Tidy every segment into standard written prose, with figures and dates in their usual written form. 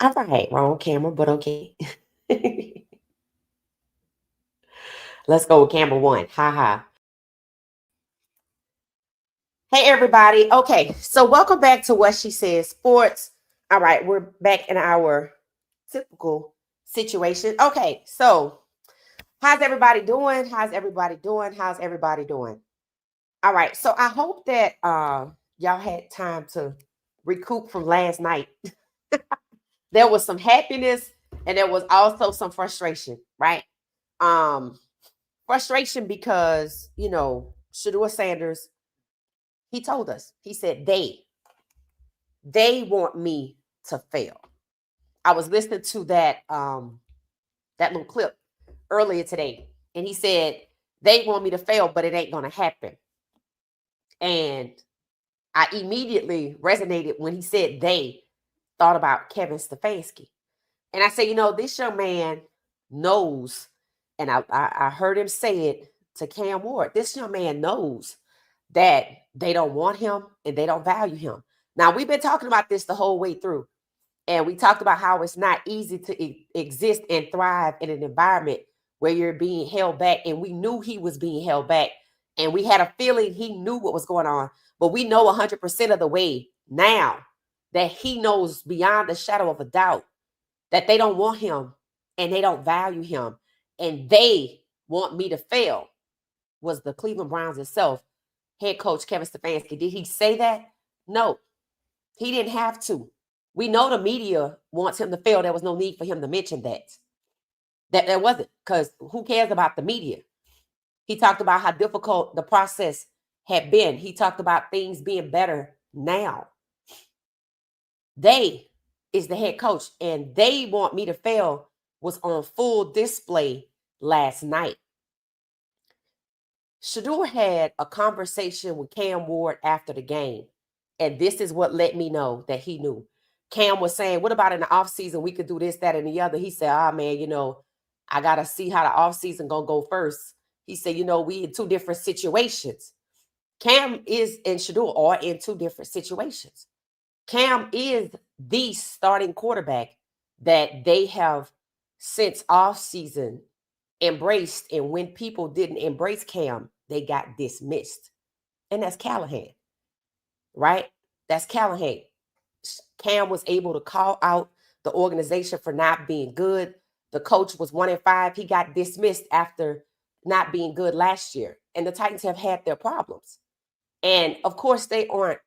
All right, wrong camera, but okay. Let's go with camera one. Ha ha. Hey everybody. Okay, so welcome back to What She Says Sports. All right, we're back in our typical situation. Okay, so how's everybody doing? How's everybody doing? How's everybody doing? All right, so I hope that y'all had time to recoup from last night. There was some happiness and there was also some frustration, right? Um, Frustration because, Shedeur Sanders, he told us, he said, they want me to fail. I was listening to that little clip earlier today, and he said, they want me to fail, but it ain't gonna happen. And I immediately resonated when he said they thought about Kevin Stefanski. And I said, this young man knows, and I heard him say it to Cam Ward. This young man knows that they don't want him and they don't value him. Now, we've been talking about this the whole way through. And we talked about how it's not easy to exist and thrive in an environment where you're being held back. And we knew he was being held back. And we had a feeling he knew what was going on. But we know 100% of the way now that he knows beyond the shadow of a doubt that they don't want him and they don't value him. And they want me to fail, was the Cleveland Browns itself. Head coach Kevin Stefanski. Did he say that? No, he didn't have to. We know the media wants him to fail. There was no need for him to mention that. There wasn't, because who cares about the media? He talked about how difficult the process had been. He talked about things being better now. They is the head coach, and they want me to fail was on full display last night. Shedeur had a conversation with Cam Ward after the game, and this is what let me know that he knew. Cam was saying, what about in the offseason? We could do this, that, and the other. He said, man, I got to see how the offseason going to go first. He said, we in two different situations. Cam is and Shedeur are in two different situations. Cam is the starting quarterback that they have since offseason embraced, and when people didn't embrace Cam, they got dismissed. And that's Callahan, right? That's Callahan. Cam was able to call out the organization for not being good. The coach was 1-5. He got dismissed after not being good last year. And the Titans have had their problems. And of course, they aren't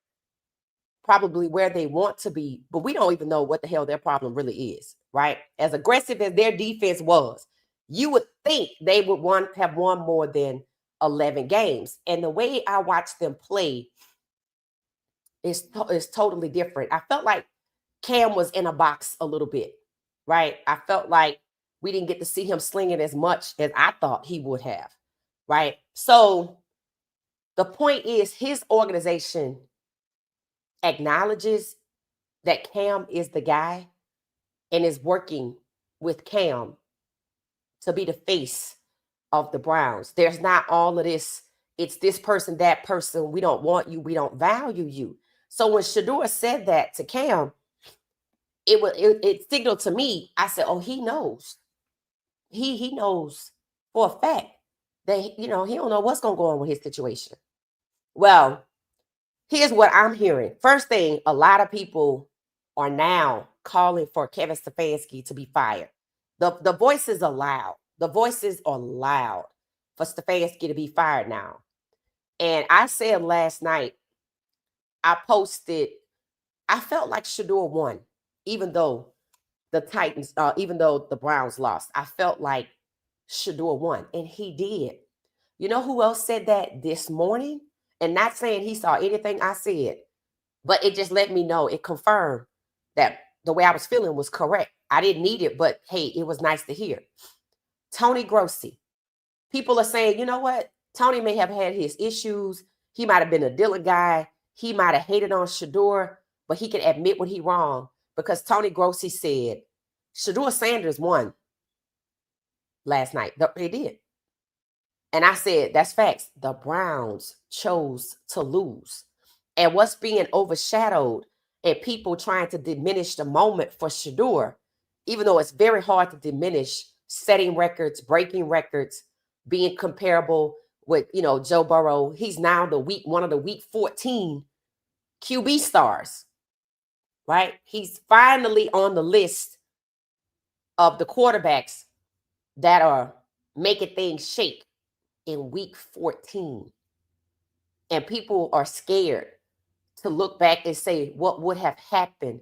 probably where they want to be, but we don't even know what the hell their problem really is, right? As aggressive as their defense was, you would think they would have won more than 11 games. And the way I watched them play is totally different. I felt like Cam was in a box a little bit, right? I felt like we didn't get to see him slinging as much as I thought he would have, right? So the point is, his organization acknowledges that Cam is the guy and is working with Cam to be the face of the Browns. There's not all of this, it's this person, that person, we don't want you, we don't value you. So when Shedeur said that to Cam, it signaled to me, I said, oh, he knows. He knows for a fact that, he don't know what's going to go on with his situation. Well, here's what I'm hearing. First thing, a lot of people are now calling for Kevin Stefanski to be fired. The voices are loud. The voices are loud for Stefanski to be fired now. And I said last night, I posted, I felt like Shedeur won, even though even though the Browns lost. I felt like Shedeur won, and he did. You know who else said that this morning? And not saying he saw anything I said, but it just let me know, it confirmed that the way I was feeling was correct. I didn't need it, but hey, it was nice to hear. Tony Grossi. People are saying, you know what? Tony may have had his issues. He might have been a Dillon guy. He might have hated on Shedeur, but he can admit when he wrong, because Tony Grossi said Shedeur Sanders won last night. They did. And I said, that's facts. The Browns chose to lose. And what's being overshadowed and people trying to diminish the moment for Shedeur, even though it's very hard to diminish setting records, breaking records, being comparable with, Joe Burrow. He's now one of the week 14 QB stars, right? He's finally on the list of the quarterbacks that are making things shake in week 14. And people are scared to look back and say what would have happened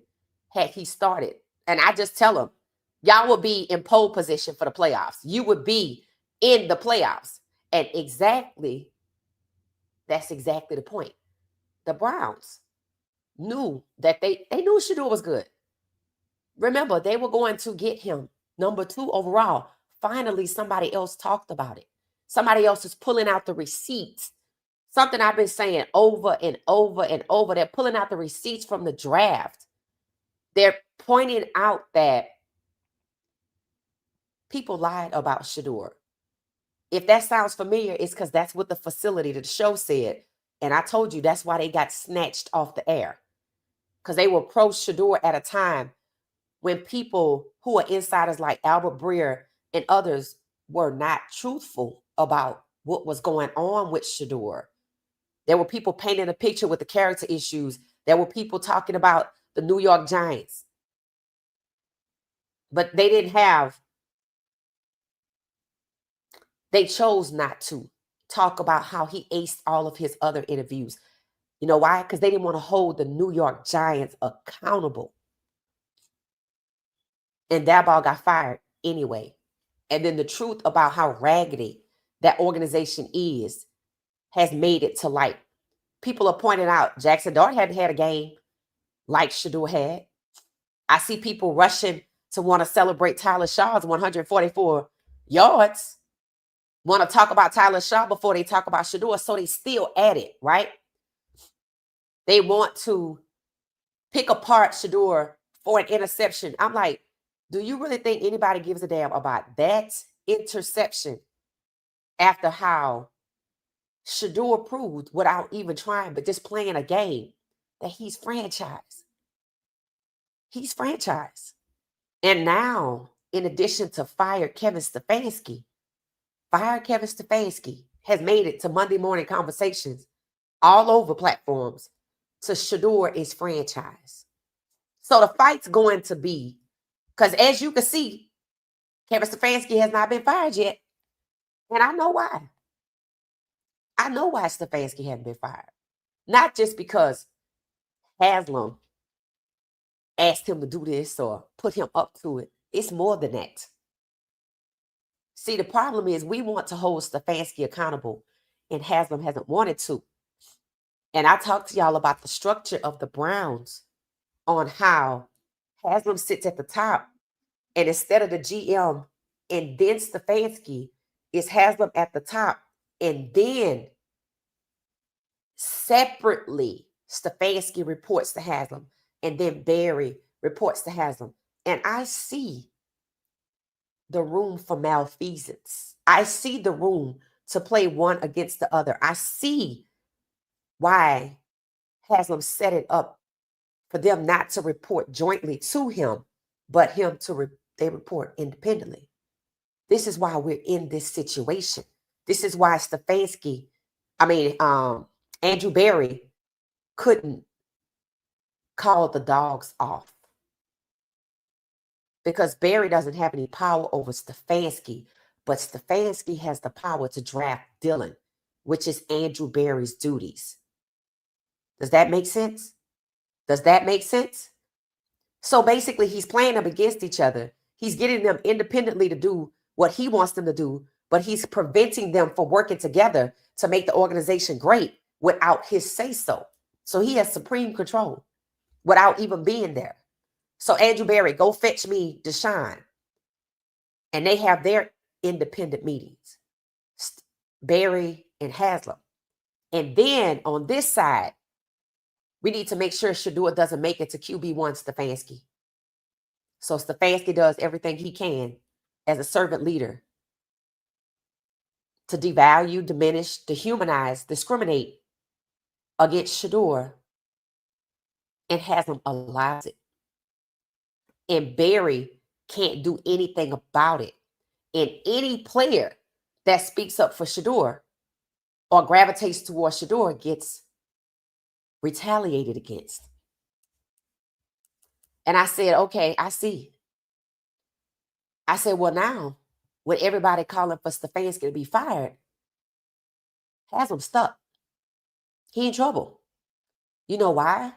had he started. And I just tell them, y'all would be in pole position for the playoffs. You would be in the playoffs. And that's exactly the point. The Browns knew that they knew Shedeur was good. Remember, they were going to get him number 2 overall. Finally, somebody else talked about it. Somebody else is pulling out the receipts. Something I've been saying over and over and over. They're pulling out the receipts from the draft. They're pointing out that people lied about Shedeur. If that sounds familiar, it's because that's what the facility, the show said. And I told you that's why they got snatched off the air. Because they were pro Shedeur at a time when people who are insiders like Albert Breer and others were not truthful about what was going on with Shedeur. There were people painting a picture with the character issues. There were people talking about the New York Giants. But they chose not to talk about how he aced all of his other interviews. You know why? Because they didn't want to hold the New York Giants accountable. And that ball got fired anyway. And then the truth about how raggedy that organization is has made it to light. People are pointing out Jackson Dart hadn't had a game like Shedeur had. I see people rushing to want to celebrate Tyler Shaw's 144 yards. Want to talk about Tyler Shaw before they talk about Shedeur, so they still at it, right? They want to pick apart Shedeur for an interception. I'm like, do you really think anybody gives a damn about that interception after how Shedeur proved without even trying, but just playing a game, that he's franchise? He's franchise. And now, in addition to Kevin Stefanski has made it to Monday morning conversations all over platforms to Shedeur is franchise. So the fight's going to be, because as you can see, Kevin Stefanski has not been fired yet. And I know why. I know why Stefanski hasn't been fired. Not just because Haslam asked him to do this or put him up to it. It's more than that. See, the problem is we want to hold Stefanski accountable, and Haslam hasn't wanted to. And I talked to y'all about the structure of the Browns on how Haslam sits at the top, and instead of the GM and then Stefanski, it's Haslam at the top, and then separately Stefanski reports to Haslam, and then Barry reports to Haslam. And I see the room for malfeasance. I see the room to play one against the other. I see why Haslam set it up for them not to report jointly to him, but him to they report independently. This is why we're in this situation. This is why Andrew Barry couldn't call the dogs off, because Barry doesn't have any power over Stefanski, but Stefanski has the power to draft Dylan, which is Andrew Barry's duties. Does that make sense? Does that make sense? So basically, he's playing them against each other. He's getting them independently to do what he wants them to do, but he's preventing them from working together to make the organization great without his say-so. So he has supreme control without even being there. So Andrew Barry, go fetch me Deshaun. And they have their independent meetings, Barry and Haslam. And then on this side, we need to make sure Shedeur doesn't make it to QB1 Stefanski. So Stefanski does everything he can as a servant leader to devalue, diminish, dehumanize, discriminate against Shedeur and Haslam allows it. And Barry can't do anything about it. And any player that speaks up for Shedeur or gravitates towards Shedeur gets retaliated against. And I said, okay, I see. I said, well, now, with everybody calling for Stefanski to be fired, Haslam stuck. He in trouble. You know why?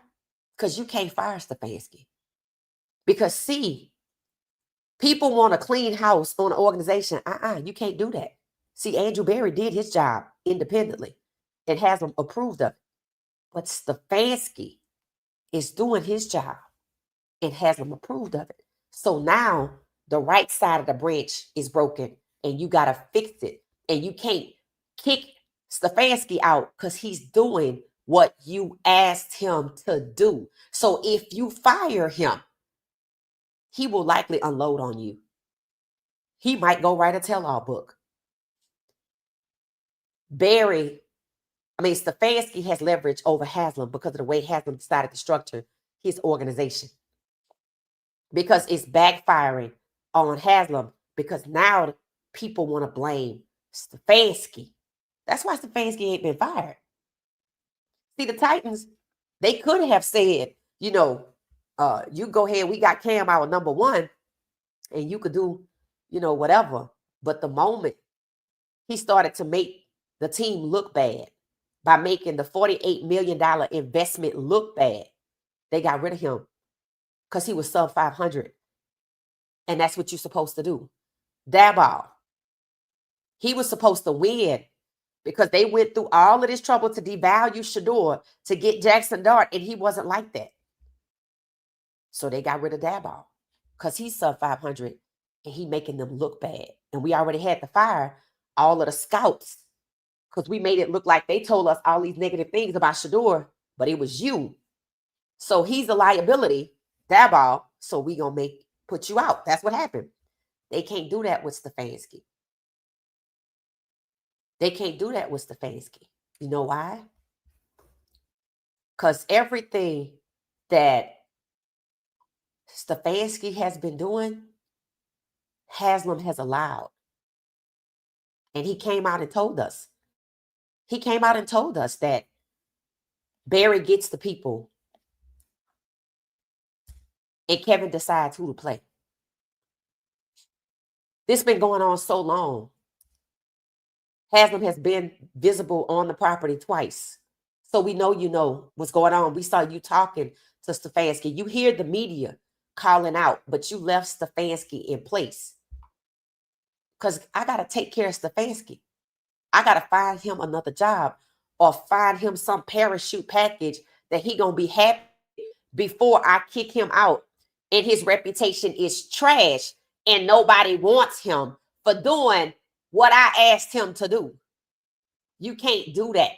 Because you can't fire Stefanski. Because see, people want a clean house on an organization. You can't do that. See, Andrew Barry did his job independently and Haslam approved of it. But Stefanski is doing his job and Haslam approved of it. So now the right side of the branch is broken and you got to fix it. And you can't kick Stefanski out because he's doing what you asked him to do. So if you fire him, he will likely unload on you. He might go write a tell-all book. Stefanski has leverage over Haslam because of the way Haslam decided to structure his organization. Because it's backfiring on Haslam because now people want to blame Stefanski. That's why Stefanski ain't been fired. See, the Titans, they could have said, you go ahead, we got Cam our number one, and you could do, whatever. But the moment he started to make the team look bad by making the $48 million investment look bad, they got rid of him because he was sub 500. And that's what you're supposed to do. Dabal, he was supposed to win because they went through all of this trouble to devalue Shedeur to get Jackson Dart, and he wasn't like that. So they got rid of Dabal because he's sub 500 and he making them look bad. And we already had to fire all of the scouts because we made it look like they told us all these negative things about Shedeur, but it was you. So he's a liability, Dabal, so we going to put you out. That's what happened. They can't do that with Stefanski. They can't do that with Stefanski. You know why? Because everything that Stefanski has been doing, Haslam has allowed. And he came out and told us. He came out and told us that Barry gets the people and Kevin decides who to play. This has been going on so long. Haslam has been visible on the property twice. So we know you know what's going on. We saw you talking to Stefanski. You hear the media calling out, but you left Stefanski in place. Because I got to take care of Stefanski. I got to find him another job or find him some parachute package that he going to be happy before I kick him out. And his reputation is trash and nobody wants him for doing what I asked him to do. You can't do that.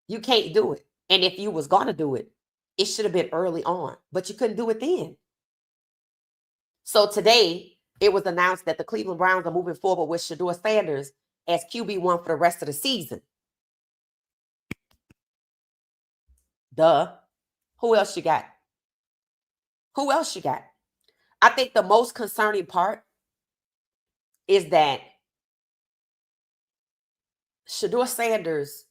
You can't do it. And if you was going to do it, it should have been early on, but you couldn't do it then. So today, it was announced that the Cleveland Browns are moving forward with Shedeur Sanders as QB1 for the rest of the season. Duh. Who else you got? Who else you got? I think the most concerning part is that Shedeur Sanders,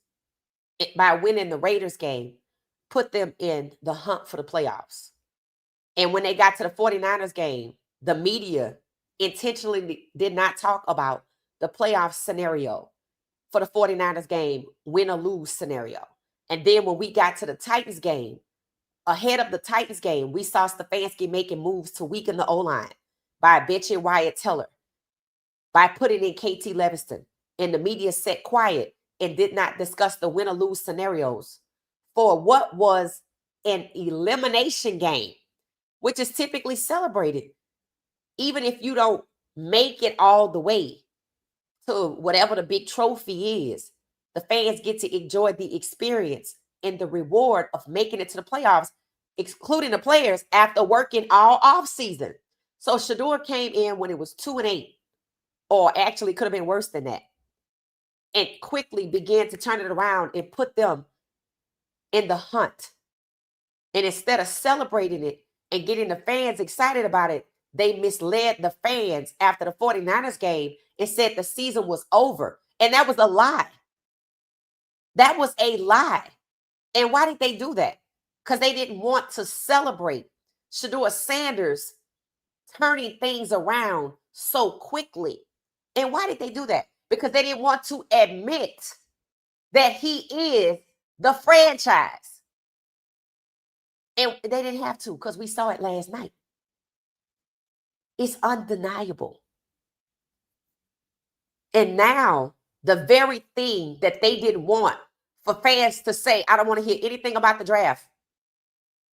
by winning the Raiders game, put them in the hunt for the playoffs. And when they got to the 49ers game, the media intentionally did not talk about the playoff scenario for the 49ers game, win or lose scenario. And then when we got to the Titans game, ahead of the Titans game, we saw Stefanski making moves to weaken the O-line by benching Wyatt Teller, by putting in KT Levingston. And the media sat quiet and did not discuss the win or lose scenarios for what was an elimination game, which is typically celebrated. Even if you don't make it all the way to whatever the big trophy is, the fans get to enjoy the experience and the reward of making it to the playoffs, excluding the players after working all off season. So Shedeur came in when it was 2-8, or actually could have been worse than that, and quickly began to turn it around and put them in the hunt And instead of celebrating it and getting the fans excited about it, they misled the fans after the 49ers game and said the season was over. And that was a lie. That was a lie. And why did they do that? Because they didn't want to celebrate Shedeur Sanders turning things around so quickly. And why did they do that? Because they didn't want to admit that he is the franchise. And they didn't have to, because we saw it last night. It's undeniable. And now the very thing that they didn't want for fans to say, I don't want to hear anything about the draft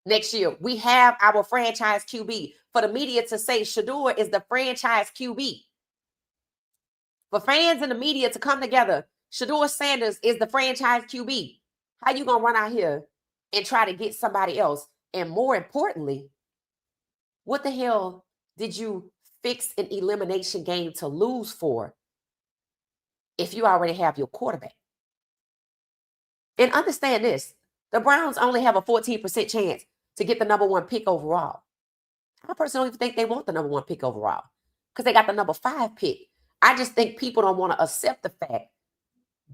next year. We have our franchise QB. For the media to say Shedeur is the franchise QB. For fans and the media to come together, Shedeur Sanders is the franchise QB. How you going to run out here and try to get somebody else? And more importantly, what the hell did you fix an elimination game to lose for if you already have your quarterback? And understand this, the Browns only have a 14% chance to get the number 1 pick overall. I personally don't even think they want the number 1 pick overall because they got the number 5 pick. I just think people don't want to accept the fact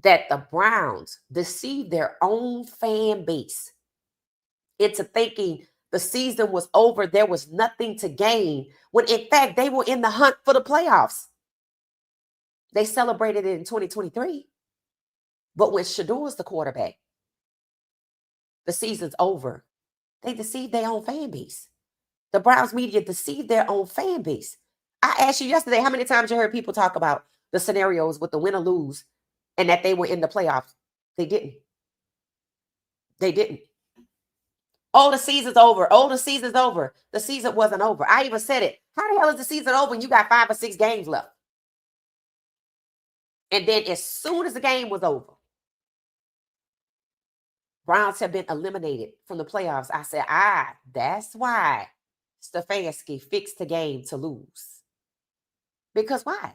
that the Browns deceived their own fan base into thinking the season was over, there was nothing to gain, when in fact they were in the hunt for the playoffs. They celebrated it in 2023. But when Shedeur's the quarterback, the season's over. They deceived their own fan base. The Browns media deceived their own fan base. I asked you yesterday, how many times you heard people talk about the scenarios with the win or lose and that they were in the playoffs? They didn't. They didn't. Oh, the season's over. Oh, the season's over. The season wasn't over. I even said it. How the hell is the season over when you got 5 or 6 games left? And then as soon as the game was over, Browns have been eliminated from the playoffs. I said, that's why Stefanski fixed the game to lose. Because why?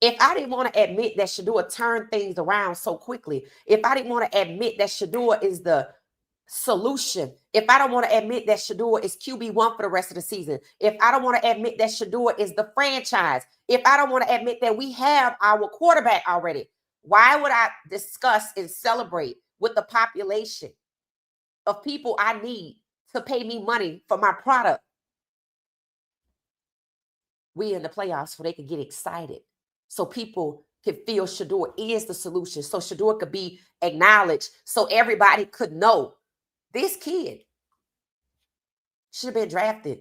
If I didn't want to admit that Shedeur turned things around so quickly, if I didn't want to admit that Shedeur is the solution, if I don't want to admit that Shedeur is QB1 for the rest of the season, if I don't want to admit that Shedeur is the franchise, if I don't want to admit that we have our quarterback already, why would I discuss and celebrate with the population of people I need to pay me money for my product? We in the playoffs so they can get excited, so people can feel Shedeur is the solution, so Shedeur could be acknowledged, so everybody could know this kid should have been drafted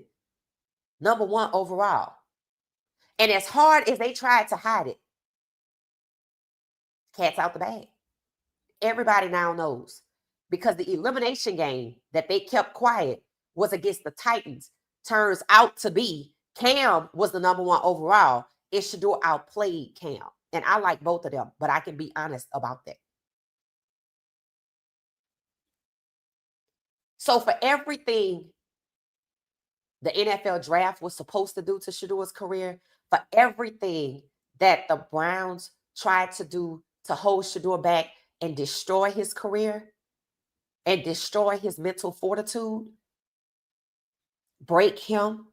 number 1 overall. And as hard as they tried to hide it, cat's out the bag. Everybody now knows, because the elimination game that they kept quiet was against the Titans. Turns out to be Cam was the number 1 overall. And Shedeur outplayed Cam. And I like both of them, but I can be honest about that. So for everything the NFL draft was supposed to do to Shedeur's career, for everything that the Browns tried to do to hold Shedeur back and destroy his career and destroy his mental fortitude, break him,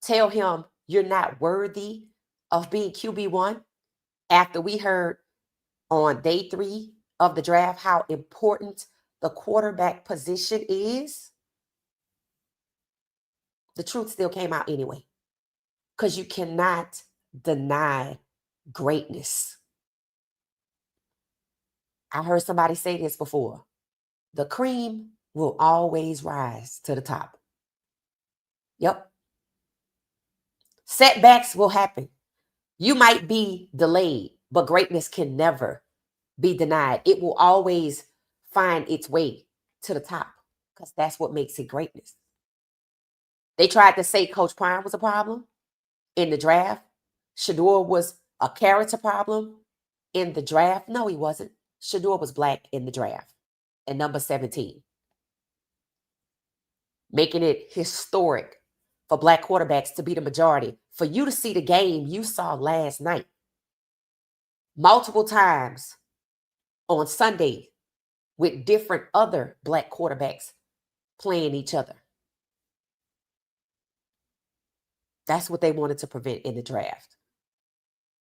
tell him you're not worthy of being QB1, after we heard on day 3 of the draft how important the quarterback position is, the truth still came out anyway. Because you cannot deny greatness. I heard somebody say this before. The cream will always rise to the top. Yep. Setbacks will happen. You might be delayed, but greatness can never be denied. It will always find its way to the top, because that's what makes it greatness. They tried to say Coach Prime was a problem in the draft. Shedeur was a character problem in the draft. No, he wasn't. Shedeur was black in the draft and number 17, making it historic for black quarterbacks to be the majority. For you to see the game you saw last night multiple times on Sunday with different other black quarterbacks playing each other. That's what they wanted to prevent in the draft.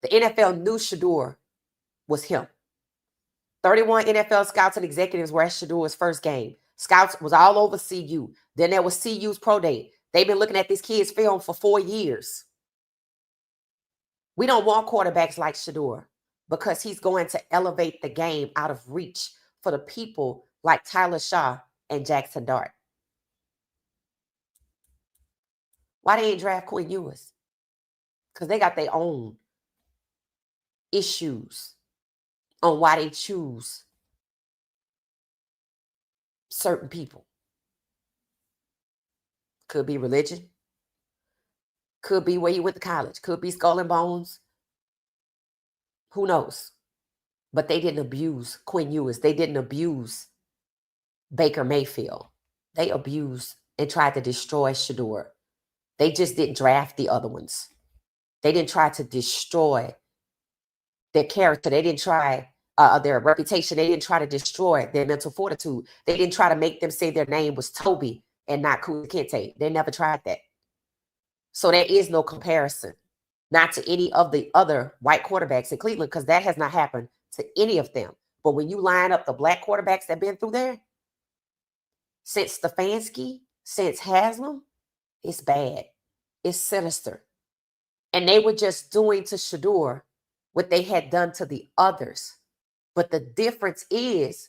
The NFL knew Shedeur was him. 31 NFL scouts and executives were at Shedeur's first game. Scouts was all over CU. Then there was CU's pro day. They've been looking at this kid's film for 4 years. We don't want quarterbacks like Shedeur because he's going to elevate the game out of reach for the people like Tyler Shaw and Jackson Dart. Why they ain't draft Quinn Ewers? Because they got their own issues on why they choose certain people. Could be religion. Could be where you went to college. Could be skull and bones. Who knows? But they didn't abuse Quinn Ewers. They didn't abuse Baker Mayfield. They abused and tried to destroy Shedeur. They just didn't draft the other ones. They didn't try to destroy their character. They didn't try their reputation. They didn't try to destroy their mental fortitude. They didn't try to make them say their name was Toby and not Kente. They never tried that. So there is no comparison, not to any of the other white quarterbacks in Cleveland, because that has not happened to any of them. But when you line up the black quarterbacks that have been through there, since Stefanski, since Haslam, it's bad. It's sinister. And they were just doing to Shedeur what they had done to the others. But the difference is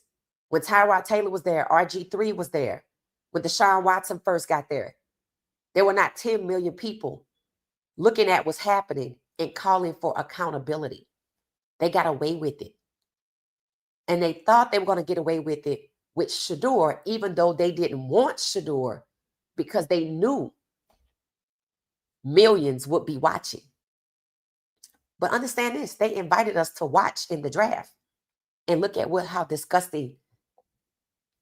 when Tyrod Taylor was there, RG3 was there, when Deshaun Watson first got there were not 10 million people looking at what's happening and calling for accountability. They got away with it. And they thought they were going to get away with it with Shedeur, even though they didn't want Shedeur, because they knew millions would be watching. But understand this, they invited us to watch in the draft. And look at how disgusting,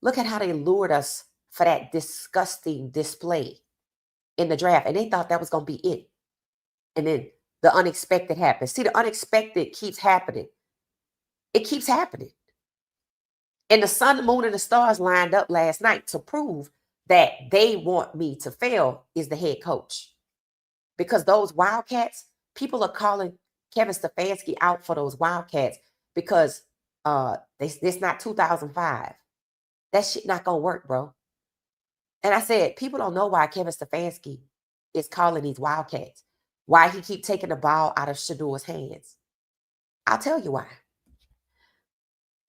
look at how they lured us for that disgusting display in the draft. And they thought that was going to be it. And then the unexpected happened. See, the unexpected keeps happening. It keeps happening. And the sun, the moon, and the stars lined up last night to prove that they want me to fail is the head coach. Because those Wildcats, people are calling Kevin Stefanski out for those Wildcats because it's not 2005. That shit not going to work, bro. And I said, people don't know why Kevin Stefanski is calling these Wildcats, why he keep taking the ball out of Shedeur's hands. I'll tell you why.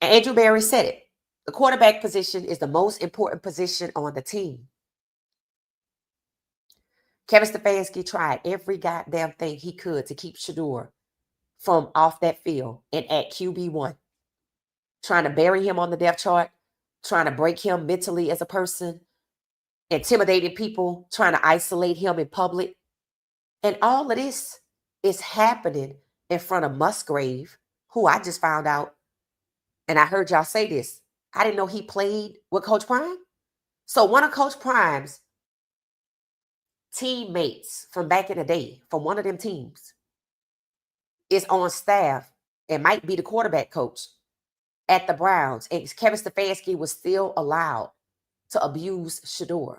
And Andrew Berry said it. The quarterback position is the most important position on the team. Kevin Stefanski tried every goddamn thing he could to keep Shedeur from off that field and at QB1. Trying to bury him on the depth chart, trying to break him mentally as a person, intimidating people, trying to isolate him in public. And all of this is happening in front of Musgrave, who I just found out, and I heard y'all say this, I didn't know he played with Coach Prime. So one of Coach Prime's teammates from back in the day, from one of them teams, is on staff and might be the quarterback coach at the Browns. And Kevin Stefanski was still allowed to abuse Shedeur.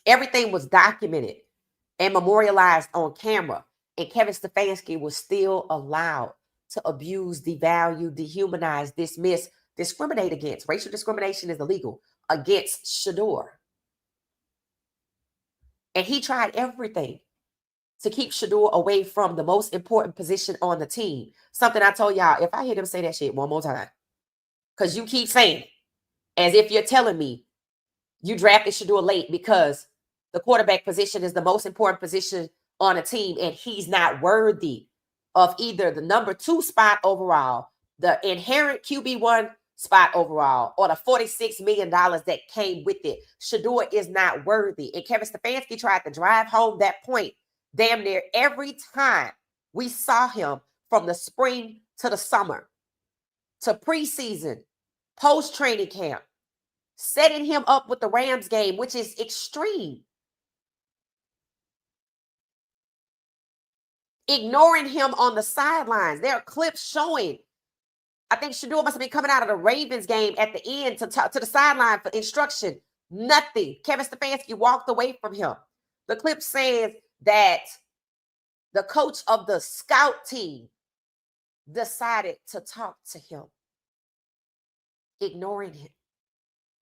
Everything was documented and memorialized on camera. And Kevin Stefanski was still allowed to abuse, devalue, dehumanize, dismiss, discriminate against. Racial discrimination is illegal against Shedeur. And he tried everything to keep Shedeur away from the most important position on the team. Something I told y'all, if I hear them say that shit one more time, because you keep saying, as if you're telling me you drafted Shedeur late because the quarterback position is the most important position on a team and he's not worthy of either the number 2 spot overall, the inherent QB1 spot overall, or the $46 million that came with it. Shedeur is not worthy. And Kevin Stefanski tried to drive home that point damn near every time we saw him, from the spring to the summer, to preseason, post-training camp, setting him up with the Rams game, which is extreme. Ignoring him on the sidelines. There are clips showing I think Shedeur must have been coming out of the Ravens game at the end to talk to the sideline for instruction. Nothing. Kevin Stefanski walked away from him. The clip says that the coach of the scout team decided to talk to him, ignoring him,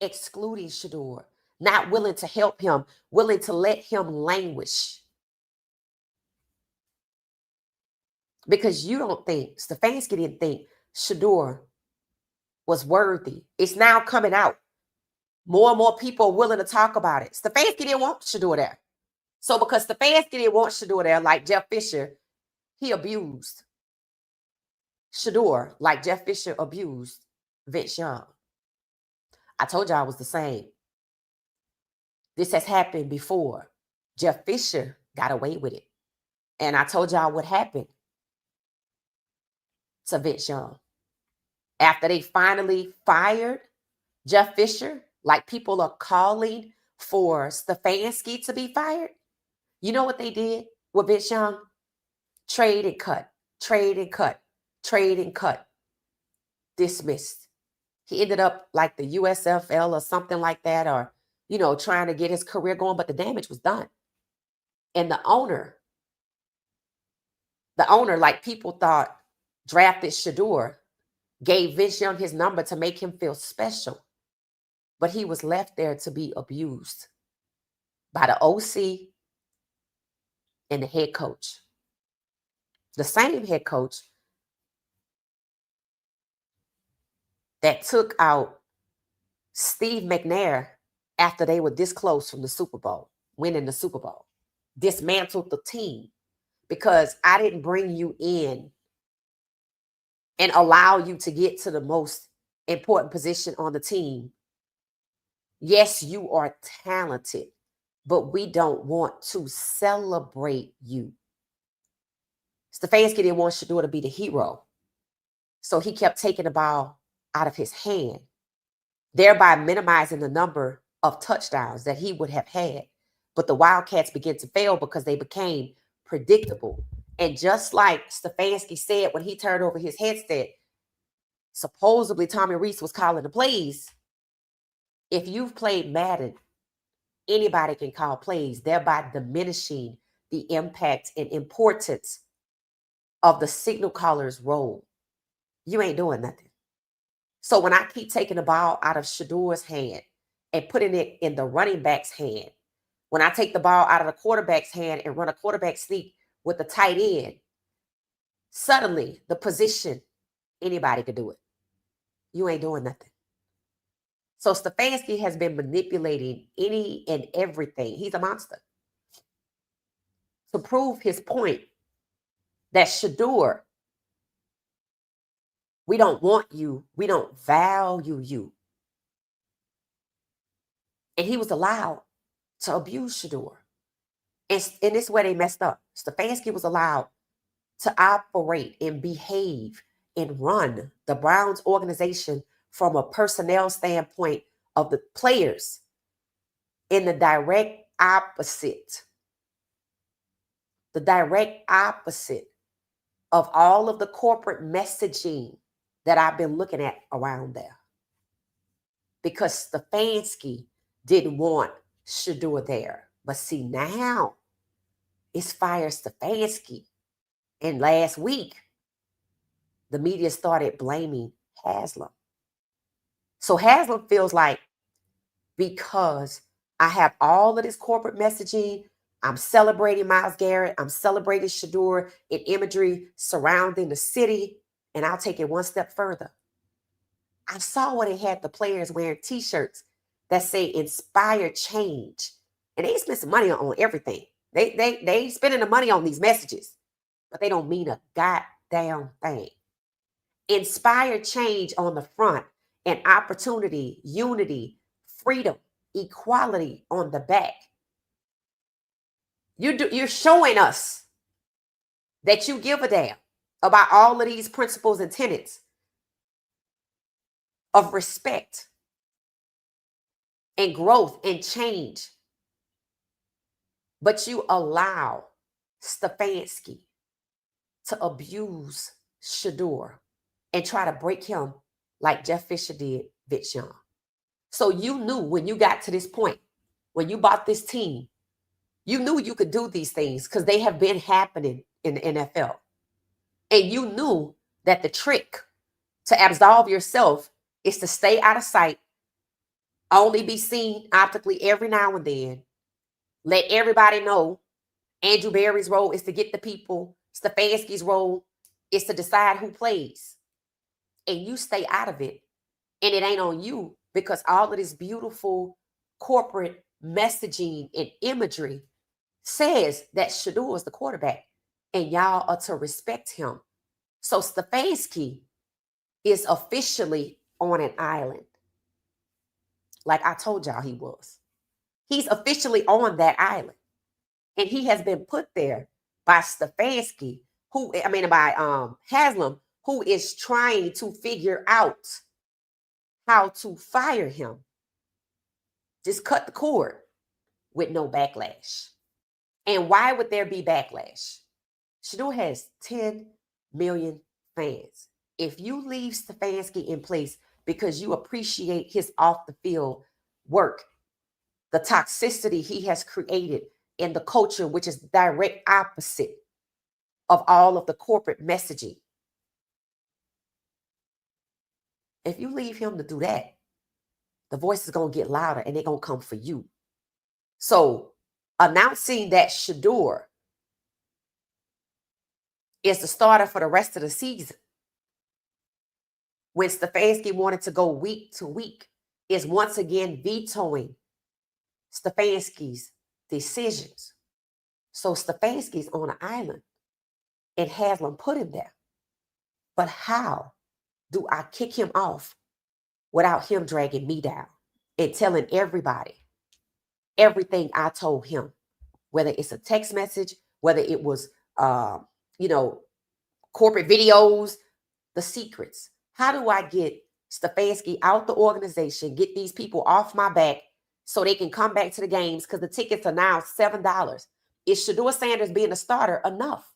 excluding Shedeur, not willing to help him, willing to let him languish. Because you don't think, Stefanski didn't think Shedeur was worthy. It's now coming out. More and more people are willing to talk about it. Stefanski didn't want Shedeur there. So because Stefanski didn't want Shedeur there, like Jeff Fisher, he abused Shedeur like Jeff Fisher abused Vince Young. I told y'all it was the same. This has happened before. Jeff Fisher got away with it. And I told y'all what happened to Vince Young. After they finally fired Jeff Fisher, like people are calling for Stefanski to be fired, you know what they did with Vince Young? Trade and cut, trade and cut, trade and cut. Dismissed. He ended up like the USFL or something like that, or, you know, trying to get his career going, but the damage was done. And the owner, like people thought, drafted Shedeur, gave Vince Young his number to make him feel special. But he was left there to be abused by the OC and the head coach. The same head coach that took out Steve McNair after they were this close from the Super Bowl, winning the Super Bowl, dismantled the team because I didn't bring you in and allow you to get to the most important position on the team. Yes, you are talented, but we don't want to celebrate you. Stefanski didn't want Shedeur to be the hero. So he kept taking the ball out of his hand, thereby minimizing the number of touchdowns that he would have had. But the Wildcats began to fail because they became predictable. And just like Stefanski said when he turned over his headset, supposedly Tommy Reese was calling the plays. If you've played Madden, anybody can call plays, thereby diminishing the impact and importance of the signal caller's role. You ain't doing nothing. So when I keep taking the ball out of Shedeur's hand and putting it in the running back's hand, when I take the ball out of the quarterback's hand and run a quarterback sneak with the tight end, suddenly the position, anybody could do it. You ain't doing nothing. So Stefanski has been manipulating any and everything. He's a monster. To prove his point that Shedeur, we don't want you. We don't value you. And he was allowed to abuse Shedeur. And this is where they messed up. Stefanski was allowed to operate and behave and run the Browns organization from a personnel standpoint of the players in the direct opposite. The direct opposite of all of the corporate messaging that I've been looking at around there. Because Stefanski didn't want Shedeur there. But see, now it's fire Stefanski. And last week, the media started blaming Haslam. So Haslam feels like because I have all of this corporate messaging, I'm celebrating Myles Garrett, I'm celebrating Shedeur in imagery surrounding the city, and I'll take it one step further. I saw when they had the players wearing t-shirts that say inspire change. And they spend some money on everything. They spending the money on these messages, but they don't mean a goddamn thing. Inspire change on the front and opportunity, unity, freedom, equality on the back. You're showing us that you give a damn about all of these principles and tenets of respect and growth and change. But you allow Stefanski to abuse Shedeur and try to break him like Jeff Fisher did Vince Young. So you knew when you got to this point, when you bought this team, you knew you could do these things because they have been happening in the NFL. And you knew that the trick to absolve yourself is to stay out of sight, only be seen optically every now and then. Let everybody know Andrew Berry's role is to get the people. Stefanski's role is to decide who plays. And you stay out of it. And it ain't on you because all of this beautiful corporate messaging and imagery says that Shedeur is the quarterback and y'all are to respect him. So Stefanski is officially on an island. Like I told y'all he was. He's officially on that island. And he has been put there by Stefanski, by Haslam, who is trying to figure out how to fire him. Just cut the cord with no backlash. And why would there be backlash? Shedeur has 10 million fans. If you leave Stefanski in place because you appreciate his off the field work, the toxicity he has created in the culture, which is direct opposite of all of the corporate messaging. If you leave him to do that, the voice is going to get louder and they're going to come for you. So announcing that Shedeur is the starter for the rest of the season, when Stefanski wanted to go week to week, is once again vetoing Stefanski's decisions. So Stefanski's on an island and Haslam put him there. But how do I kick him off without him dragging me down and telling everybody everything I told him, whether it's a text message, whether it was, corporate videos, the secrets? How do I get Stefanski out the organization, get these people off my back so they can come back to the games? Because the tickets are now $7. Is Shedeur Sanders being a starter enough?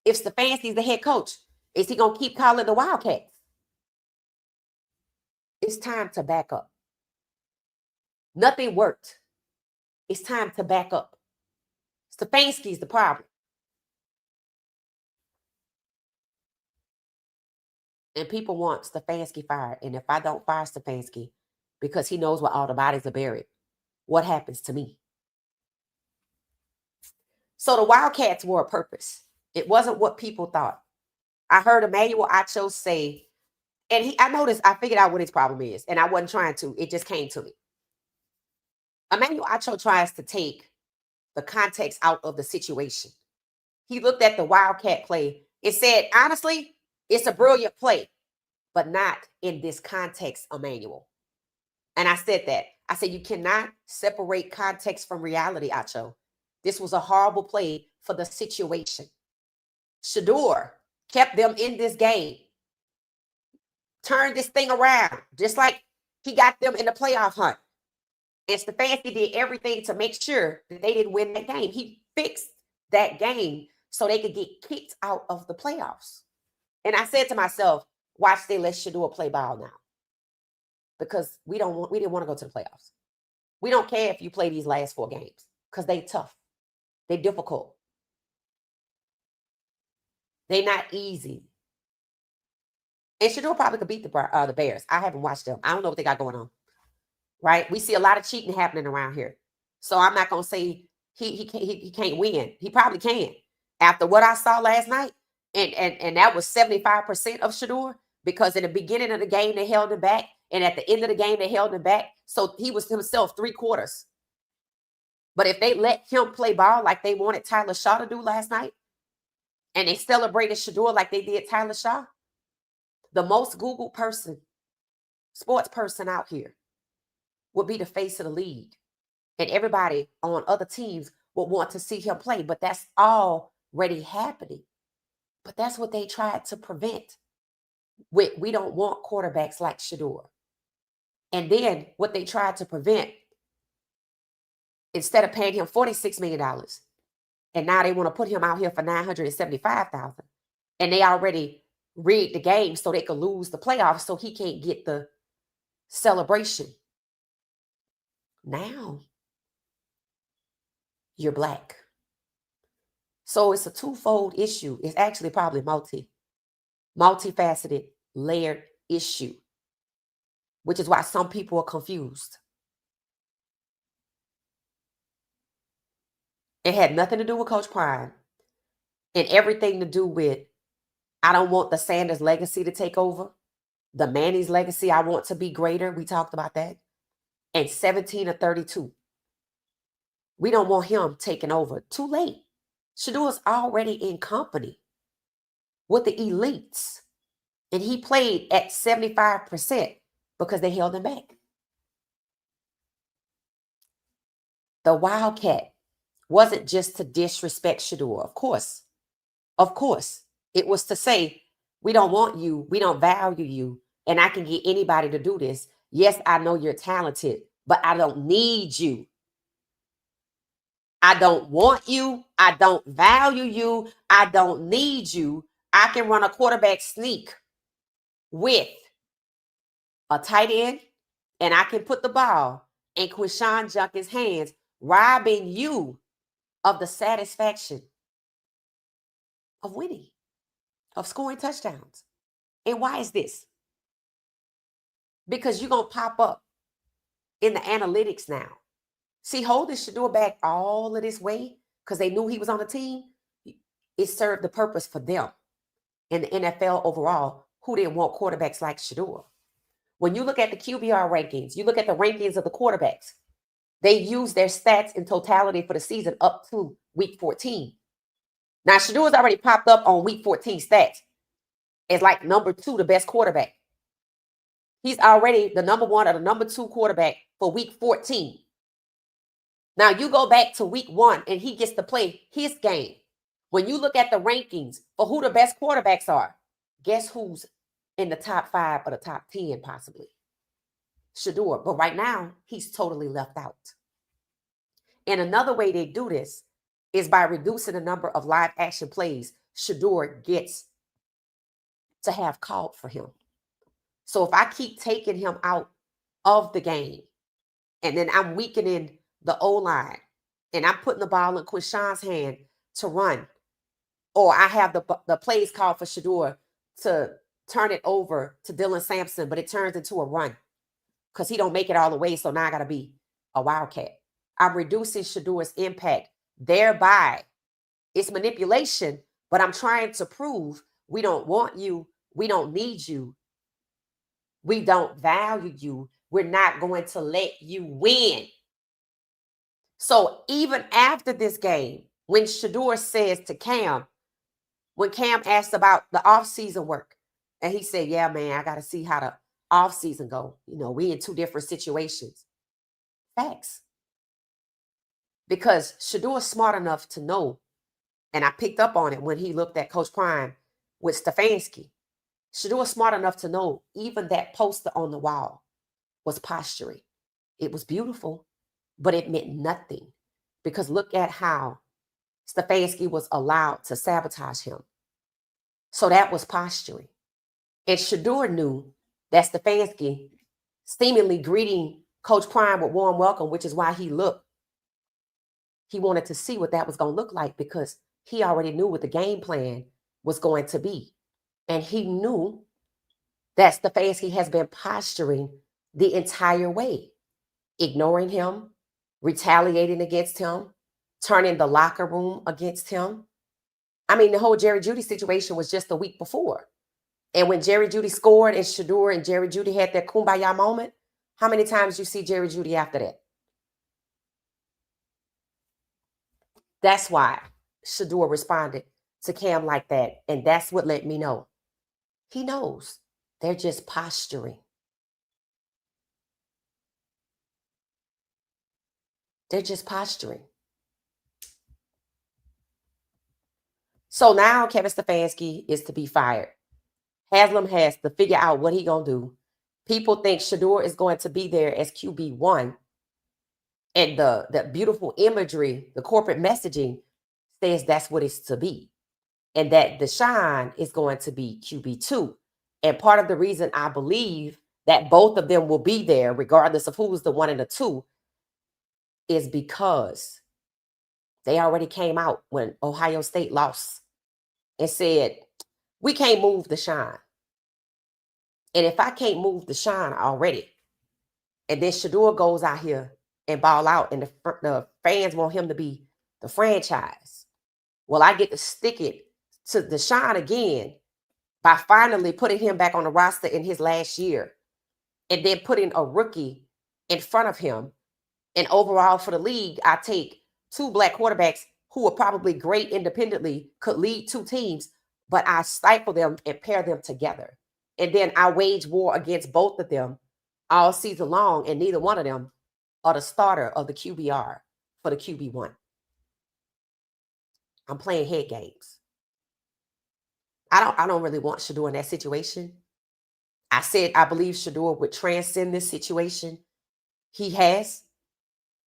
If Stefanski's the head coach, is he going to keep calling the Wildcats? It's time to back up. Nothing worked. It's time to back up. Stefanski's the problem. And people want Stefanski fired. And if I don't fire Stefanski because he knows where all the bodies are buried, what happens to me? So the Wildcats were a purpose. It wasn't what people thought. I heard Emmanuel Acho say, and I figured out what his problem is, and I wasn't trying to. It just came to me. Emmanuel Acho tries to take the context out of the situation. He looked at the Wildcat play and said, honestly, it's a brilliant play, but not in this context, Emmanuel. And I said that. I said, you cannot separate context from reality, Acho. This was a horrible play for the situation. Shedeur kept them in this game, turned this thing around, just like he got them in the playoff hunt. And Stefanski did everything to make sure that they didn't win that game. He fixed that game so they could get kicked out of the playoffs. And I said to myself, watch, they let Shedeur play ball now. Because we didn't want to go to the playoffs. We don't care if you play these last 4 games because they tough. They difficult. They're not easy. And Shedeur probably could beat the Bears. I haven't watched them. I don't know what they got going on. Right? We see a lot of cheating happening around here. So I'm not going to say he can't win. He probably can. After what I saw last night, and that was 75% of Shedeur, because in the beginning of the game, they held him back. And at the end of the game, they held him back. So he was himself 3 quarters. But if they let him play ball like they wanted Tyler Shaw to do last night, and they celebrated Shedeur like they did Tyler Shaw, the most Googled person, sports person out here, would be the face of the league. And everybody on other teams would want to see him play. But that's already happening. But that's what they tried to prevent. We don't want quarterbacks like Shedeur. And then what they tried to prevent, instead of paying him $46 million, and now they want to put him out here for $975,000. And they already rigged the game so they could lose the playoffs so he can't get the celebration. Now you're black. So it's a twofold issue. It's actually probably multifaceted, layered issue, which is why some people are confused. It had nothing to do with Coach Prime and everything to do with, I don't want the Sanders legacy to take over. The Manny's legacy, I want to be greater. We talked about that. And 17 or 32. We don't want him taking over. Too late. Shedeur's already in company with the elites. And he played at 75% because they held him back. The Wildcat wasn't just to disrespect Shedeur. Of course. It was to say, we don't want you. We don't value you. And I can get anybody to do this. Yes, I know you're talented, but I don't need you. I don't want you. I don't value you. I don't need you. I can run a quarterback sneak with a tight end, and I can put the ball in Quinshon Junkins' hands, robbing you of the satisfaction of winning, of scoring touchdowns. And why is this? Because you're going to pop up in the analytics now. See, holding Shedeur back all of this way because they knew he was on the team, it served the purpose for them in the NFL overall, who didn't want quarterbacks like Shedeur. When you look at the QBR rankings, you look at the rankings of the quarterbacks, they use their stats in totality for the season up to week 14. Now, Shedeur's already popped up on week 14 stats as like number 2, the best quarterback. He's already the number 1 or the number 2 quarterback for week 14. Now, you go back to week 1 and he gets to play his game. When you look at the rankings for who the best quarterbacks are, guess who's in the top 5 or the top 10 possibly? Shedeur. But right now, he's totally left out. And another way they do this is by reducing the number of live action plays Shedeur gets to have called for him. So if I keep taking him out of the game and then I'm weakening the O-line and I'm putting the ball in Quinshon's hand to run, or I have the plays called for Shedeur to turn it over to Dylan Sampson, but it turns into a run because he don't make it all the way, so now I got to be a Wildcat. I'm reducing Shedeur's impact. Thereby, it's manipulation, but I'm trying to prove we don't want you. We don't need you. We don't value you. We're not going to let you win. So even after this game, when Shedeur says to Cam, when Cam asked about the offseason work, and he said, yeah, man, I got to see how the offseason go. You know, we in 2 different situations. Facts. Because Shedeur's smart enough to know, and I picked up on it when he looked at Coach Prime with Stefanski. Shedeur's smart enough to know even that poster on the wall was posturing. It was beautiful, but it meant nothing. Because look at how Stefanski was allowed to sabotage him. So that was posturing. And Shedeur knew that Stefanski seemingly greeting Coach Prime with warm welcome, which is why he looked. He wanted to see what that was going to look like because he already knew what the game plan was going to be. And he knew that Stefanski has been posturing the entire way, ignoring him, retaliating against him, turning the locker room against him. I mean, the whole Jerry Jeudy situation was just the week before. And when Jerry Jeudy scored and Shedeur and Jerry Jeudy had their kumbaya moment, how many times you see Jerry Jeudy after that? That's why Shedeur responded to Cam like that. And that's what let me know. He knows they're just posturing. They're just posturing. So now Kevin Stefanski is to be fired. Haslam has to figure out what he's going to do. People think Shedeur is going to be there as QB1. And the beautiful imagery, the corporate messaging says that's what it's to be. and that Deshaun is going to be QB2. And part of the reason I believe that both of them will be there, regardless of who's the 1 and the 2, is because they already came out when Ohio State lost and said, we can't move Deshaun. And if I can't move Deshaun already, and then Shedeur goes out here and ball out, and the fans want him to be the franchise, well, I get to stick it to Deshaun again by finally putting him back on the roster in his last year, and then putting a rookie in front of him. And overall for the league, I take 2 black quarterbacks who are probably great independently, could lead 2 teams, but I stifle them and pair them together. And then I wage war against both of them all season long, and neither one of them are the starter of the QBR for the QB1. I'm playing head games. I don't really want Shedeur in that situation. I said I believe Shedeur would transcend this situation. He has.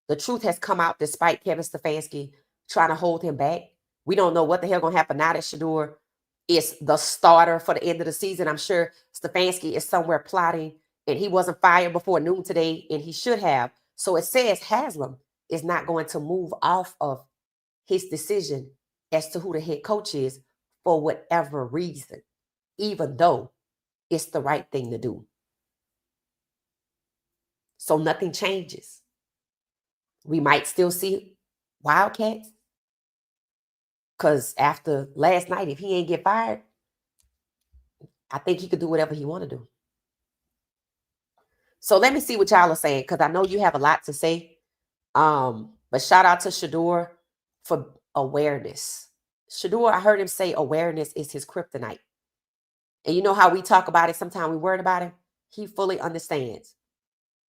The truth has come out despite Kevin Stefanski trying to hold him back. We don't know what the hell going to happen now that Shedeur is the starter for the end of the season. I'm sure Stefanski is somewhere plotting, and he wasn't fired before noon today, and he should have. So it says Haslam is not going to move off of his decision as to who the head coach is for whatever reason, even though it's the right thing to do. So nothing changes. We might still see Wildcats, because after last night, if he ain't get fired, I think he could do whatever he want to do. So let me see what y'all are saying, because I know you have a lot to say. But shout out to Shedeur for awareness. Shedeur, I heard him say awareness is his kryptonite. And you know how we talk about it, sometimes we worried about him. He fully understands.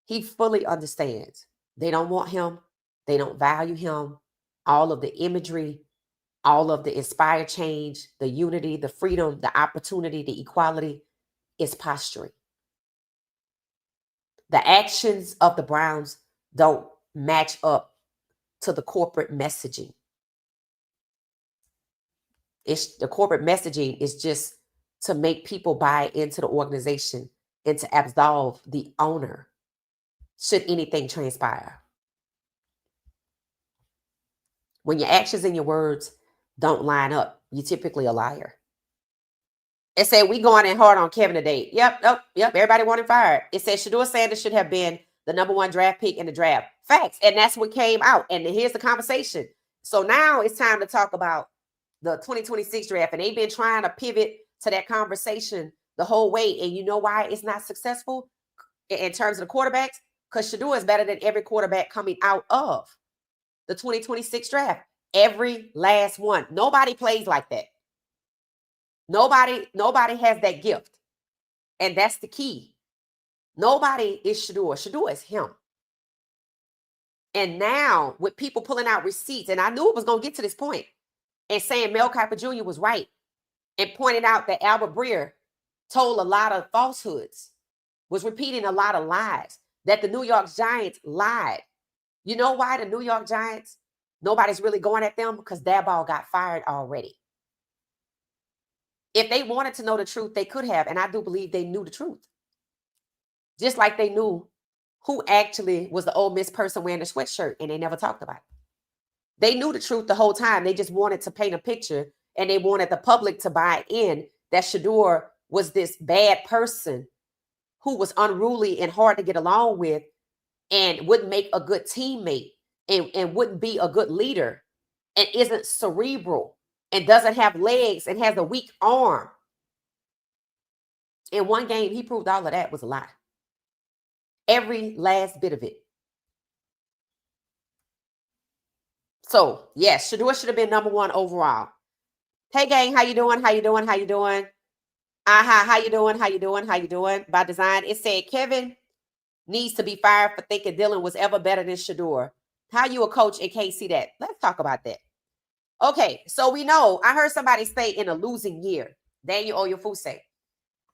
He fully understands. They don't want him. They don't value him. All of the imagery, all of the inspired change, the unity, the freedom, the opportunity, the equality is posturing. The actions of the Browns don't match up to the corporate messaging. The corporate messaging is just to make people buy into the organization and to absolve the owner should anything transpire. When your actions and your words don't line up, you're typically a liar. It said we going in hard on Kevin today. Yep. Everybody wanted fired. It said Shedeur Sanders should have been the #1 draft pick in the draft. Facts. And that's what came out. And here's the conversation. So now it's time to talk about the 2026 draft. And they've been trying to pivot to that conversation the whole way. And you know why it's not successful in terms of the quarterbacks? Because Shedeur is better than every quarterback coming out of the 2026 draft. Every last one. Nobody plays like that. Nobody has that gift. And that's the key. Nobody is Shedeur. Shedeur is him. And now with people pulling out receipts, and I knew it was going to get to this point, and saying Mel Kiper Jr. was right, and pointing out that Albert Breer told a lot of falsehoods, was repeating a lot of lies, that the New York Giants lied. You know why the New York Giants, nobody's really going at them? Because Daboll got fired already. If they wanted to know the truth, they could have. And I do believe they knew the truth. Just like they knew who actually was the Ole Miss person wearing the sweatshirt, and they never talked about it. They knew the truth the whole time. They just wanted to paint a picture, and they wanted the public to buy in that Shedeur was this bad person who was unruly and hard to get along with and wouldn't make a good teammate and wouldn't be a good leader and isn't cerebral and doesn't have legs and has a weak arm. In one game, he proved all of that was a lie. Every last bit of it. So, yes, Shedeur should have been #1 overall. Hey, gang, how you doing? How you doing? How you doing? How you doing? How you doing? How you doing? By design, it said Kevin needs to be fired for thinking Dylan was ever better than Shedeur. How you a coach and can't see that? Let's talk about that. Okay, so we know, I heard somebody say in a losing year, Daniel Oyefuse.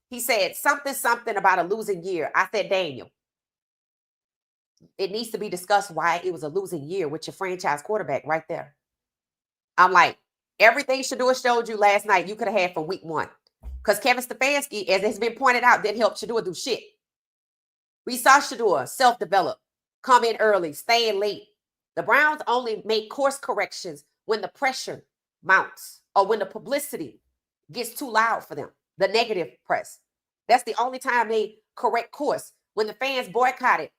He said something about a losing year. I said, Daniel, it needs to be discussed why it was a losing year with your franchise quarterback right there. I'm like, Everything Shedeur showed you last night, you could have had from week 1. Because Kevin Stefanski, as has been pointed out, didn't help Shedeur do shit. We saw Shedeur self-develop, come in early, stay in late. The Browns only make course corrections when the pressure mounts or when the publicity gets too loud for them, the negative press. That's the only time they correct course. When the fans boycotted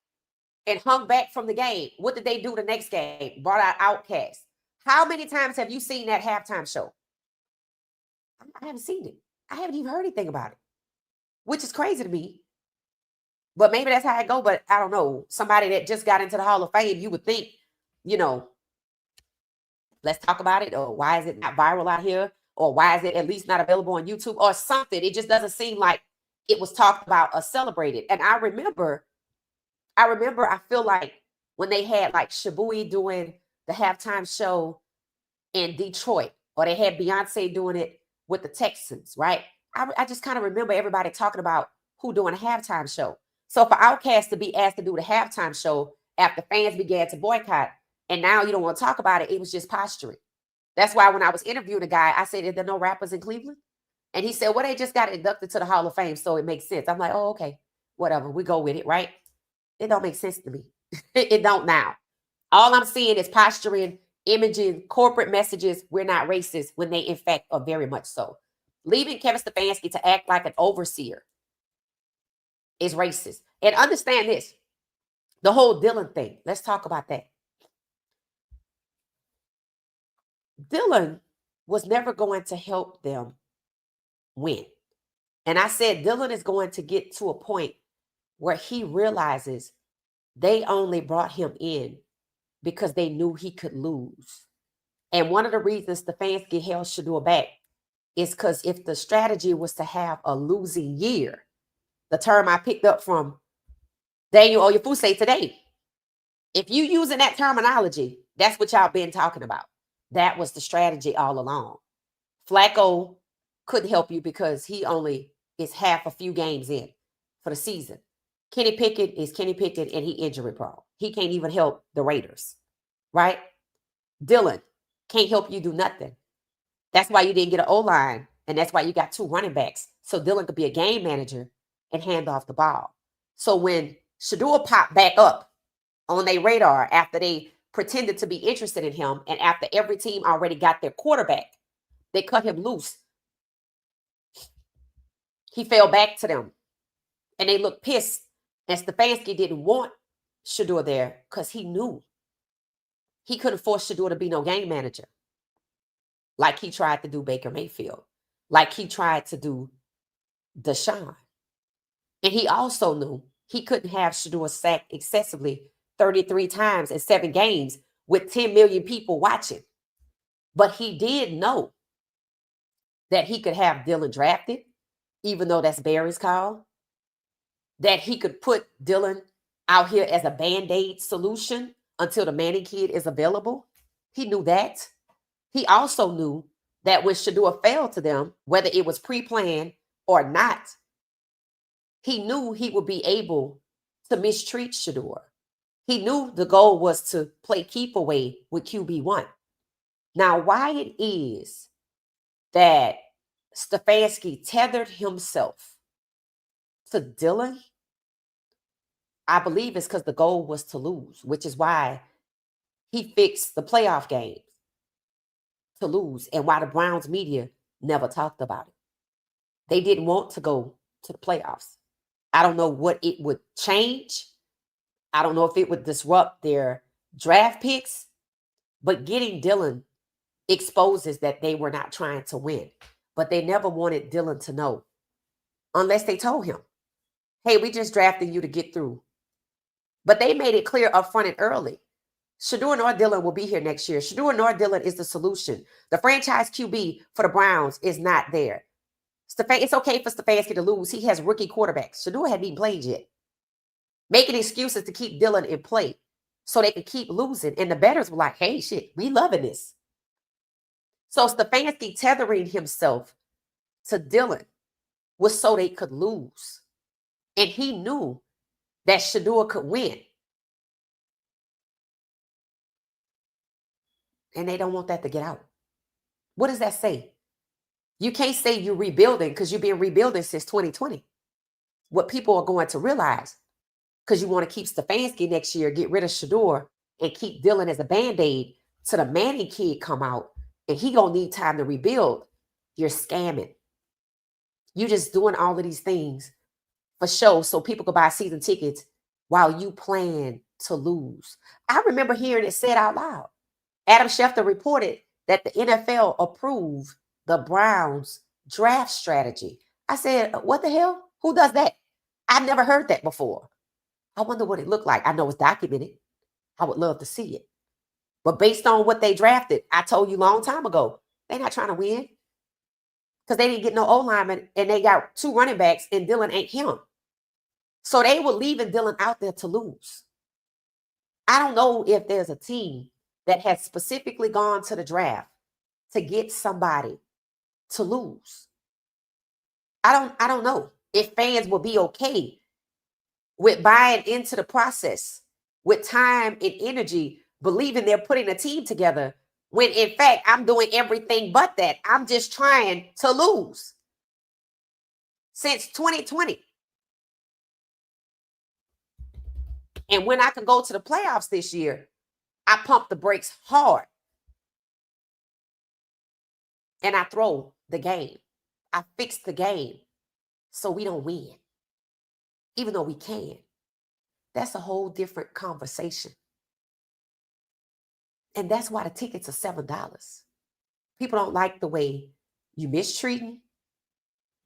and hung back from the game, what did they do the next game? Brought out Outcast. How many times have you seen that halftime show? I haven't seen it. I haven't even heard anything about it, which is crazy to me. But maybe that's how it go. But I don't know. Somebody that just got into the Hall of Fame, you would think, let's talk about it. Or why is it not viral out here? Or why is it at least not available on YouTube or something? It just doesn't seem like it was talked about or celebrated. And I remember, I feel like when they had like Shabui doing the halftime show in Detroit, or they had Beyonce doing it with the Texans, right? I just kind of remember everybody talking about who doing a halftime show. So for Outkast to be asked to do the halftime show after fans began to boycott, and now you don't want to talk about it, it was just posturing. That's why when I was interviewing a guy, I said, "Are there no rappers in Cleveland?" And he said, "Well, they just got inducted to the Hall of Fame, so it makes sense." I'm like, "Oh, okay, whatever. We go with it, right?" It don't make sense to me. It don't now. All I'm seeing is posturing, imaging, corporate messages. We're not racist when they, in fact, are very much so. Leaving Kevin Stefanski to act like an overseer is racist. And understand this, the whole Dylan thing. Let's talk about that. Dylan was never going to help them win. And I said Dylan is going to get to a point where he realizes they only brought him in because they knew he could lose. And one of the reasons the fans get held Shedeur back is because if the strategy was to have a losing year, the term I picked up from Daniel Oyefuse today, if you using that terminology, that's what y'all been talking about. That was the strategy all along. Flacco couldn't help you because he only is half a few games in for the season. Kenny Pickett is Kenny Pickett, and he injury prone. He can't even help the Raiders, right? Dylan can't help you do nothing. That's why you didn't get an O-line, and that's why you got 2 running backs. So Dylan could be a game manager and hand off the ball. So when Shedeur popped back up on their radar after they pretended to be interested in him, and after every team already got their quarterback, they cut him loose. He fell back to them, and they looked pissed. And Stefanski didn't want Shedeur there because he knew he couldn't force Shedeur to be no game manager like he tried to do Baker Mayfield, like he tried to do Deshaun. And he also knew he couldn't have Shedeur sacked excessively 33 times in 7 games with 10 million people watching. But he did know that he could have Dylan drafted, even though that's Barry's call, that he could put Dylan out here as a Band-Aid solution until the Manning kid is available. He knew that. He also knew that when Shedeur fell to them, whether it was pre-planned or not, he knew he would be able to mistreat Shedeur. He knew the goal was to play keep away with QB1. Now, why it is that Stefanski tethered himself to Dylan, I believe it's because the goal was to lose, which is why he fixed the playoff games to lose, and why the Browns media never talked about it. They didn't want to go to the playoffs. I don't know what it would change. I don't know if it would disrupt their draft picks, but getting Dylan exposes that they were not trying to win. But they never wanted Dylan to know unless they told him, "Hey, we just drafted you to get through." But they made it clear up front and early. Shedeur nor Dylan will be here next year. Shedeur nor Dylan is the solution. The franchise QB for the Browns is not there. It's okay for Stefanski to lose. He has rookie quarterbacks. Shedeur hadn't even played yet. Making excuses to keep Dylan in play so they could keep losing. And the bettors were like, "Hey, shit, we loving this." So Stefanski tethering himself to Dylan was so they could lose. And he knew that Shedeur could win. And they don't want that to get out. What does that say? You can't say you're rebuilding because you've been rebuilding since 2020. What people are going to realize, because you want to keep Stefanski next year, get rid of Shedeur, and keep Dylan as a Band-Aid till the Manning kid come out, and he gonna need time to rebuild. You're scamming. You just doing all of these things for show so people could buy season tickets while you plan to lose. I remember hearing it said out loud. Adam Schefter reported that the NFL approved the Browns draft strategy. I said, what the hell? Who does that? I've never heard that before. I wonder what it looked like. I know it's documented. I would love to see it. But based on what they drafted, I told you a long time ago, they're not trying to win because they didn't get no O-lineman and they got 2 running backs and Dylan ain't him. So they were leaving Dylan out there to lose. I don't know if there's a team that has specifically gone to the draft to get somebody to lose. I don't know if fans will be okay with buying into the process with time and energy, believing they're putting a team together, when in fact I'm doing everything but that. I'm just trying to lose since 2020. And when I could go to the playoffs this year, I pump the brakes hard. And I throw the game. I fix the game so we don't win, even though we can. That's a whole different conversation. And that's why the tickets are $7. People don't like the way you mistreating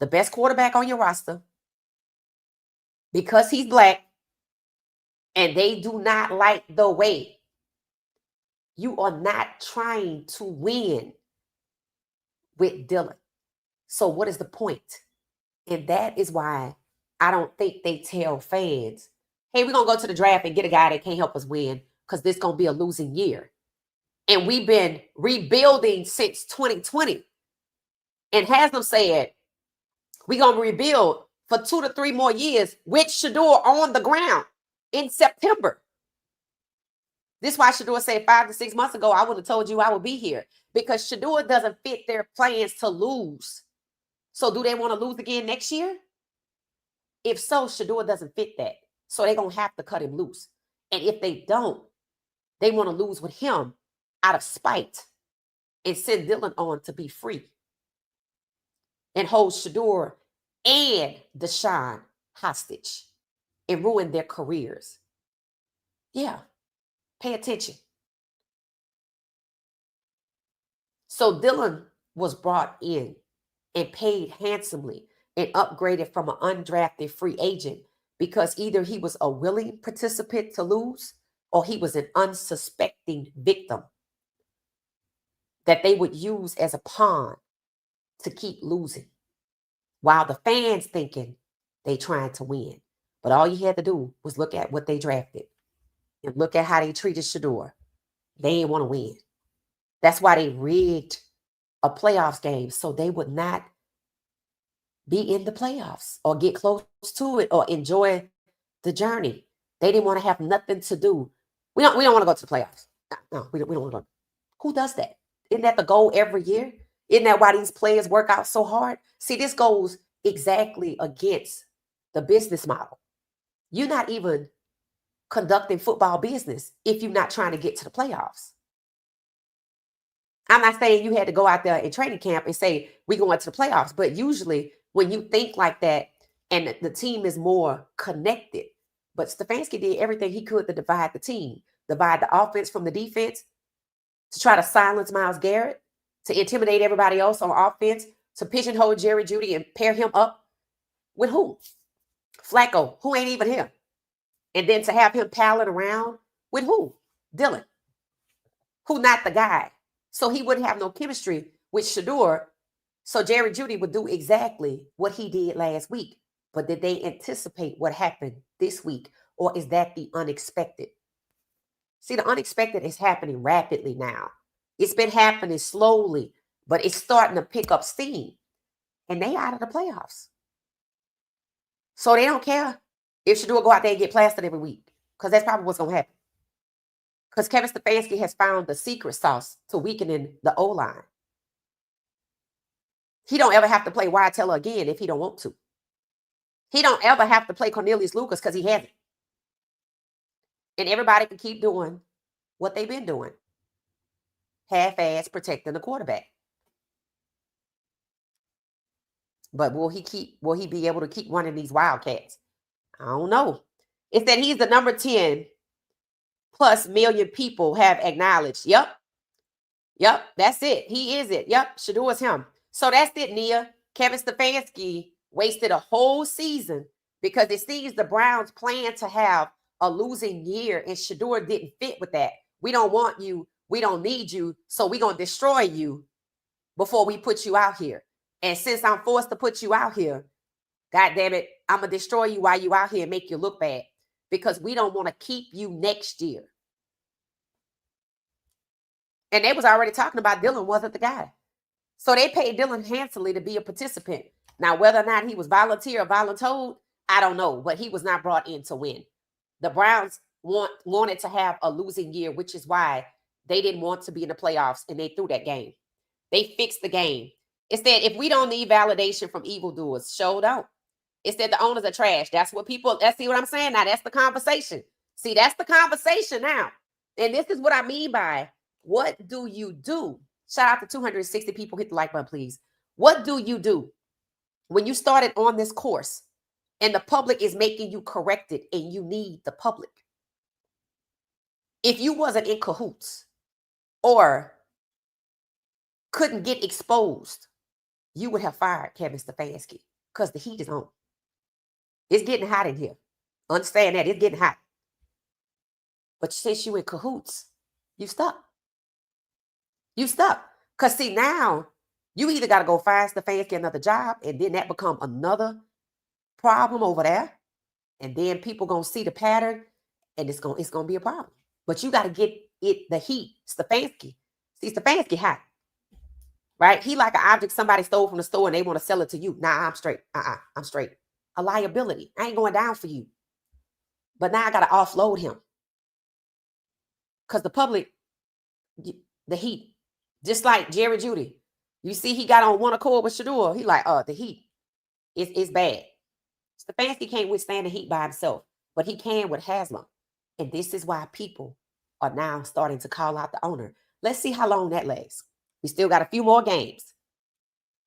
the best quarterback on your roster because he's black, and they do not like the way you are not trying to win with Dylan. So what is the point? And that is why I don't think they tell fans, hey, we're going to go to the draft and get a guy that can't help us win because this is going to be a losing year. And we've been rebuilding since 2020. And Haslam said, we're going to rebuild for 2 to 3 more years with Shedeur on the ground in September. This is why Shedeur said 5 to 6 months ago, I would have told you I would be here, because Shedeur doesn't fit their plans to lose. So do they want to lose again next year? If so, Shedeur doesn't fit that. So they're going to have to cut him loose. And if they don't, they want to lose with him out of spite and send Dylan on to be free and hold Shedeur and Deshaun hostage and ruin their careers. Yeah, pay attention. So Dylan was brought in and paid handsomely and upgraded from an undrafted free agent because either he was a willing participant to lose or he was an unsuspecting victim that they would use as a pawn to keep losing, while the fans thinking they trying to win. But all you had to do was look at what they drafted and look at how they treated Shedeur. They didn't want to win. That's why they rigged a playoffs game so they would not be in the playoffs or get close to it or enjoy the journey. They didn't want to have nothing to do. We don't want to go to the playoffs. No, we don't want to go. Who does that? Isn't that the goal every year? Isn't that why these players work out so hard? See, this goes exactly against the business model. You're not even conducting football business if you're not trying to get to the playoffs. I'm not saying you had to go out there in training camp and say, we're going to the playoffs. But usually when you think like that and the team is more connected, but Stefanski did everything he could to divide the team, divide the offense from the defense, to try to silence Myles Garrett, to intimidate everybody else on offense, to pigeonhole Jerry Jeudy and pair him up with who? Flacco, who ain't even him. And then to have him palling around with who? Dylan, who not the guy. So he wouldn't have no chemistry with Shedeur. So Jerry Jeudy would do exactly what he did last week. But did they anticipate what happened this week? Or is that the unexpected? See, the unexpected is happening rapidly now. It's been happening slowly, but it's starting to pick up steam. And they out of the playoffs. So they don't care if Shedeur go out there and get plastered every week, because that's probably what's going to happen. Because Kevin Stefanski has found the secret sauce to weakening the O-line. He don't ever have to play Wyatt Teller again if he don't want to. He don't ever have to play Cornelius Lucas because he hasn't. And everybody can keep doing what they've been doing. Half-ass protecting the quarterback. But will he be able to keep running these Wildcats? I don't know. It's that he's the number 10 plus million people have acknowledged. Yep, that's it. He is it. Yep, Shedeur is him. So that's it, Nia. Kevin Stefanski wasted a whole season because it seems the Browns plan to have a losing year, and Shedeur didn't fit with that. We don't want you. We don't need you. So we're going to destroy you before we put you out here. And since I'm forced to put you out here, God damn it, I'm going to destroy you while you out here and make you look bad because we don't want to keep you next year. And they was already talking about Dylan wasn't the guy. So they paid Dylan handsomely to be a participant. Now, whether or not he was volunteer or voluntold, I don't know, but he was not brought in to win. The Browns wanted to have a losing year, which is why they didn't want to be in the playoffs, and they threw that game. They fixed the game. It said, if we don't need validation from evildoers, show don't. It said the owners are trash. That's what people, let's see what I'm saying now. That's the conversation. See, that's the conversation now. And this is what I mean by, what do you do? Shout out to 260 people. Hit the like button, please. What do you do when you started on this course and the public is making you correct it and you need the public? If you wasn't in cahoots or couldn't get exposed, you would have fired Kevin Stefanski because the heat is on. It's getting hot in here. Understand that. It's getting hot. But since you in cahoots, you stuck. You stuck. Because see, now you either got to go find Stefanski another job, and then that become another problem over there. And then people going to see the pattern, and it's going to be a problem. But you got to get the heat. Stefanski. See, Stefanski hot. Right? He like an object somebody stole from the store and they want to sell it to you. Nah, I'm straight. I'm straight. A liability. I ain't going down for you. But now I got to offload him. Because the public, the heat, just like Jerry Judy. You see he got on one accord with Shedeur. He like, the heat is bad. Stefanski can't withstand the heat by himself, but he can with Haslam. And this is why people are now starting to call out the owner. Let's see how long that lasts. We still got a few more games.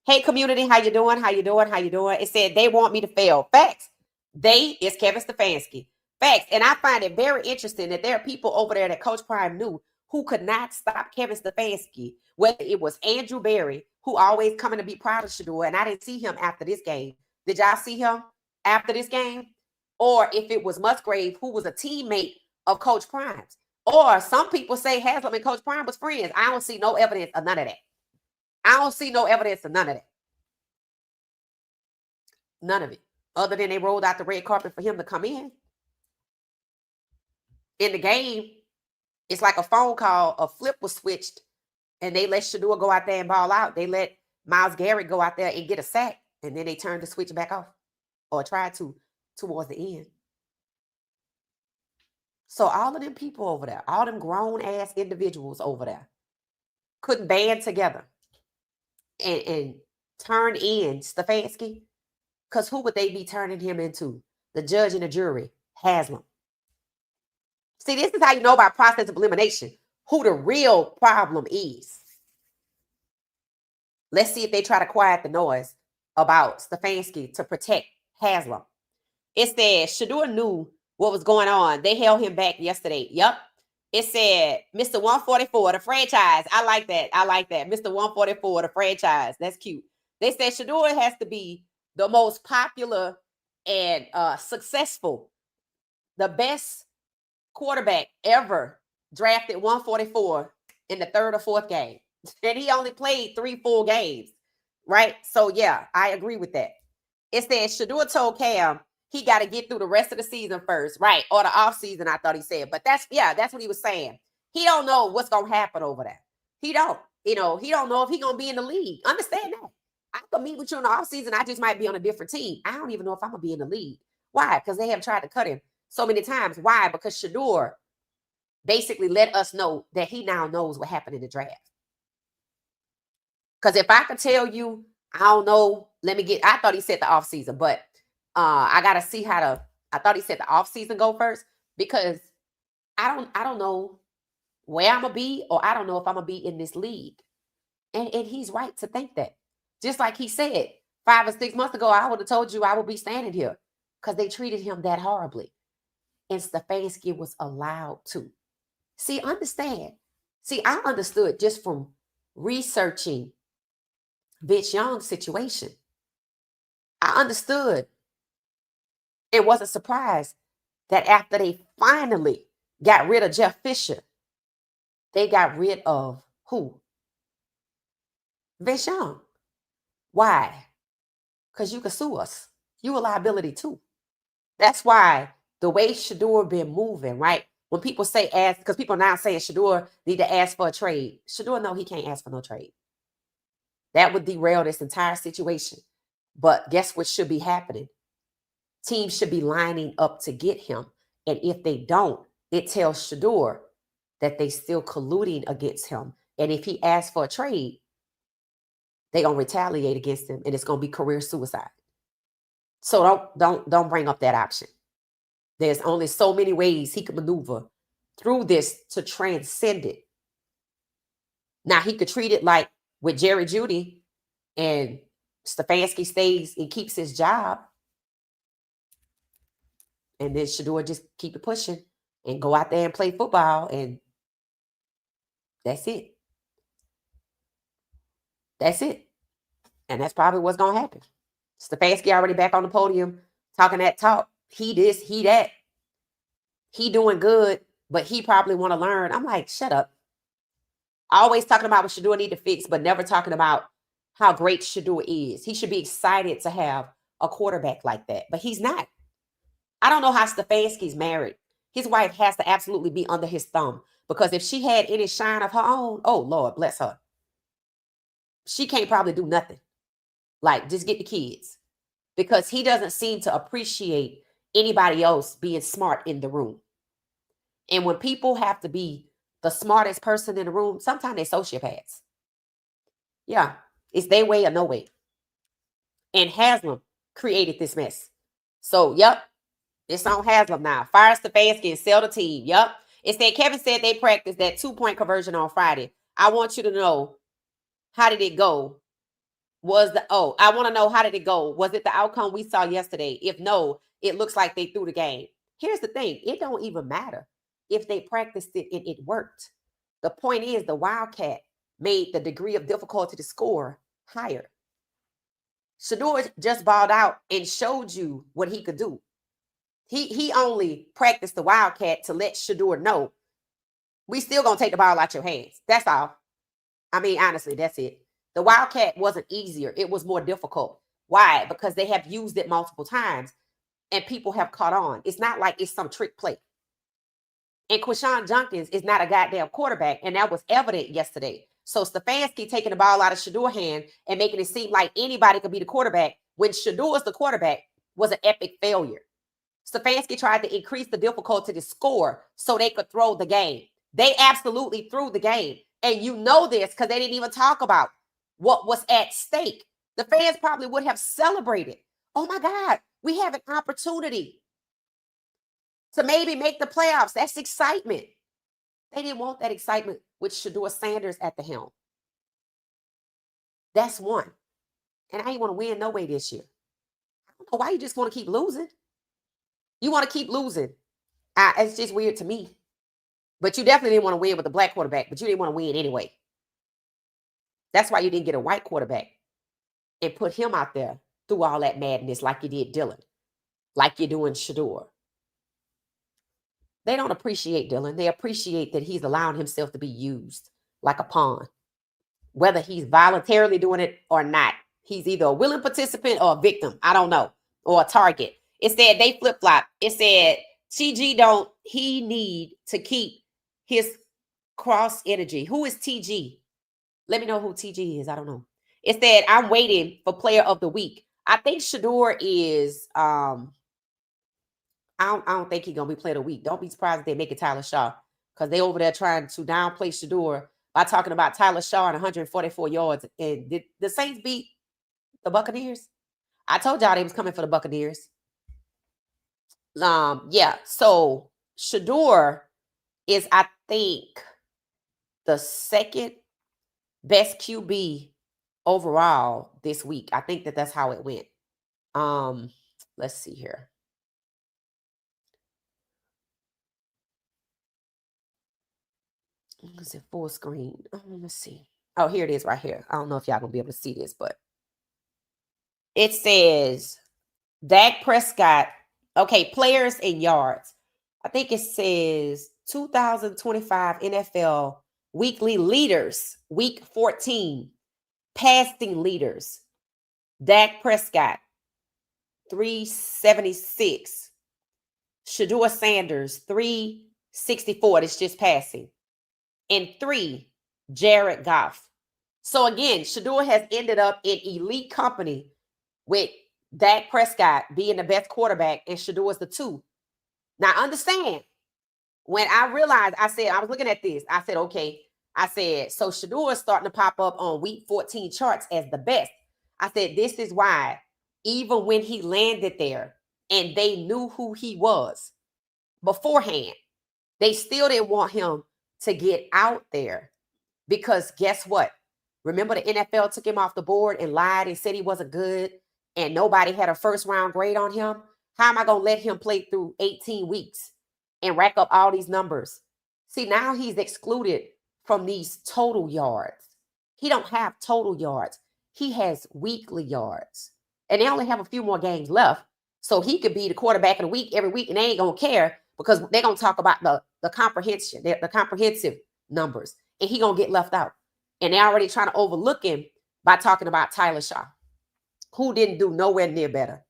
Hey, community, how you doing? How you doing? How you doing? It said they want me to fail. Facts. They is Kevin Stefanski. Facts. And I find it very interesting that there are people over there that Coach Prime knew who could not stop Kevin Stefanski, whether it was Andrew Berry, who always coming to be proud of Shedeur, and I didn't see him after this game. Did y'all see him after this game? Or if it was Musgrave, who was a teammate of Coach Prime's. Or some people say Haslam and Coach Prime was friends. I don't see no evidence of none of that. I don't see no evidence of none of that. None of it. Other than they rolled out the red carpet for him to come in. In the game, it's like a phone call. A flip was switched, and they let Shedeur go out there and ball out. They let Myles Garrett go out there and get a sack, and then they turned the switch back off. Or tried to towards the end. So all of them people over there, all them grown-ass individuals over there couldn't band together and turn in Stefanski, because who would they be turning him into? The judge and the jury, Haslam. See, this is how you know by process of elimination who the real problem is. Let's see if they try to quiet the noise about Stefanski to protect Haslam. It said Shedeur knew what was going on. They held him back yesterday. Yep. It said Mr. 144, the franchise. I like that. I like that. Mr. 144, the franchise. That's cute. They said Shedeur has to be the most popular and successful, the best quarterback ever drafted 144 in the third or fourth game. And he only played 3 full games, right? So, yeah, I agree with that. It said Shedeur told Cam he got to get through the rest of the season first, right? Or the off season, I thought he said. But that's what he was saying. He don't know what's going to happen over there. He don't. He don't know if he's going to be in the league. Understand that. I could meet with you in the off season. I just might be on a different team. I don't even know if I'm going to be in the league. Why? Because they have tried to cut him so many times. Why? Because Shedeur basically let us know that he now knows what happened in the draft. Because if I could tell you I don't know. I thought he said the off season, but I gotta see I thought he said the off season go first because I don't know where I'm gonna be, or I don't know if I'm gonna be in this league. And he's right to think that. Just like he said 5 or 6 months ago, I would have told you I would be standing here because they treated him that horribly. And Stefanski was allowed to. See, understand. See, I understood just from researching Vince Young's situation. I understood and wasn't surprised that after they finally got rid of Jeff Fisher, they got rid of who? Vince Young. Why? Because you can sue us. You a liability too. That's why the way Shedeur been moving, right? When people say ask, because people now saying Shedeur need to ask for a trade. Shedeur, no, he can't ask for no trade. That would derail this entire situation. But guess what should be happening? Teams should be lining up to get him. And if they don't, it tells Shedeur that they still colluding against him. And if he asks for a trade, they're gonna retaliate against him, and it's gonna be career suicide. So don't bring up that option. There's only so many ways he could maneuver through this to transcend it. Now he could treat it like with Jerry Jeudy, and Stefanski stays and keeps his job, and then Shedeur just keep it pushing and go out there and play football, and that's it. That's it. And that's probably what's gonna happen. Stefanski already back on the podium talking that talk. He this, he that. He doing good, but he probably want to learn. I'm like, shut up. Always talking about what Shedeur need to fix, but never talking about how great Shedeur is. He should be excited to have a quarterback like that, but he's not. I don't know how Stefanski's married. His wife has to absolutely be under his thumb, because if she had any shine of her own, oh Lord, bless her. She can't probably do nothing. Like, just get the kids, because he doesn't seem to appreciate anybody else being smart in the room. And when people have to be the smartest person in the room, sometimes they're sociopaths. Yeah, it's their way or no way. And Haslam created this mess. So, yep, it's on Haslam now. Fire Stefanski and sell the team. Yep. It said Kevin said they practiced that 2-point conversion on Friday. I want you to know, how did it go? I want to know, how did it go? Was it the outcome we saw yesterday? If no, it looks like they threw the game. Here's the thing. It don't even matter if they practiced it and it worked. The point is, the Wildcat made the degree of difficulty to score higher. Shedeur just balled out and showed you what he could do. He only practiced the Wildcat to let Shedeur know, we still going to take the ball out your hands. That's all. I mean, honestly, that's it. The Wildcat wasn't easier. It was more difficult. Why? Because they have used it multiple times and people have caught on. It's not like it's some trick play. And Quinshon Judkins is not a goddamn quarterback, and that was evident yesterday. So Stefanski taking the ball out of Shedeur's hand and making it seem like anybody could be the quarterback when Shedeur's the quarterback was an epic failure. Stefanski tried to increase the difficulty to score so they could throw the game. They absolutely threw the game. And you know this because they didn't even talk about what was at stake. The fans probably would have celebrated. Oh my God, we have an opportunity to maybe make the playoffs. That's excitement. They didn't want that excitement with Shedeur Sanders at the helm. That's one. And I ain't want to win no way this year. I don't know why you just want to keep losing. You want to keep losing. It's just weird to me. But you definitely didn't want to win with a black quarterback, but you didn't want to win anyway. That's why you didn't get a white quarterback and put him out there through all that madness like you did Dylan, like you're doing Shedeur. They don't appreciate Dylan. They appreciate that he's allowing himself to be used like a pawn. Whether he's voluntarily doing it or not, he's either a willing participant or a victim. I don't know. Or a target. It said they flip-flop. It said TG he need to keep his cross energy. Who is TG? Let me know who TG is. I don't know. It said, I'm waiting for player of the week. I think Shedeur is, I don't think he's going to be player of the week. Don't be surprised if they make it Tyler Shaw, because they over there trying to downplay Shedeur by talking about Tyler Shaw and 144 yards. And did the Saints beat The Buccaneers. I told y'all they was coming for the Buccaneers. Yeah. So Shedeur is, I think, the second best QB overall this week. I think that's how it went. Let's see here. Is it full screen? Let's see. Oh, here it is right here. I don't know if y'all gonna be able to see this, but it says Dak Prescott. Okay, players and yards. I think it says 2025 NFL weekly leaders, week 14, passing leaders. Dak Prescott, 376. Shedeur Sanders, 364. It's just passing. And 3, Jared Goff. So again, Shedeur has ended up in elite company with Dak Prescott being the best quarterback, and Shedeur is the 2. Now understand, when I realized, I was looking at this, I said, okay, so Shedeur is starting to pop up on week 14 charts as the best. I said, this is why, even when he landed there and they knew who he was beforehand, they still didn't want him to get out there, because guess what? Remember, the NFL took him off the board and lied and said he wasn't good and nobody had a first round grade on him. How am I going to let him play through 18 weeks and rack up all these numbers? See, now he's excluded from these total yards. He don't have total yards. He has weekly yards. And they only have a few more games left. So he could be the quarterback of the week every week, and they ain't going to care, because they're going to talk about the comprehensive numbers, and he going to get left out. And they're already trying to overlook him by talking about Tyler Shaw, who didn't do nowhere near better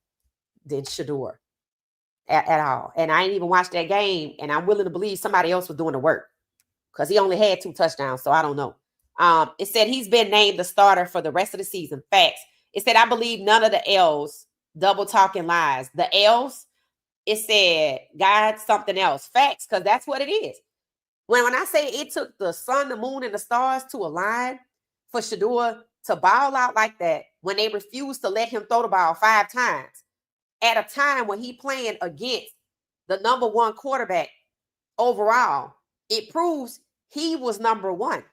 than Shedeur at all. And I ain't even watched that game, and I'm willing to believe somebody else was doing the work, because he only had 2 touchdowns, so I don't know. It said he's been named the starter for the rest of the season. Facts. It said, I believe none of the L's, double talking lies. The L's, it said, God, something else. Facts, because that's what it is. When I say it took the sun, the moon, and the stars to align for Shedeur to ball out like that, when they refused to let him throw the ball 5 times at a time when he playing against the number 1 quarterback overall, it proves he was number 1.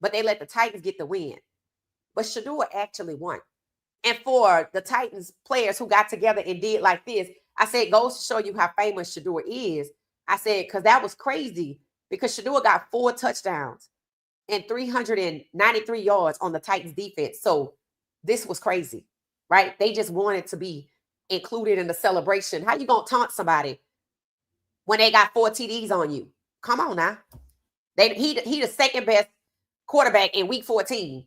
But they let the Titans get the win. But Shedeur actually won. And for the Titans players who got together and did like this, I said, it goes to show you how famous Shedeur is. I said, because that was crazy, because Shedeur got 4 touchdowns and 393 yards on the Titans defense. So this was crazy, right? They just wanted to be included in the celebration. How you going to taunt somebody when they got 4 TDs on you? Come on now. He the second best quarterback in week 14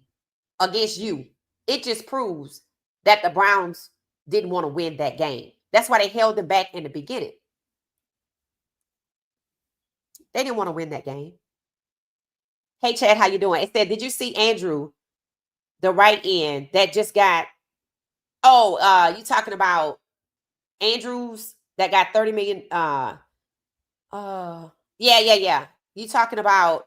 against you. It just proves that the Browns didn't want to win that game. That's why they held them back in the beginning. They didn't want to win that game. Hey, Chad, how you doing? It said, did you see Andrew, the right end that just got, you talking about Andrews that got 30 million? Yeah. You talking about,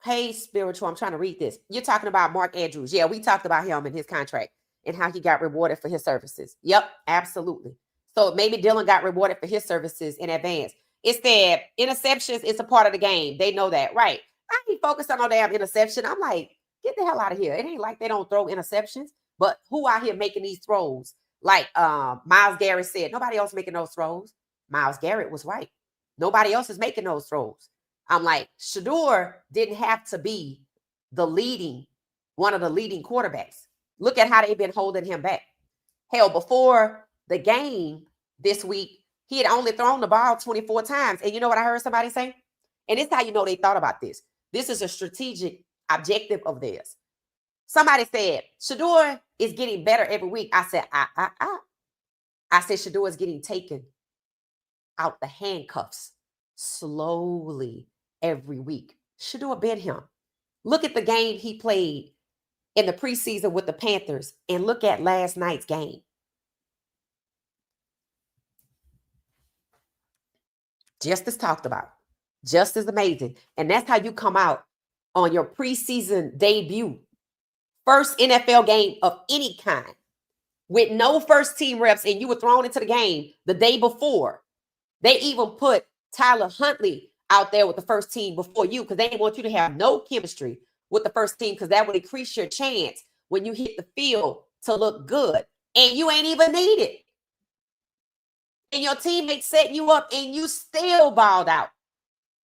hey, Spiritual, I'm trying to read this. You're talking about Mark Andrews. Yeah, we talked about him and his contract and how he got rewarded for his services. Yep, absolutely. So maybe Dylan got rewarded for his services in advance. It said interceptions is a part of the game. They know that, right? I ain't focused on no damn interception. I'm like, get the hell out of here. It ain't like they don't throw interceptions, but who out here making these throws? Like Myles Garrett said, nobody else making those throws. Myles Garrett was right. Nobody else is making those throws. I'm like, Shedeur didn't have to be one of the leading quarterbacks. Look at how they've been holding him back. Hell, before the game this week, he had only thrown the ball 24 times. And you know what I heard somebody say? And this is how you know they thought about this. This is a strategic objective of theirs. Somebody said, Shedeur is getting better every week. I said, I said, Shedeur is getting taken out the handcuffs slowly every week. Shedeur been him. Look at the game he played in the preseason with the Panthers and look at last night's game. Just as talked about, just as amazing. And that's how you come out on your preseason debut. first NFL game of any kind with no first team reps and you were thrown into the game the day before. They even put Tyler Huntley out there with the first team before you because they didn't want you to have no chemistry with the first team because that would increase your chance when you hit the field to look good. And you ain't even needed. And your teammates setting you up and you still balled out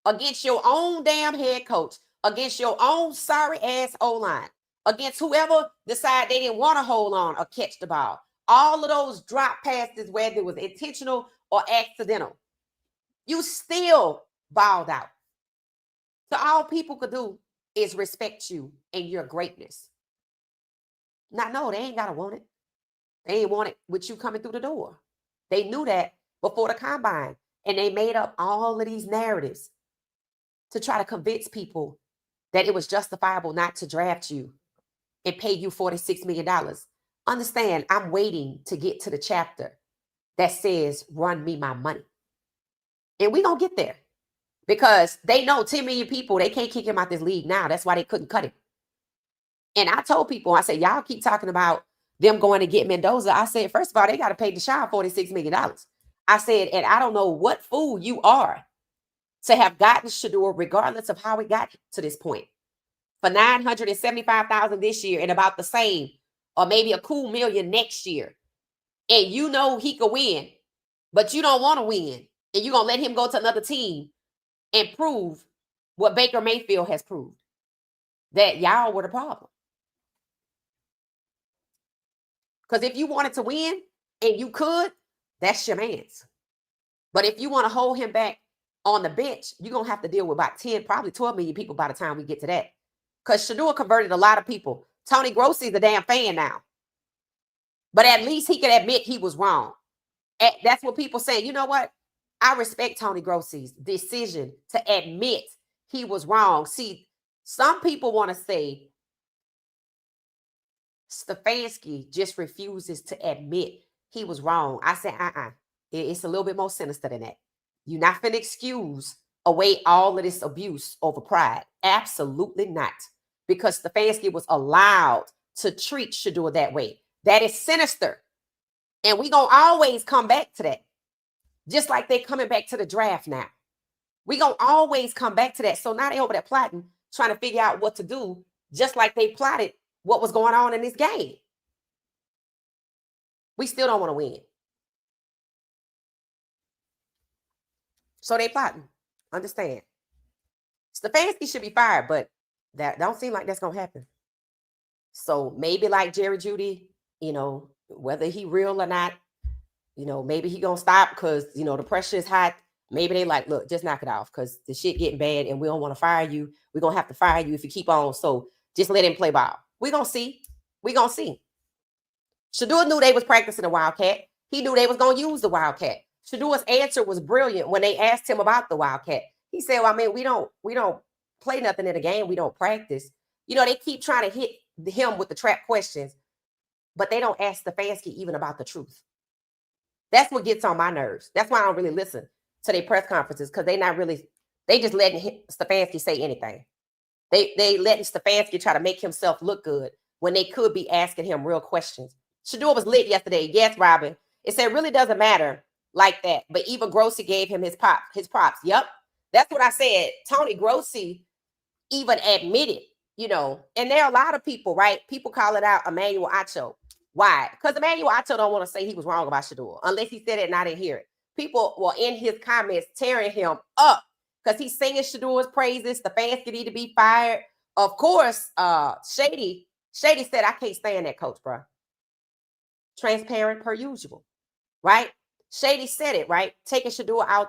against your own damn head coach, against your own sorry ass O-line, against whoever decided they didn't want to hold on or catch the ball. All of those drop passes, whether it was intentional or accidental, you still balled out. So all people could do is respect you and your greatness. Now, no, they ain't got to want it. They ain't want it with you coming through the door. They knew that before the combine, and they made up all of these narratives to try to convince people that it was justifiable not to draft you and pay you $46 million. Understand, I'm waiting to get to the chapter that says, run me my money. And we're going to get there because they know 10 million people, they can't kick him out this league now. That's why they couldn't cut him. And I told people, I said, y'all keep talking about them going to get Mendoza. I said, first of all, they got to pay Deshaun $46 million. I said, and I don't know what fool you are to have gotten Shedeur, regardless of how it got to this point, for $975,000 this year and about the same, or maybe a cool $1 million next year. And you know he could win, but you don't want to win. And you're going to let him go to another team and prove what Baker Mayfield has proved, that y'all were the problem. Because if you wanted to win and you could, that's your man's. But if you want to hold him back on the bench, you're going to have to deal with about 10, probably 12 million people by the time we get to that. Because Shedeur converted a lot of people. Tony Grossi's a damn fan now. But at least he could admit he was wrong. That's what people say. You know what? I respect Tony Grossi's decision to admit he was wrong. See, some people want to say Stefanski just refuses to admit he was wrong. I said, it's a little bit more sinister than that. You're not going to excuse away all of this abuse over pride. Absolutely not. Because Stefanski was allowed to treat Shedeur that way. That is sinister. And we're going to always come back to that. Just like they're coming back to the draft now. We're going to always come back to that. So now they over there plotting, trying to figure out what to do, just like they plotted what was going on in this game. We still don't want to win. So they plotting. Understand. Stefanski should be fired, but that don't seem like that's going to happen. So maybe like Jerry Jeudy, whether he real or not, maybe he going to stop because, the pressure is hot. Maybe they like, look, just knock it off because the shit getting bad and we don't want to fire you. We're going to have to fire you if you keep on. So just let him play ball. We're going to see. We're going to see. Shedeur knew they was practicing the Wildcat. He knew they was going to use the Wildcat. Shedeur's answer was brilliant when they asked him about the Wildcat. He said, well, I mean, we don't play nothing in the game. We don't practice. They keep trying to hit him with the trap questions, but they don't ask Stefanski even about the truth. That's what gets on my nerves. That's why I don't really listen to their press conferences because they just letting Stefanski say anything. They letting Stefanski try to make himself look good when they could be asking him real questions. Shedeur was lit yesterday. Yes, Robin. It said it really doesn't matter like that. But even Grossi gave him his props. Yep. That's what I said. Tony Grossi even admitted, and there are a lot of people, right? People call it out Emmanuel Acho. Why? Because Emmanuel Acho don't want to say he was wrong about Shedeur unless he said it and I didn't hear it. People were in his comments tearing him up because he's singing Shedeur's praises. Stefanski need to be fired. Of course, Shady said, I can't stand that coach, bro. Transparent per usual, right? Shady said it, right? Taking Shedeur out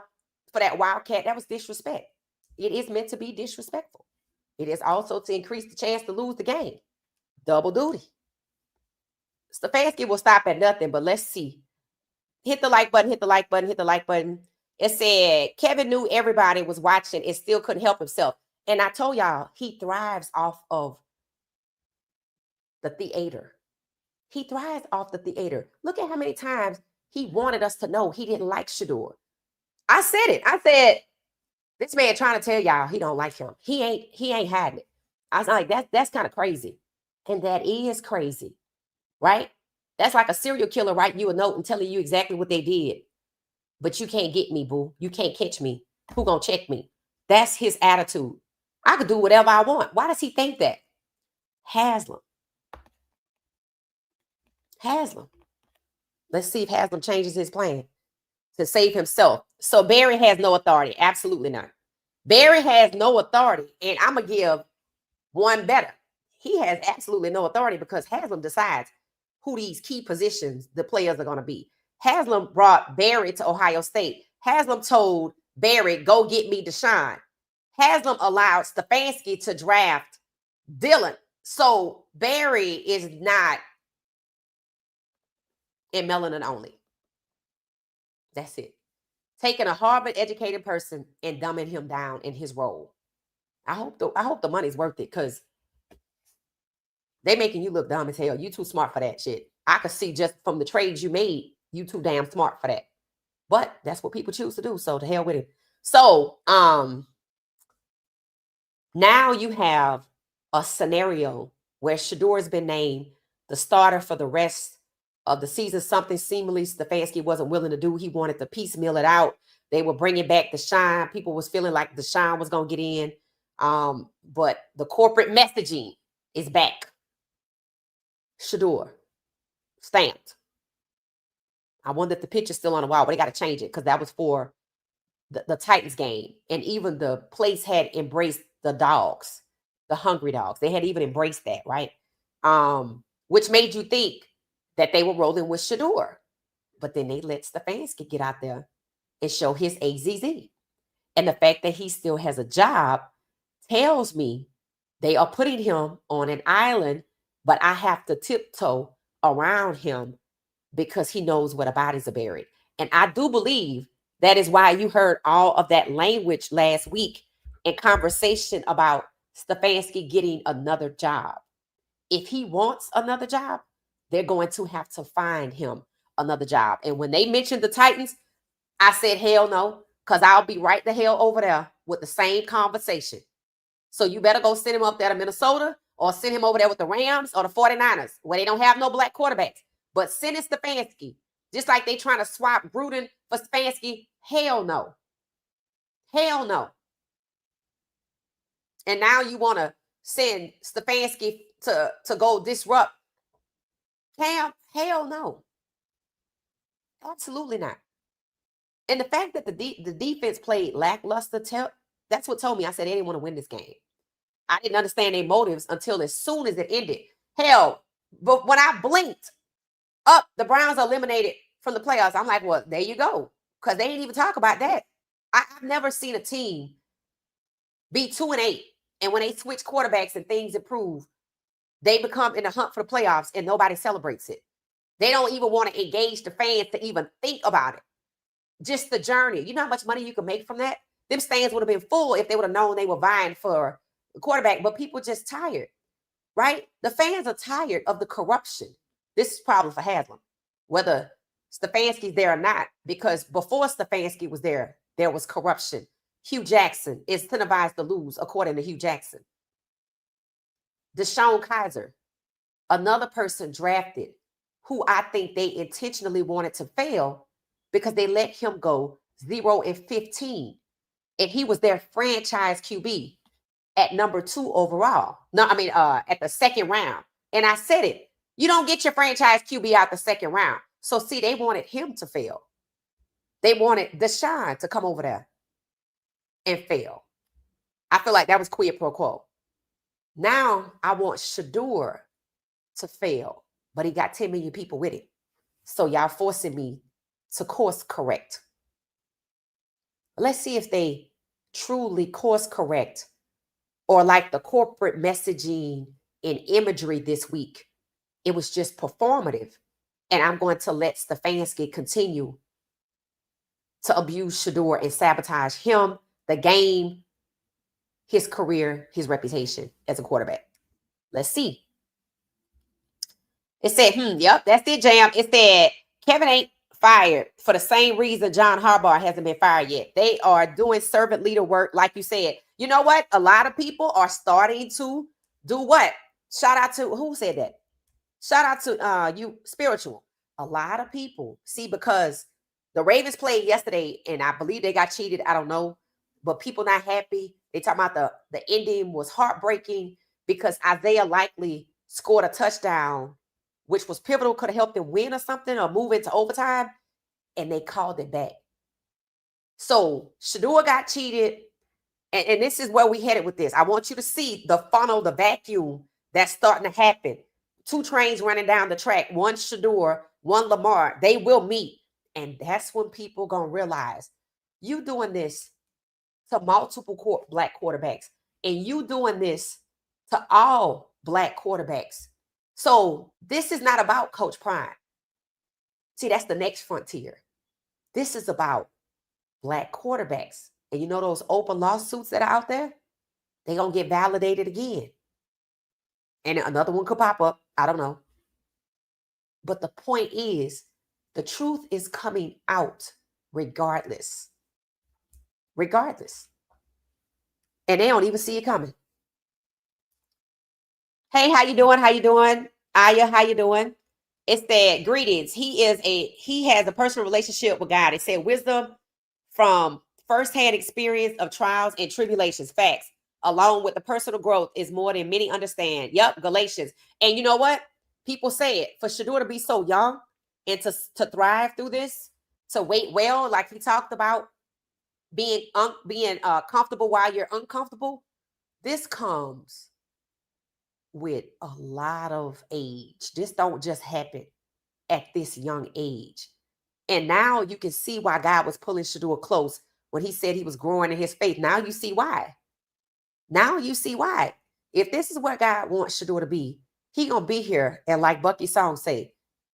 for that Wildcat, that was disrespect. It is meant to be disrespectful. It is also to increase the chance to lose the game. Double duty. Stefanski will stop at nothing, but let's see. Hit the like button, hit the like button, hit the like button. It said, Kevin knew everybody was watching and still couldn't help himself. And I told y'all, he thrives off of the theater. He thrives off the theater. Look at how many times he wanted us to know he didn't like Shedeur. I said it. I said, this man trying to tell y'all he don't like him. He ain't hiding it. I was like, that's kind of crazy. And that is crazy, right? That's like a serial killer writing you a note and telling you exactly what they did. But you can't get me, boo. You can't catch me. Who gonna check me? That's his attitude. I could do whatever I want. Why does he think that? Haslam. Haslam. Let's see if Haslam changes his plan to save himself. So Barry has no authority. Absolutely not. Barry has no authority. And I'm going to give one better. He has absolutely no authority because Haslam decides who these key positions the players are going to be. Haslam brought Barry to Ohio State. Haslam told Barry, go get me Deshaun. Haslam allowed Stefanski to draft Dylan. So Barry is not in melanin only. That's it. Taking a Harvard-educated person and dumbing him down in his role. I hope the money's worth it because they making you look dumb as hell. You too smart for that shit. I could see just from the trades you made, you too damn smart for that. But that's what people choose to do. So to hell with it. So now you have a scenario where Shedeur has been named the starter for the rest of the season. Something seemingly Stefanski wasn't willing to do. He wanted to piecemeal it out. They were bringing back Deshaun. People was feeling like Deshaun was going to get in. But the corporate messaging is back. Shedeur stamped. I wonder if the picture's still on the wall, but they got to change it because that was for the Titans game. And even the place had embraced the dogs, the hungry dogs. They had even embraced that, right? Which made you think that they were rolling with Shedeur. But then they let Stefanski get out there and show his AZZ. And the fact that he still has a job tells me they are putting him on an island, but I have to tiptoe around him because he knows where the bodies are buried. And I do believe that is why you heard all of that language last week in conversation about Stefanski getting another job. If he wants another job, they're going to have to find him another job. And when they mentioned the Titans, I said, hell no, because I'll be right the hell over there with the same conversation. So you better go send him up there to Minnesota or send him over there with the Rams or the 49ers where they don't have no black quarterbacks. But send it Stefanski. Just like they trying to swap Gruden for Stefanski. Hell no. Hell no. And now you want to send Stefanski to go disrupt Cam? Hell no. Absolutely not. And the fact that the defense played lackluster, that's what told me. I said they didn't want to win this game. I didn't understand their motives until as soon as it ended. Hell, but when I blinked up, the Browns are eliminated from the playoffs. I'm like, well, there you go. Because they didn't even talk about that. I've never seen a team be 2-8. And when they switch quarterbacks and things improve, they become in the hunt for the playoffs and nobody celebrates it. They don't even want to engage the fans to even think about it. Just the journey. You know how much money you can make from that? Them stands would have been full if they would have known they were vying for the quarterback, but people just tired, right? The fans are tired of the corruption. This is a problem for Haslam, whether Stefanski's there or not, because before Stefanski was there was corruption. Hugh Jackson is incentivized to lose, according to Hugh Jackson. Deshaun Kaiser, another person drafted who I think they intentionally wanted to fail because they let him go 0-15. And he was their franchise QB at number 2 overall. At the second round. And I said it. You don't get your franchise QB out the second round. So, see, they wanted him to fail. They wanted Deshaun to come over there and fail. I feel like that was quid pro quo. Now, I want Shedeur to fail, but he got 10 million people with it. So, y'all forcing me to course correct. Let's see if they truly course correct or like the corporate messaging and imagery this week. It was just performative. And I'm going to let Stefanski continue to abuse Shedeur and sabotage him, the game, his career, his reputation as a quarterback. Let's see. It said, yep, that's it, Jam. It said Kevin ain't fired for the same reason John Harbaugh hasn't been fired yet. They are doing servant leader work, like you said. You know what? A lot of people are starting to do what? Shout out to who said that? Shout out to you, spiritual. A lot of people see, because the Ravens played yesterday, and I believe they got cheated. I don't know, but people not happy. They talking about the ending was heartbreaking because Isaiah likely scored a touchdown, which was pivotal, could have helped them win or something or move into overtime, and they called it back. So Shedeur got cheated, and this is where we headed with this. I want you to see the funnel, the vacuum that's starting to happen. Two trains running down the track, one Shedeur, one Lamar. They will meet. And that's when people going to realize you doing this to multiple black quarterbacks, and you doing this to all black quarterbacks. So this is not about Coach Prime. See, that's the next frontier. This is about black quarterbacks. And you know those open lawsuits that are out there? They're going to get validated again. And another one could pop up. I don't know. But the point is, the truth is coming out regardless. Regardless. And they don't even see it coming. Hey, how you doing? How you doing? Aya, how you doing? It said, greetings. He has a personal relationship with God. It said wisdom from firsthand experience of trials and tribulations. Facts. Along with the personal growth is more than many understand. Yep, Galatians. And you know what? People say it. For Shedeur to be so young and to thrive through this, to wait well, like he talked about, being comfortable while you're uncomfortable, this comes with a lot of age. This don't just happen at this young age. And now you can see why God was pulling Shedeur close when he said he was growing in his faith. Now you see why. Now you see why. If this is what God wants Shedeur to be, he gonna be here. And like Bucky's song say,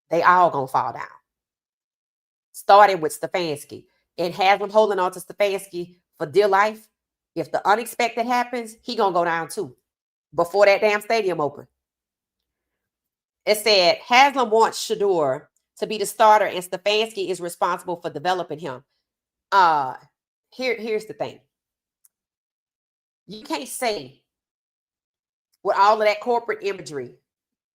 they all gonna fall down. Starting with Stefanski. And has him holding on to Stefanski for dear life. If the unexpected happens, he gonna go down too. Before that damn stadium open. It said, Haslam wants Shedeur to be the starter, and Stefanski is responsible for developing him. Here's the thing. You can't say with all of that corporate imagery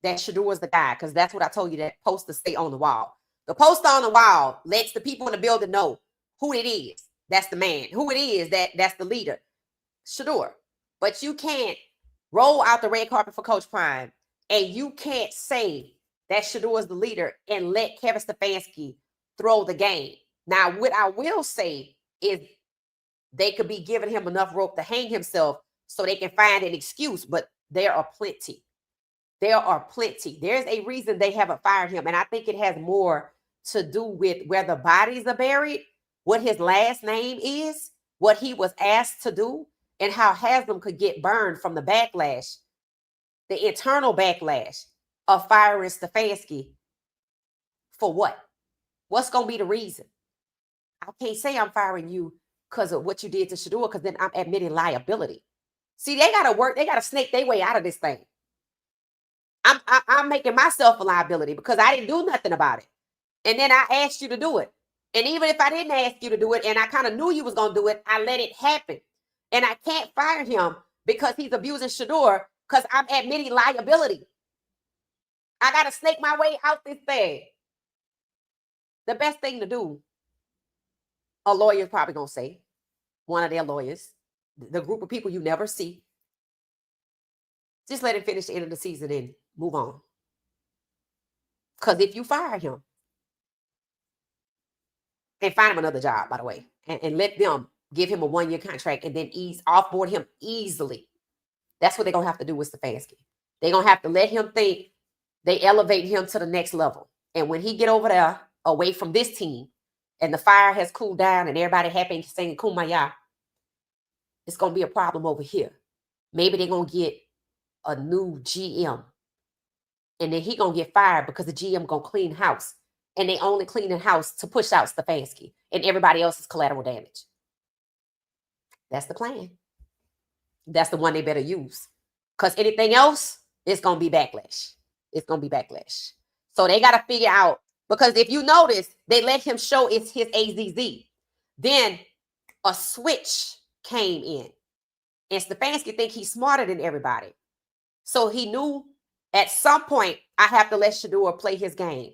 that Shedeur is the guy, because that's what I told you, that poster stay on the wall. The poster on the wall lets the people in the building know who it is. That's the man. Who it is, that's the leader. Shedeur. But you can't roll out the red carpet for Coach Prime, and you can't say that Shedeur is the leader and let Kevin Stefanski throw the game. Now, what I will say is they could be giving him enough rope to hang himself so they can find an excuse, but there are plenty. There are plenty. There's a reason they haven't fired him, and I think it has more to do with where the bodies are buried, what his last name is, what he was asked to do, and how Haslam could get burned from the backlash, the internal backlash of firing Stefanski. For what? What's going to be the reason? I can't say I'm firing you because of what you did to Shedeur, because then I'm admitting liability. See, they got to work. They got to snake their way out of this thing. I'm making myself a liability because I didn't do nothing about it. And then I asked you to do it. And even if I didn't ask you to do it and I kind of knew you was going to do it, I let it happen. And I can't fire him because he's abusing Shedeur because I'm admitting liability. I got to snake my way out this thing. The best thing to do, a lawyer's probably going to say, one of their lawyers, the group of people you never see, just let him finish the end of the season and move on. Because if you fire him, and find him another job, by the way, and let them give him a 1-year contract and then offboard him easily. That's what they're going to have to do with Stefanski. They're going to have to let him think they elevate him to the next level. And when he get over there, away from this team, and the fire has cooled down and everybody happy and singing Kumbaya, it's going to be a problem over here. Maybe they're going to get a new GM. And then he going to get fired because the GM going to clean house. And they only clean the house to push out Stefanski and everybody else's collateral damage. That's the plan. That's the one they better use. Because anything else, it's going to be backlash. It's going to be backlash. So they got to figure out, because if you notice, they let him show it's his AZZ. Then a switch came in. And Stefanski think he's smarter than everybody. So he knew at some point I have to let Shedeur play his game.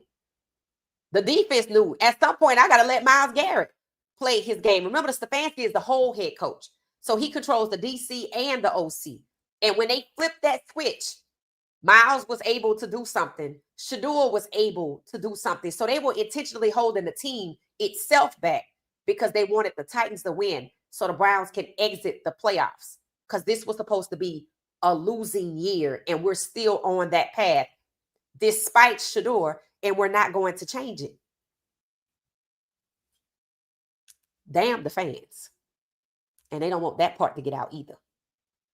The defense knew at some point I got to let Myles Garrett play his game. Remember, the Stefanski is the whole head coach. So he controls the DC and the OC. And when they flipped that switch, Myles was able to do something. Shedeur was able to do something. So they were intentionally holding the team itself back because they wanted the Titans to win so the Browns can exit the playoffs, because this was supposed to be a losing year, and we're still on that path despite Shedeur, and we're not going to change it. Damn the fans. And they don't want that part to get out either.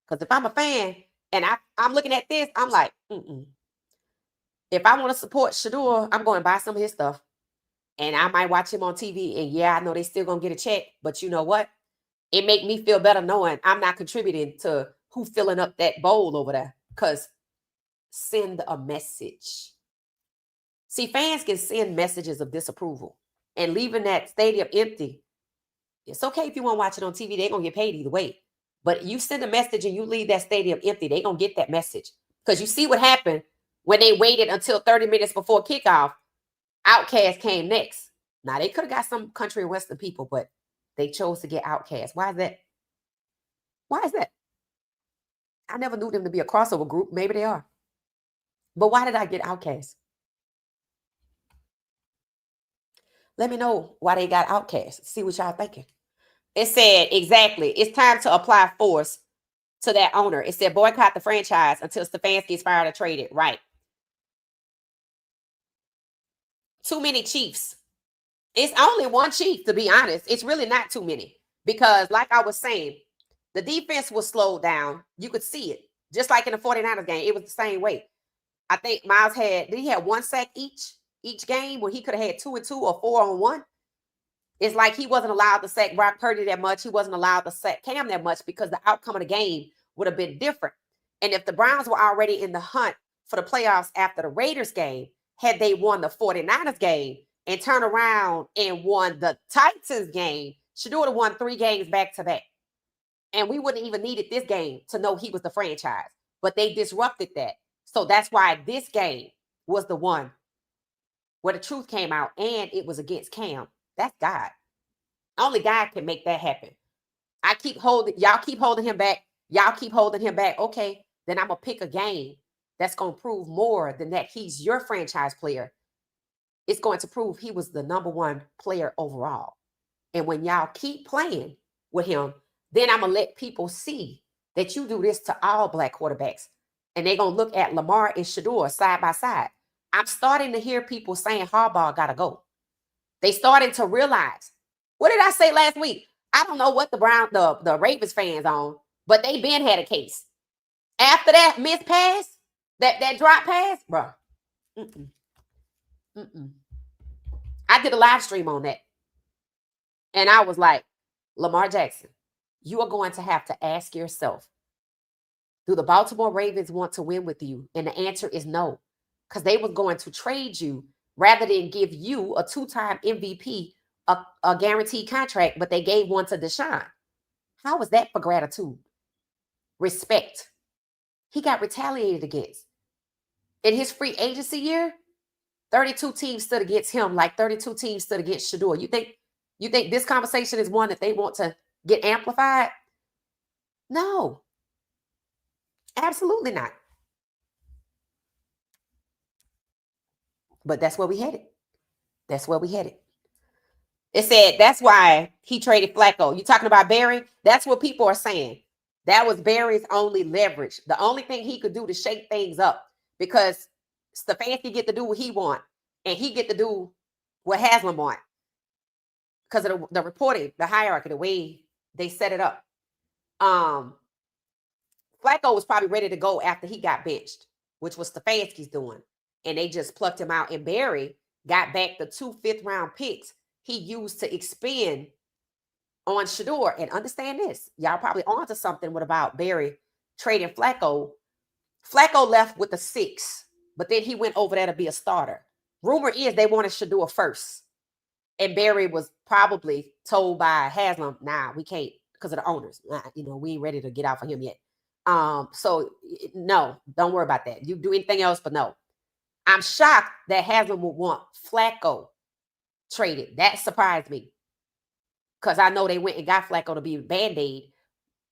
Because if I'm a fan and I'm looking at this, I'm like, if I want to support Shedeur, I'm going to buy some of his stuff. And I might watch him on TV. And yeah, I know they still going to get a check. But you know what? It make me feel better knowing I'm not contributing to who filling up that bowl over there. Because send a message. See, fans can send messages of disapproval. And leaving that stadium empty, it's okay if you want to watch it on TV. They're going to get paid either way. But you send a message and you leave that stadium empty, they're going to get that message. Because you see what happened when they waited until 30 minutes before kickoff. Outkast came next. Now, they could have got some country and western people, but they chose to get Outkast. Why is that? Why is that? I never knew them to be a crossover group. Maybe they are. But why did I get Outkast? Let me know why they got Outkast. See what y'all thinking. It said, exactly, it's time to apply force to that owner. It said, boycott the franchise until Stefanski is fired or traded. Right. Too many Chiefs. It's only one Chief, to be honest. It's really not too many. Because, like I was saying, the defense was slowed down. You could see it. Just like in the 49ers game, it was the same way. I think Myles did he have one sack each game where he could have had 2 and 2 or 4 on 1? It's like he wasn't allowed to sack Brock Purdy that much. He wasn't allowed to sack Cam that much because the outcome of the game would have been different. And if the Browns were already in the hunt for the playoffs after the Raiders game, had they won the 49ers game and turned around and won the Titans game, Shedeur would have won 3 games back to back. And we wouldn't even needed this game to know he was the franchise. But they disrupted that. So that's why this game was the one where the truth came out, and it was against Cam. That's God. Only God can make that happen. Y'all keep holding him back. Y'all keep holding him back. Okay, then I'm going to pick a game that's going to prove more than that he's your franchise player. It's going to prove he was the number 1 player overall. And when y'all keep playing with him, then I'm going to let people see that you do this to all black quarterbacks. And they're going to look at Lamar and Shedeur side by side. I'm starting to hear people saying Harbaugh got to go. They starting to realize. What did I say last week? I don't know what the Ravens fans on, but they been had a case. After that missed pass, that drop pass, bro. I did a live stream on that. And I was like, Lamar Jackson, you are going to have to ask yourself, do the Baltimore Ravens want to win with you? And the answer is no, because they were going to trade you rather than give you a 2-time MVP, a guaranteed contract, but they gave one to Deshaun. How was that for gratitude? Respect. He got retaliated against. In his free agency year, 32 teams stood against him like 32 teams stood against Shedeur. You think this conversation is one that they want to get amplified? No. Absolutely not. But that's where we headed. That's where we headed. It said that's why he traded Flacco. You talking about Barry? That's what people are saying. That was Barry's only leverage. The only thing he could do to shake things up, because Stefanski get to do what he want, and he get to do what Haslam want. Because of the reporting, the hierarchy, the way they set it up. Flacco was probably ready to go after he got benched, which was Stefanski's doing. And they just plucked him out. And Barry got back the 2 5th-round picks he used to expend on Shedeur. And understand this, y'all probably onto something with about Barry trading Flacco. Flacco left with a 6, but then he went over there to be a starter. Rumor is they wanted Shedeur first. And Barry was probably told by Haslam, nah, we can't because of the owners. Nah, we ain't ready to get out for him yet. So no, don't worry about that. You do anything else, but no. I'm shocked that Haslam would want Flacco traded. That surprised me. Because I know they went and got Flacco to be a Band-Aid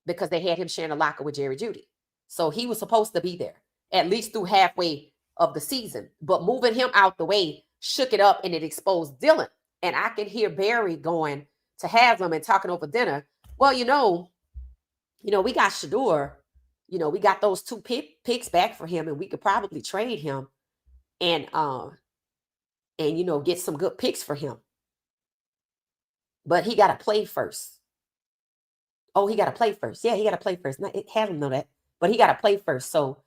because they had him sharing a locker with Jerry Jeudy. So he was supposed to be there at least through halfway of the season. But moving him out the way shook it up and it exposed Dylan. And I can hear Barry going to Haslam and talking over dinner. Well, we got Shedeur. We got those 2 picks back for him, and we could probably trade him and get some good picks for him. But he got to play first. Oh, he got to play first. Yeah, he got to play first. Not, have him know that, but he got to play first. So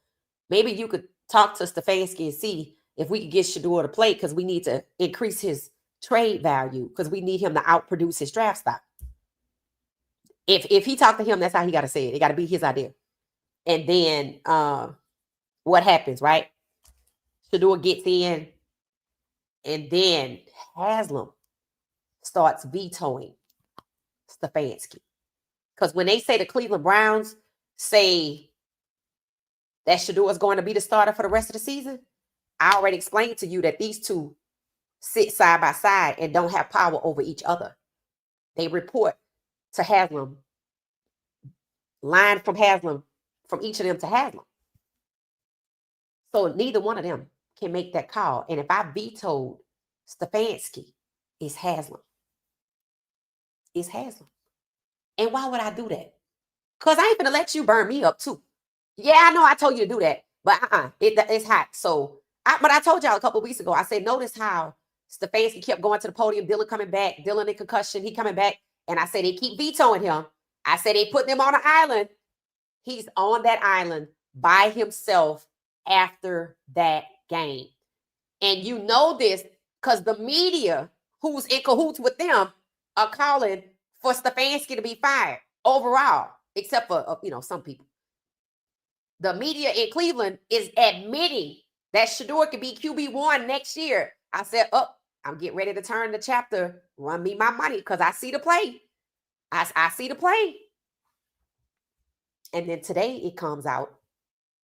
maybe you could talk to Stefanski and see if we could get Shedeur to play, because we need to increase his trade value, because we need him to outproduce his draft stock. If he talked to him, that's how he got to say it. It got to be his idea. And then what happens, right? Shedeur gets in, and then Haslam starts vetoing Stefanski. Because when they say the Cleveland Browns say that Shedeur is going to be the starter for the rest of the season, I already explained to you that these two sit side by side and don't have power over each other. They report to Haslam, line from Haslam, from each of them to Haslam. So neither one of them can make that call. And if I vetoed Stefanski, it's Haslam. It's Haslam. And why would I do that? Because I ain't gonna let you burn me up too. Yeah, I know I told you to do that, but it's hot. So, but I told y'all a couple of weeks ago, I said, notice how Stefanski kept going to the podium, Dylan coming back, Dylan in concussion, he coming back. And I said, they keep vetoing him. I said, they put him on an island. He's on that island by himself after that game. And you know this because the media who's in cahoots with them are calling for Stefanski to be fired overall, except for, some people. The media in Cleveland is admitting that Shedeur could be QB1 next year. I said, I'm getting ready to turn the chapter, run me my money, because I see the play. I see the play. And then today it comes out,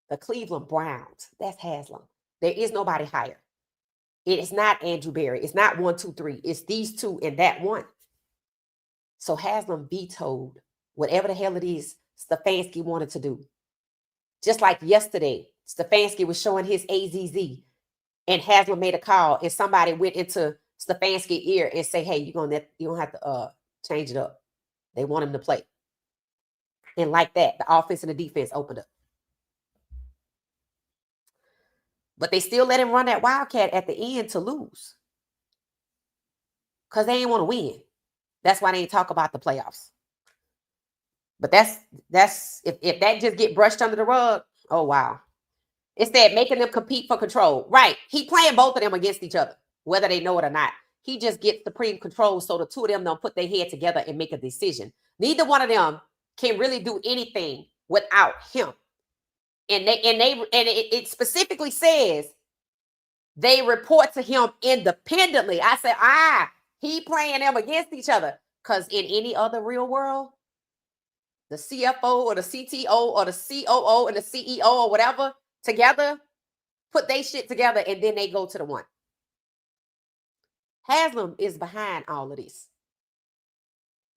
the Cleveland Browns. That's Haslam. There is nobody higher. It is not Andrew Berry. It's not 1, 2, 3. It's these two and that one. So Haslam vetoed whatever the hell it is Stefanski wanted to do. Just like yesterday, Stefanski was showing his AZZ and Haslam made a call and somebody went into Stefanski's ear and say, hey, you don't have to change it up. They want him to play. And like that, the offense and the defense opened up. But they still let him run that Wildcat at the end to lose. Because they didn't want to win. That's why they didn't talk about the playoffs. But that's if that just get brushed under the rug, oh wow. It's that making them compete for control. Right. He playing both of them against each other, whether they know it or not. He just gets supreme control so the two of them don't put their head together and make a decision. Neither one of them can really do anything without him. And it specifically says they report to him independently. I said, he playing them against each other. Because in any other real world, the CFO or the CTO or the COO and the CEO or whatever together, put their shit together and then they go to the one. Haslam is behind all of this.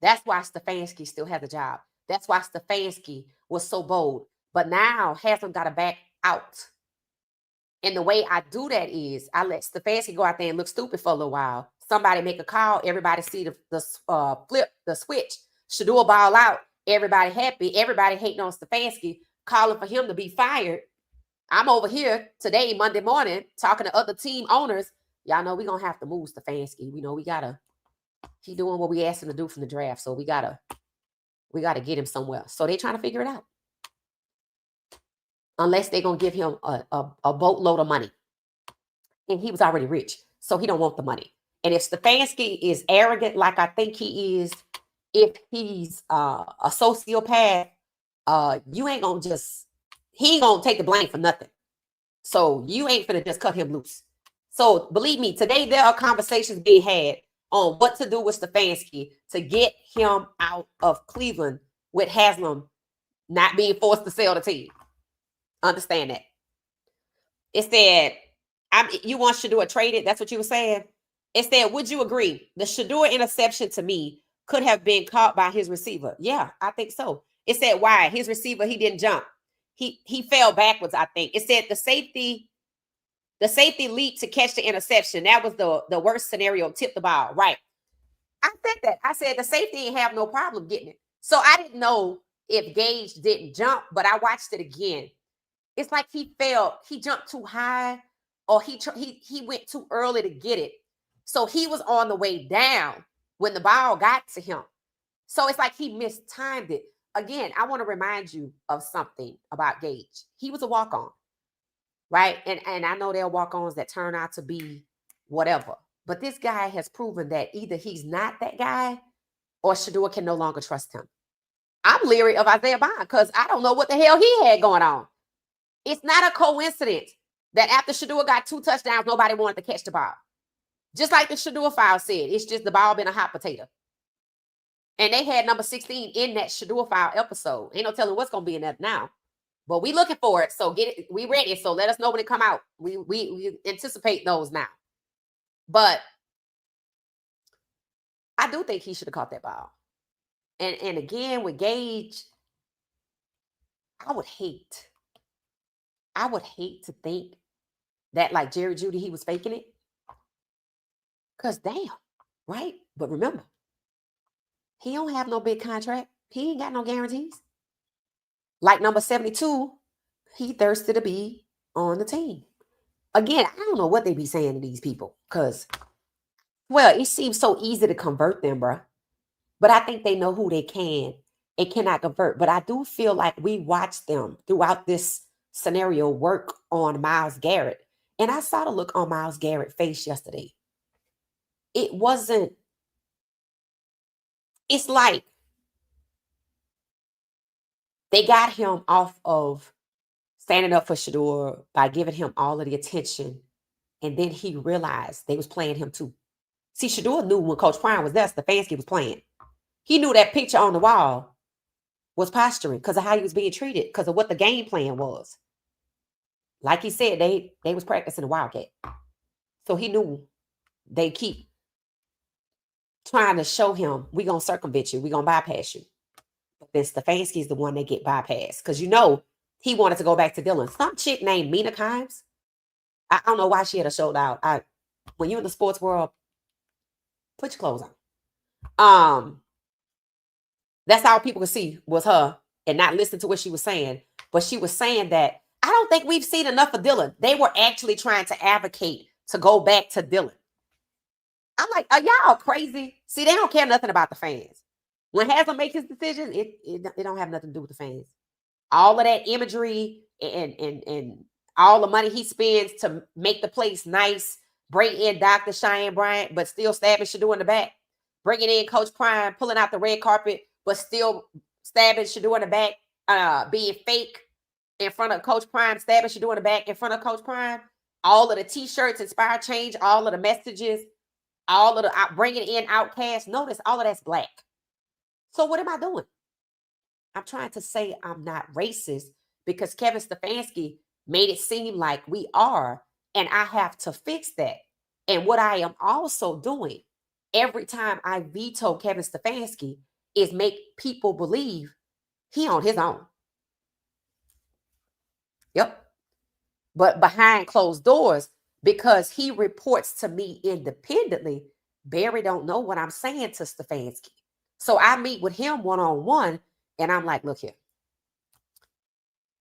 That's why Stefanski still has a job. That's why Stefanski was so bold. But now Haslam got to back out. And the way I do that is I let Stefanski go out there and look stupid for a little while. Somebody make a call. Everybody see the switch. Shedeur ball out. Everybody happy. Everybody hating on Stefanski, calling for him to be fired. I'm over here today, Monday morning, talking to other team owners. Y'all know we're going to have to move Stefanski. He doing what we asked him to do from the draft. So we gotta get him somewhere. So they trying to figure it out. Unless they're going to give him a boatload of money. And he was already rich. So he don't want the money. And if Stefanski is arrogant like I think he is, if he's a sociopath, you ain't going to he ain't going to take the blame for nothing. So you ain't finna just cut him loose. So believe me, today there are conversations being had on what to do with Stefanski to get him out of Cleveland with Haslam not being forced to sell the team. Understand that. It said, you want Shedeur traded? That's what you were saying? It said, would you agree? The Shedeur interception to me could have been caught by his receiver. Yeah, I think so. It said, why? His receiver, he didn't jump. He fell backwards, I think. It said the safety leaped to catch the interception. That was the worst scenario, tip the ball. Right. I said that. I said the safety didn't have no problem getting it. So I didn't know if Gage didn't jump, but I watched it again. It's like he jumped too high, or he went too early to get it. So he was on the way down when the ball got to him. So it's like he mistimed it. Again, I want to remind you of something about Gage. He was a walk-on, right? And I know there are walk-ons that turn out to be whatever. But this guy has proven that either he's not that guy or Shedeur can no longer trust him. I'm leery of Isaiah Bond because I don't know what the hell he had going on. It's not a coincidence that after Shedeur got 2 touchdowns, nobody wanted to catch the ball. Just like the Shedeur file said, it's just the ball been a hot potato. And they had number 16 in that Shedeur file episode. Ain't no telling what's going to be in that now. But we looking for it. So get it. We ready. So let us know when it come out. We anticipate those now. But I do think he should have caught that ball. And again, with Gage, I would hate to think that like Jerry Jeudy, he was faking it. Because damn, right? But remember, he don't have no big contract. He ain't got no guarantees. Like number 72, he thirsted to be on the team. Again, I don't know what they be saying to these people. Because, well, it seems so easy to convert them, bro. But I think they know who they can and cannot convert. But I do feel like we watched them throughout this scenario work on Myles Garrett. And I saw the look on Myles Garrett's face yesterday. It wasn't, it's like they got him off of standing up for Shedeur by giving him all of the attention. And then he realized they was playing him too. See, Shedeur knew when Coach Prime was there, Stefanski was playing. He knew that picture on the wall was posturing because of how he was being treated, because of what the game plan was. Like he said, they was practicing the Wildcat. So he knew they keep trying to show him, we going to circumvent you. We going to bypass you. But then Stefanski is the one that get bypassed because, he wanted to go back to Dillon. Some chick named Mina Kimes. I don't know why she had a shoulder out. When you're in the sports world, put your clothes on. That's all people could see was her and not listen to what she was saying. But she was saying that I don't think we've seen enough of Dillon. They were actually trying to advocate to go back to Dillon. I'm like, are y'all crazy? See, they don't care nothing about the fans. When Haslam makes his decision, it don't have nothing to do with the fans. All of that imagery and all the money he spends to make the place nice, bring in Dr. Cheyenne Bryant, but still stabbing Shedeur in the back. Bringing in Coach Prime, pulling out the red carpet, but still stabbing Shedeur in the back, being fake in front of Coach Prime, stabbing Shedeur in the back in front of Coach Prime. All of the T-shirts, Inspire Change, all of the messages, all of the bringing in Outcast. Notice all of that's black. So what am I doing? I'm trying to say I'm not racist because Kevin Stefanski made it seem like we are, and I have to fix that. And what I am also doing every time I veto Kevin Stefanski is make people believe he on his own. Yep. But behind closed doors, because he reports to me independently, Barry don't know what I'm saying to Stefanski. So I meet with him one-on-one, and I'm like, look here.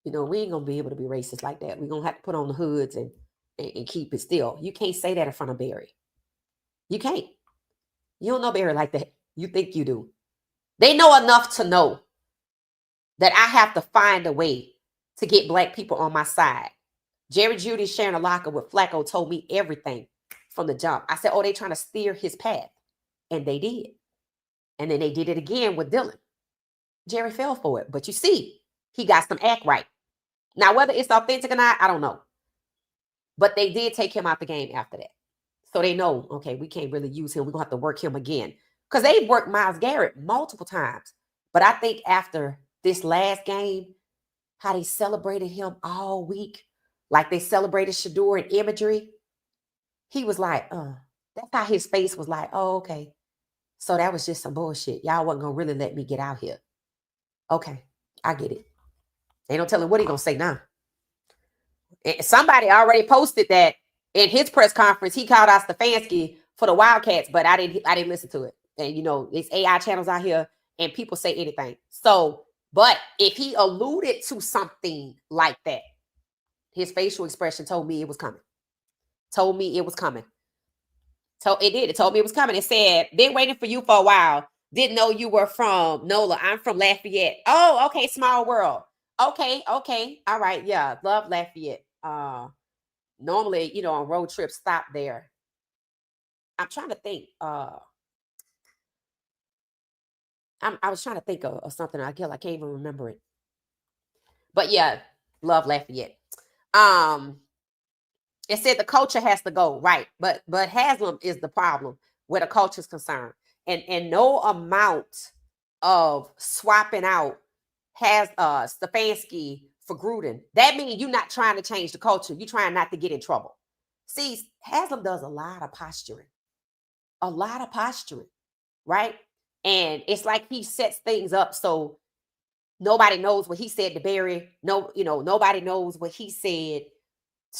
We ain't going to be able to be racist like that. We're going to have to put on the hoods and keep it still. You can't say that in front of Barry. You can't. You don't know Barry like that. You think you do. They know enough to know that I have to find a way to get black people on my side. Jerry Jeudy sharing a locker with Flacco told me everything from the jump. I said, they trying to steer his path. And they did. And then they did it again with Dillon. Jerry fell for it. But you see, he got some act right. Now, whether it's authentic or not, I don't know. But they did take him out the game after that. So they know, okay, we can't really use him. We're going to have to work him again. Because they've worked Myles Garrett multiple times. But I think after this last game, how they celebrated him all week, like they celebrated Shedeur in imagery. He was like, that's how his face was like, oh, okay. So that was just some bullshit. Y'all wasn't gonna really let me get out here. Okay, I get it. They don't tell him what he gonna say now. And somebody already posted that in his press conference, he called out Stefanski for the Wildcats, but I didn't listen to it. And you know, there's AI channels out here and people say anything. So, but if he alluded to something like that, his facial expression told me it was coming. Told me it was coming. So it did. It told me it was coming. It said, been waiting for you for a while. Didn't know you were from NOLA. I'm from Lafayette. Oh, okay. Small world. Okay. Okay. All right. Yeah. Love Lafayette. Normally, you know, on road trips, stop there. I'm trying to think. I was trying to think of something. I can't even remember it. But yeah, love Lafayette. It said the culture has to go, right? But Haslam is the problem where the culture is concerned, and no amount of swapping out has Stefanski for Gruden. That means you're not trying to change the culture. You're trying not to get in trouble. See, Haslam does a lot of posturing, right? And it's like he sets things up so nobody knows what he said to Barry. No, you know, nobody knows what he said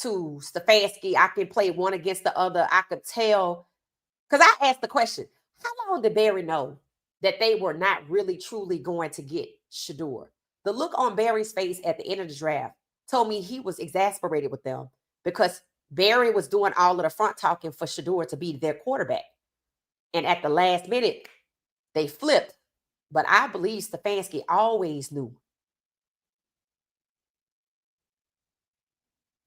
to Stefanski. I can play one against the other. I could tell, because I asked the question, how long did Barry know that they were not really truly going to get Shedeur? The look on Barry's face at the end of the draft told me he was exasperated with them because Barry was doing all of the front talking for Shedeur to be their quarterback. And at the last minute, they flipped. But I believe Stefanski always knew.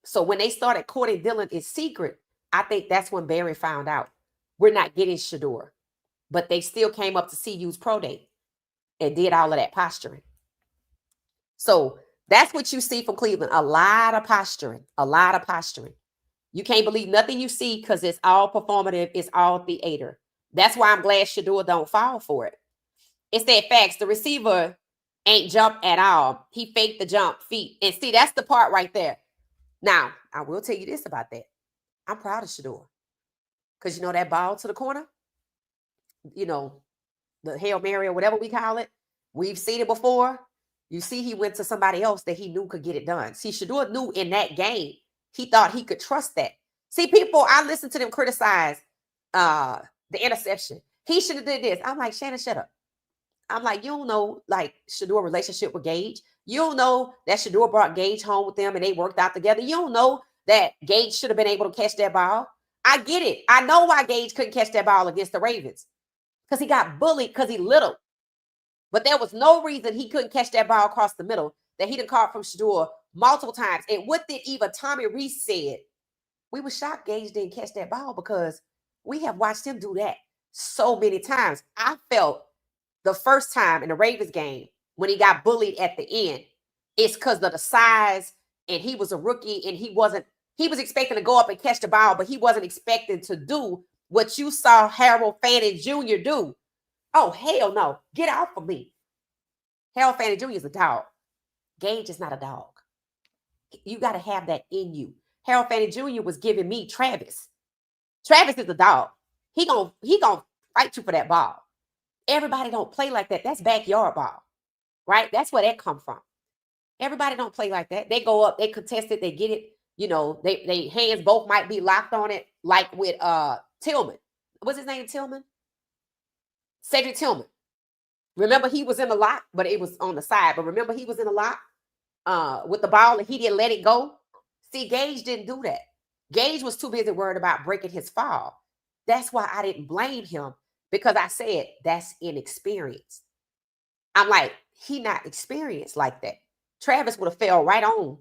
So when they started courting Dylan in secret, I think that's when Barry found out we're not getting Shedeur. But they still came up to CU's pro day and did all of that posturing. So that's what you see from Cleveland. A lot of posturing. You can't believe nothing you see because it's all performative. It's all theater. That's why I'm glad Shedeur don't fall for it. It said facts. The receiver ain't jumped at all. He faked the jump feet. And see, that's the part right there. Now, I will tell you this about that. I'm proud of Shedeur. Because, you know, that ball to the corner, you know, the Hail Mary or whatever we call it, we've seen it before. You see, he went to somebody else that he knew could get it done. See, Shedeur knew in that game, he thought he could trust that. See, people, I listened to them criticize the interception. He should have did this. I'm like, Shannon, shut up. I'm like, you don't know, like, Shedeur relationship with Gage. You don't know that Shedeur brought Gage home with them and they worked out together. You don't know that Gage should have been able to catch that ball. I get it. I know why Gage couldn't catch that ball against the Ravens. Because he got bullied because he little. But there was no reason he couldn't catch that ball across the middle that he done caught from Shedeur multiple times. And what did even Tommy Reese said? We were shocked Gage didn't catch that ball because we have watched him do that so many times. I felt the first time in the Ravens game when he got bullied at the end, it's because of the size and he was a rookie and he was expecting to go up and catch the ball, but he wasn't expecting to do what you saw Harold Fanning Jr. do. Oh, hell no. Get out from me. Harold Fanning Jr. is a dog. Gage is not a dog. You got to have that in you. Harold Fanning Jr. was giving me Travis. Travis is a dog. He gonna fight you for that ball. Everybody don't play like that. That's backyard ball, right? That's where that come from. Everybody don't play like that. They go up, they contest it, they get it. You know, they hands both might be locked on it, like with Tillman. What's his name? Tillman? Cedric Tillman. Remember, he was in the lock, but it was on the side. But remember, he was in the lock with the ball and he didn't let it go. See, Gage didn't do that. Gage was too busy worried about breaking his fall. That's why I didn't blame him, because I said that's inexperience. I'm like, he not experienced like that. Travis would have fell right on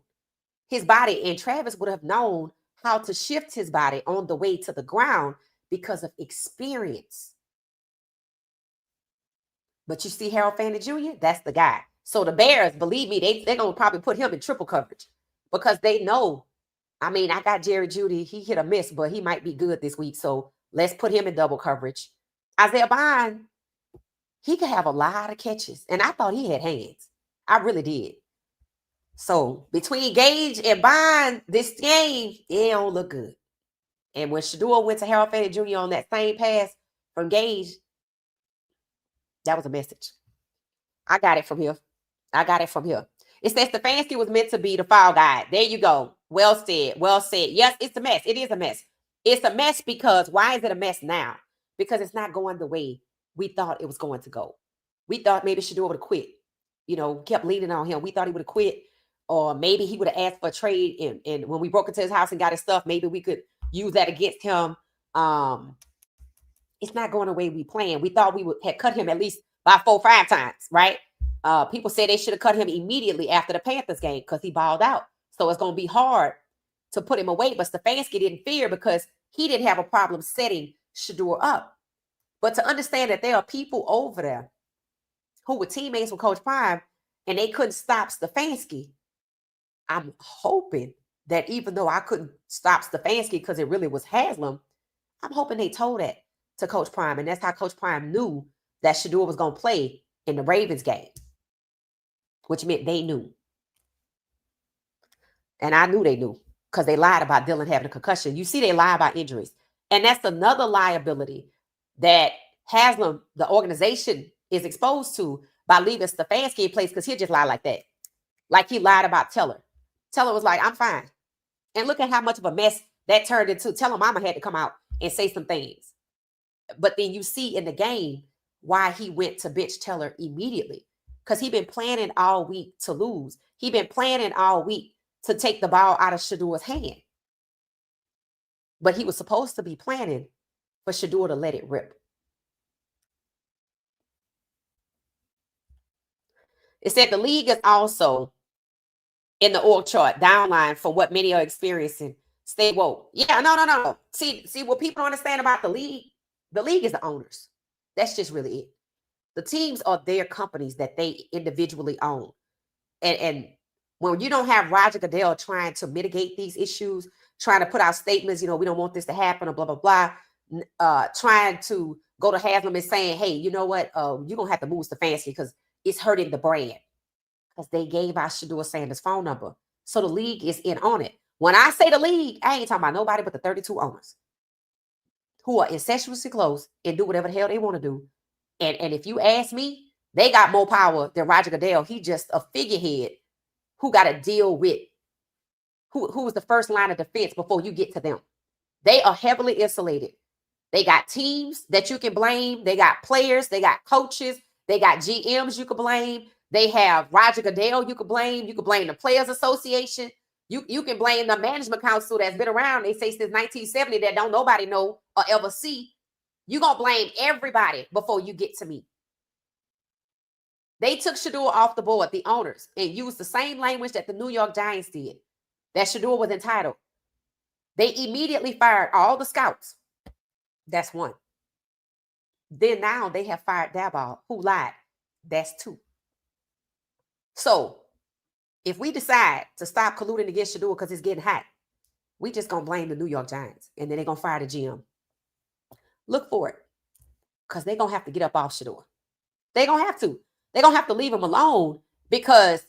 his body, and Travis would have known how to shift his body on the way to the ground because of experience. But you see Harold Fanning Jr., that's the guy. So the Bears, believe me, they're going to probably put him in triple coverage because they know, I mean, I got Jerry Jeudy. He hit a miss, but he might be good this week. So let's put him in double coverage. Isaiah Bond, he could have a lot of catches. And I thought he had hands. I really did. So between Gage and Bond, this game, it don't look good. And when Shedeur went to Harold Fanning Jr. on that same pass from Gage, that was a message. I got it from here. I got it from here. It says Stefanski was meant to be the foul guy. There you go. Well said. Well said. Yes, it's a mess. It is a mess. It's a mess because why is it a mess now? Because it's not going the way we thought it was going to go. We thought maybe Shedeur would have quit. You know, kept leaning on him. We thought he would have quit. Or maybe he would have asked for a trade. And when we broke into his house and got his stuff, maybe we could use that against him. It's not going the way we planned. We thought we had cut him at least by 4 or 5 times, right? People say they should have cut him immediately after the Panthers game because he balled out. So it's going to be hard to put him away. But Stefanski didn't fear because he didn't have a problem setting Shedeur up. But to understand that there are people over there who were teammates with Coach Prime and they couldn't stop Stefanski, I'm hoping that even though I couldn't stop Stefanski because it really was Haslam, I'm hoping they told that to Coach Prime. And that's how Coach Prime knew that Shedeur was going to play in the Ravens game, which meant they knew. And I knew they knew because they lied about Dylan having a concussion. You see, they lie about injuries. And that's another liability that Haslam, the organization, is exposed to by leaving Stefanski in place because he'll just lie like that. Like he lied about Teller. Teller was like, I'm fine. And look at how much of a mess that turned into. Teller mama had to come out and say some things. But then you see in the game why he went to bench Teller immediately. Because he'd been planning all week to lose. He'd been planning all week to take the ball out of Shedeur's hand. But he was supposed to be planning for Shedeur to let it rip. It said the league is also in the org chart downline for what many are experiencing. Stay woke. Yeah, no. See what people don't understand about the league? The league is the owners. That's just really it. The teams are their companies that they individually own. And when you don't have Roger Goodell trying to mitigate these issues, trying to put out statements, we don't want this to happen or blah, blah, blah, trying to go to Haslam and saying, hey, you know what? You're going to have to move Stefanski because it's hurting the brand. Because they gave out Shedeur Sanders' phone number. So the league is in on it. When I say the league, I ain't talking about nobody but the 32 owners who are incestuously close and do whatever the hell they want to do. And if you ask me, they got more power than Roger Goodell. He just a figurehead who got to deal with who was the first line of defense before you get to them. They are heavily insulated. They got teams that you can blame. They got players. They got coaches. They got GMs you can blame. They have Roger Goodell you can blame. You can blame the Players Association. You can blame the management council that's been around, they say, since 1970 that don't nobody know or ever see. You're going to blame everybody before you get to me. They took Shedeur off the board, the owners, and used the same language that the New York Giants did, that Shedeur was entitled. They immediately fired all the scouts. That's 1. Then now they have fired Daboll, who lied. That's 2. So if we decide to stop colluding against Shedeur because it's getting hot, we just going to blame the New York Giants, and then they're going to fire the GM. Look for it, because they're going to have to get up off Shedeur. They're going to have to. They're going to have to leave him alone because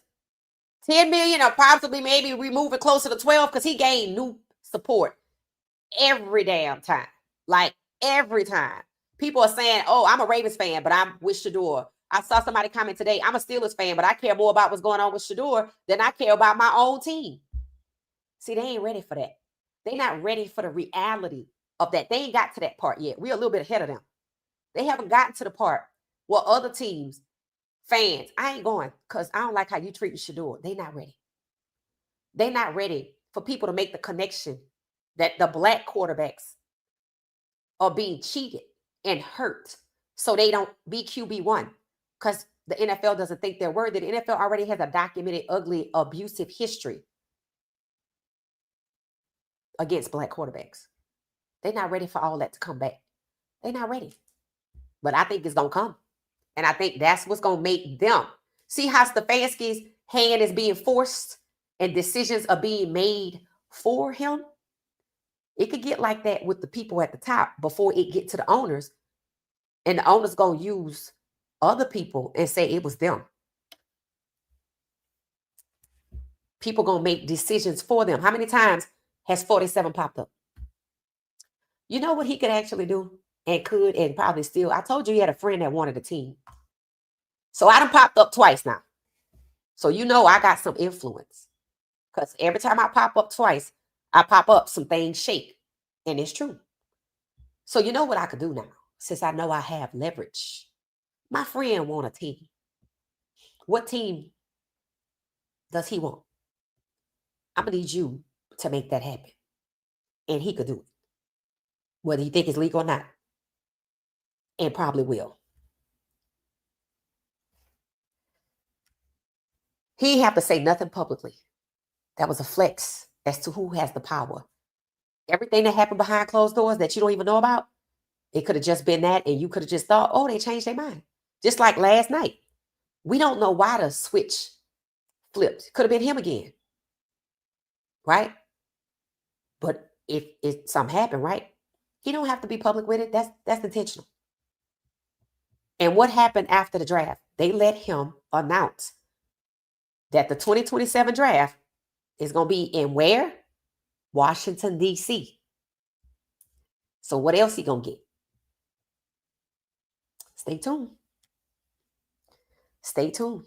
10 million or possibly maybe we move it closer to 12 because he gained new support every damn time. Like every time. People are saying, oh, I'm a Ravens fan, but I'm with Shedeur. I saw somebody comment today, I'm a Steelers fan, but I care more about what's going on with Shedeur than I care about my own team. See, they ain't ready for that. They're not ready for the reality of that. They ain't got to that part yet. We're a little bit ahead of them. They haven't gotten to the part where other teams, fans, I ain't going because I don't like how you treat Shedeur. They're not ready. They're not ready for people to make the connection that the black quarterbacks are being cheated and hurt so they don't be QB1 because the NFL doesn't think they're worthy. The NFL already has a documented, ugly, abusive history against black quarterbacks. They're not ready for all that to come back. They're not ready. But I think it's going to come. And I think that's what's going to make them. See how Stefanski's hand is being forced and decisions are being made for him? It could get like that with the people at the top before it get to the owners. And the owners going to use other people and say it was them. People going to make decisions for them. How many times has 47 popped up? You know what he could actually do and could and probably still? I told you he had a friend that wanted a team. So I done popped up twice now. So you know I got some influence. Because every time I pop up twice, I pop up, some things shake. And it's true. So you know what I could do now, since I know I have leverage. My friend want a team. What team does he want? I'm going to need you to make that happen. And he could do it. Whether you think it's legal or not. And probably will. He have to say nothing publicly. That was a flex as to who has the power. Everything that happened behind closed doors that you don't even know about, it could have just been that, and you could have just thought, oh, they changed their mind. Just like last night. We don't know why the switch flipped. Could have been him again. Right? But if something happened, right? He don't have to be public with it. That's intentional. And what happened after the draft? They let him announce that the 2027 draft is going to be in where? Washington, D.C. So what else he going to get? Stay tuned. Stay tuned.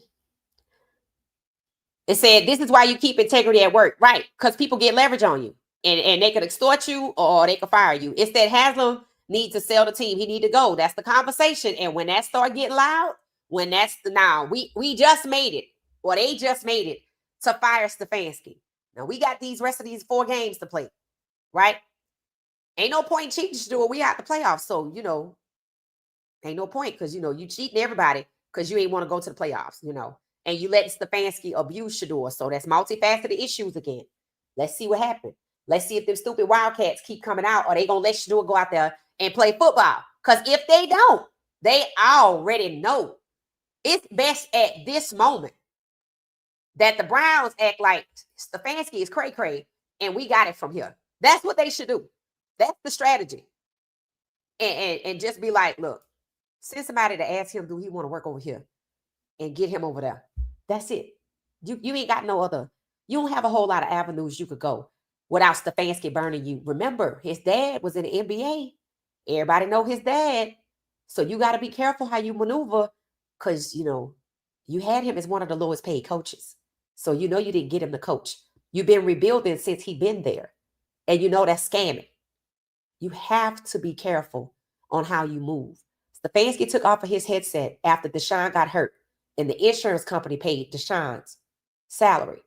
It said, this is why you keep integrity at work. Right. Because people get leverage on you. And they could extort you or they could fire you. It's that Haslam needs to sell the team. He need to go. That's the conversation. And when that start getting loud, when that's now, we just made it. Or they just made it to fire Stefanski. Now we got these rest of these 4 games to play. Right? Ain't no point cheating, Shedeur. We out the playoffs. So, ain't no point because, you cheating everybody because you ain't want to go to the playoffs, and you let Stefanski abuse Shedeur. So that's multifaceted issues again. Let's see what happens. Let's see if them stupid Wildcats keep coming out or they going to let Shedeur go out there and play football. Because if they don't, they already know it's best at this moment that the Browns act like Stefanski is cray-cray and we got it from here. That's what they should do. That's the strategy. And just be like, look, send somebody to ask him, do he want to work over here? And get him over there. That's it. You ain't got no other. You don't have a whole lot of avenues you could go without Stefanski burning you. Remember, his dad was in the NBA. Everybody know his dad. So you got to be careful how you maneuver because, you had him as one of the lowest paid coaches. So you didn't get him to coach. You've been rebuilding since he been there. And that's scamming. You have to be careful on how you move. Stefanski took off of his headset after Deshaun got hurt. And the insurance company paid Deshaun's salary.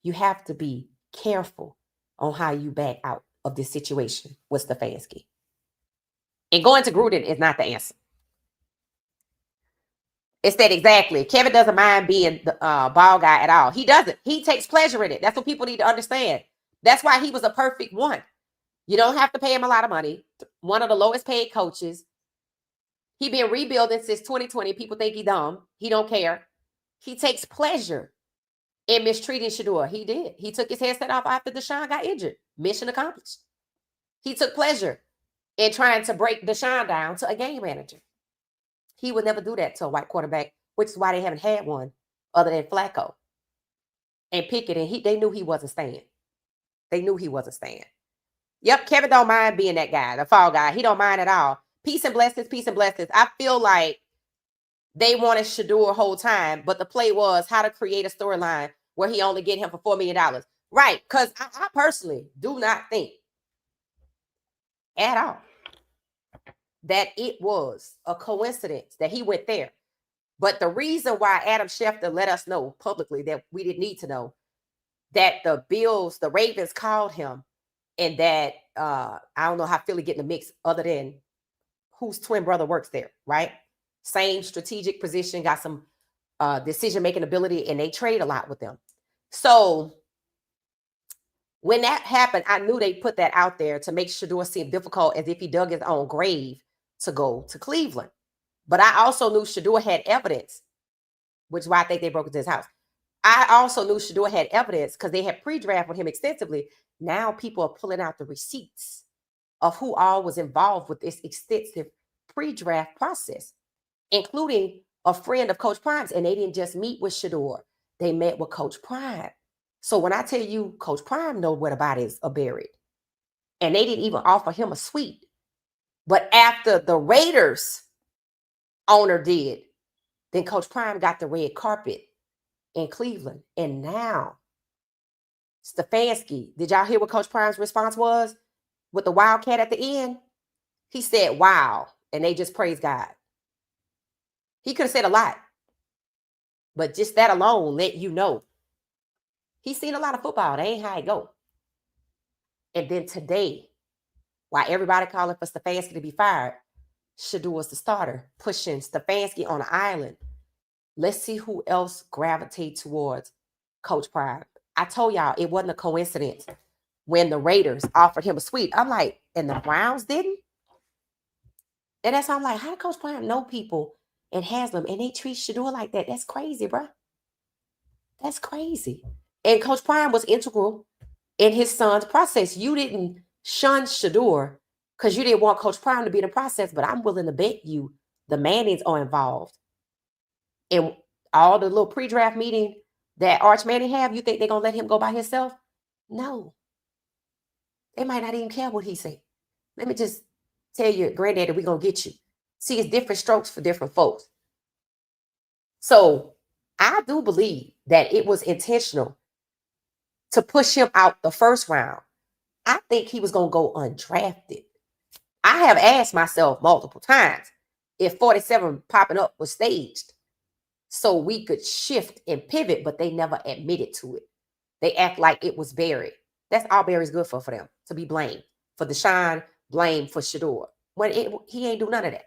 You have to be careful on how you back out of this situation with Stefanski. And going to Gruden is not the answer. It's that exactly. Kevin doesn't mind being the ball guy at all. He doesn't. He takes pleasure in it. That's what people need to understand. That's why he was a perfect one. You don't have to pay him a lot of money. One of the lowest paid coaches. He been rebuilding since 2020. People think he dumb. He don't care. He takes pleasure in mistreating Shedeur. He did. He took his headset off after Deshaun got injured. Mission accomplished. He took pleasure in trying to break Deshaun down to a game manager. He would never do that to a white quarterback, which is why they haven't had one other than Flacco and Pickett. And they knew he wasn't staying. They knew he wasn't staying. Yep, Kevin don't mind being that guy, the fall guy. He don't mind at all. Peace and blessings, peace and blessings. I feel like they wanted Shedeur whole time, but the play was how to create a storyline where he only get him for $4 million. Right, because I personally do not think at all that it was a coincidence that he went there. But the reason why Adam Schefter let us know publicly that we didn't need to know that the Ravens called him and that I don't know how Philly get in the mix other than whose twin brother works there, right? Same strategic position, got some decision-making ability, and they trade a lot with them. So when that happened, I knew they put that out there to make Shedeur seem difficult as if he dug his own grave to go to Cleveland. But I also knew Shedeur had evidence, which is why I think they broke into his house. I also knew Shedeur had evidence because they had pre-draft with him extensively. Now people are pulling out the receipts of who all was involved with this extensive pre-draft process, including a friend of Coach Prime's. And they didn't just meet with Shedeur. They met with Coach Prime. So when I tell you Coach Prime know where the bodies are buried, and they didn't even offer him a suite. But after the Raiders owner did, then Coach Prime got the red carpet in Cleveland. And now Stefanski, did y'all hear what Coach Prime's response was with the Wildcat at the end? He said, wow. And they just praised God. He could have said a lot, but just that alone let you know he's seen a lot of football. That ain't how it go. And then today, while everybody calling for Stefanski to be fired, Shedeur was the starter, pushing Stefanski on an island. Let's see who else gravitates towards Coach Prime. I told y'all it wasn't a coincidence when the Raiders offered him a suite. I'm like, and the Browns didn't? And that's why I'm like, how did Coach Prime know people and has them and they treat Shedeur like that? That's crazy, bro. That's crazy. And Coach Prime was integral in his son's process. You didn't shun Shedeur because you didn't want Coach Prime to be in the process, but I'm willing to bet you the Mannings are involved. And all the little pre-draft meeting that Arch Manning have, you think they're going to let him go by himself? No. They might not even care what he say. Let me just tell you, granddaddy, we're going to get you. See, it's different strokes for different folks. So I do believe that it was intentional to push him out the first round. I think he was going to go undrafted. I have asked myself multiple times if 47 popping up was staged so we could shift and pivot, but they never admitted to it. They act like it was Barry. That's all Barry's good for them, to be blamed for Deshaun, blamed for Shedeur. When he ain't do none of that.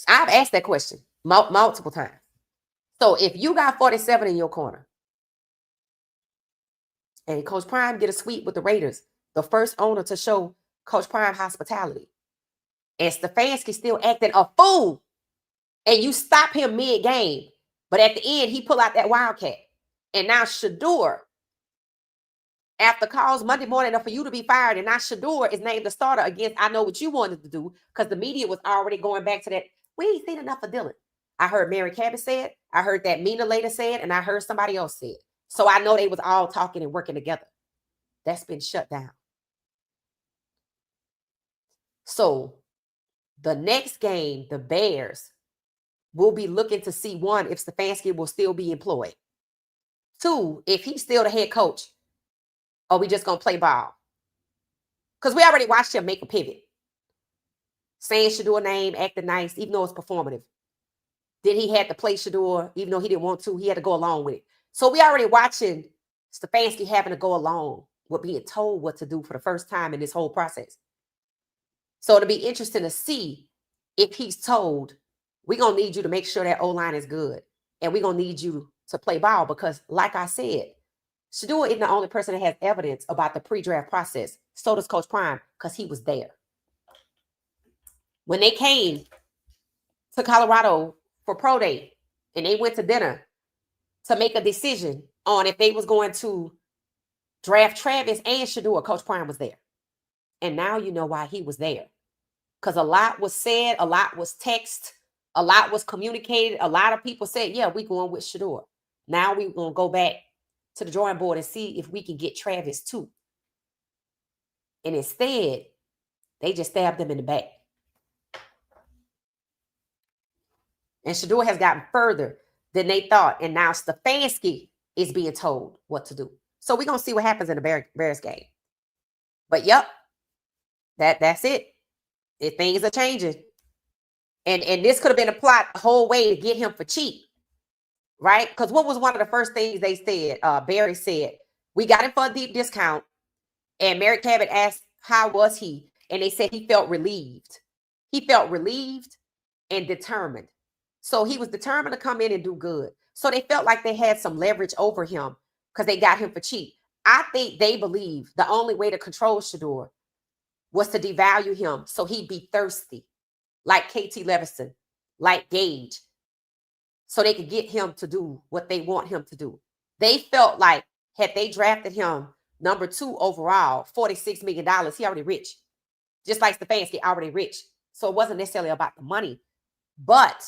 I've asked that question multiple times. So if you got 47 in your corner and Coach Prime get a suite with the Raiders, the first owner to show Coach Prime hospitality, and Stefanski still acting a fool, and you stop him mid-game, but at the end, he pull out that Wildcat. And now Shedeur, after calls Monday morning for you to be fired, and now Shedeur is named the starter against I know what you wanted to do, because the media was already going back to that. We ain't seen enough of Dylan. I heard Mary Cabot say it. I heard that Mina later said, and I heard somebody else say it. So I know they was all talking and working together. That's been shut down. So the next game, the Bears will be looking to see, one, if Stefanski will still be employed. Two, if he's still the head coach, or we just going to play ball. Because we already watched him make a pivot. Saying Shedeur name, acting nice, even though it's performative. Then he had to play Shedeur, even though he didn't want to. He had to go along with it. So we already watching Stefanski having to go along with being told what to do for the first time in this whole process. So it'll be interesting to see if he's told, we're going to need you to make sure that O-line is good. And we're going to need you to play ball because, like I said, Shedeur isn't the only person that has evidence about the pre-draft process. So does Coach Prime because he was there. When they came to Colorado for pro day and they went to dinner to make a decision on if they was going to draft Travis and Shedeur, Coach Prime was there. And now you know why he was there. Because a lot was said, a lot was text, a lot was communicated. A lot of people said, yeah, we're going with Shedeur. Now we're going to go back to the drawing board and see if we can get Travis too. And instead, they just stabbed him in the back. And Shedeur has gotten further than they thought. And now Stefanski is being told what to do. So we're going to see what happens in the Bears game. But yep, that's it. Things are changing. And this could have been a plot the whole way to get him for cheap. Right? Because what was one of the first things they said? Barry said, we got him for a deep discount. And Mary Cabot asked, how was he? And they said he felt relieved. He felt relieved and determined. So he was determined to come in and do good. So they felt like they had some leverage over him because they got him for cheap. I think they believe the only way to control Shedeur was to devalue him so he'd be thirsty, like KT Levison, like Gage, so they could get him to do what they want him to do. They felt like had they drafted him number 2 overall, $46 million, he already rich. Just like Stefanski, already rich. So it wasn't necessarily about the money. But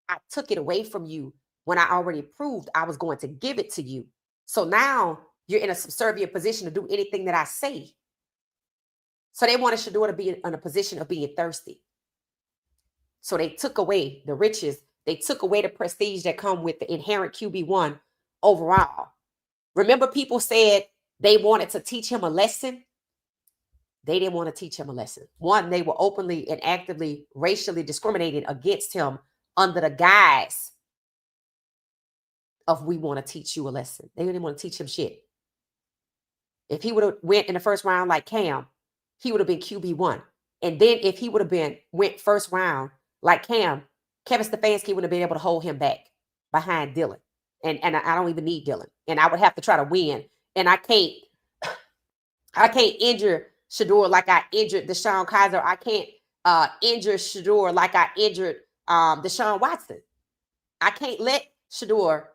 I took it away from you when I already proved I was going to give it to you. So now you're in a subservient position to do anything that I say. So they wanted Shedeur to be in a position of being thirsty. So they took away the riches. They took away the prestige that come with the inherent QB1 overall. Remember, people said they wanted to teach him a lesson. They didn't want to teach him a lesson. One, they were openly and actively racially discriminating against him under the guise of we want to teach you a lesson. They didn't want to teach him shit. If he would have went in the first round like Cam, he would have been QB1. And then if he would have went first round like Cam, Kevin Stefanski would have been able to hold him back behind Dylan. And I don't even need Dylan. And I would have to try to win. And I can't injure Shedeur like I injured Deshaun Kaiser. I can't injure Shedeur like I injured Deshaun Watson. I can't let Shedeur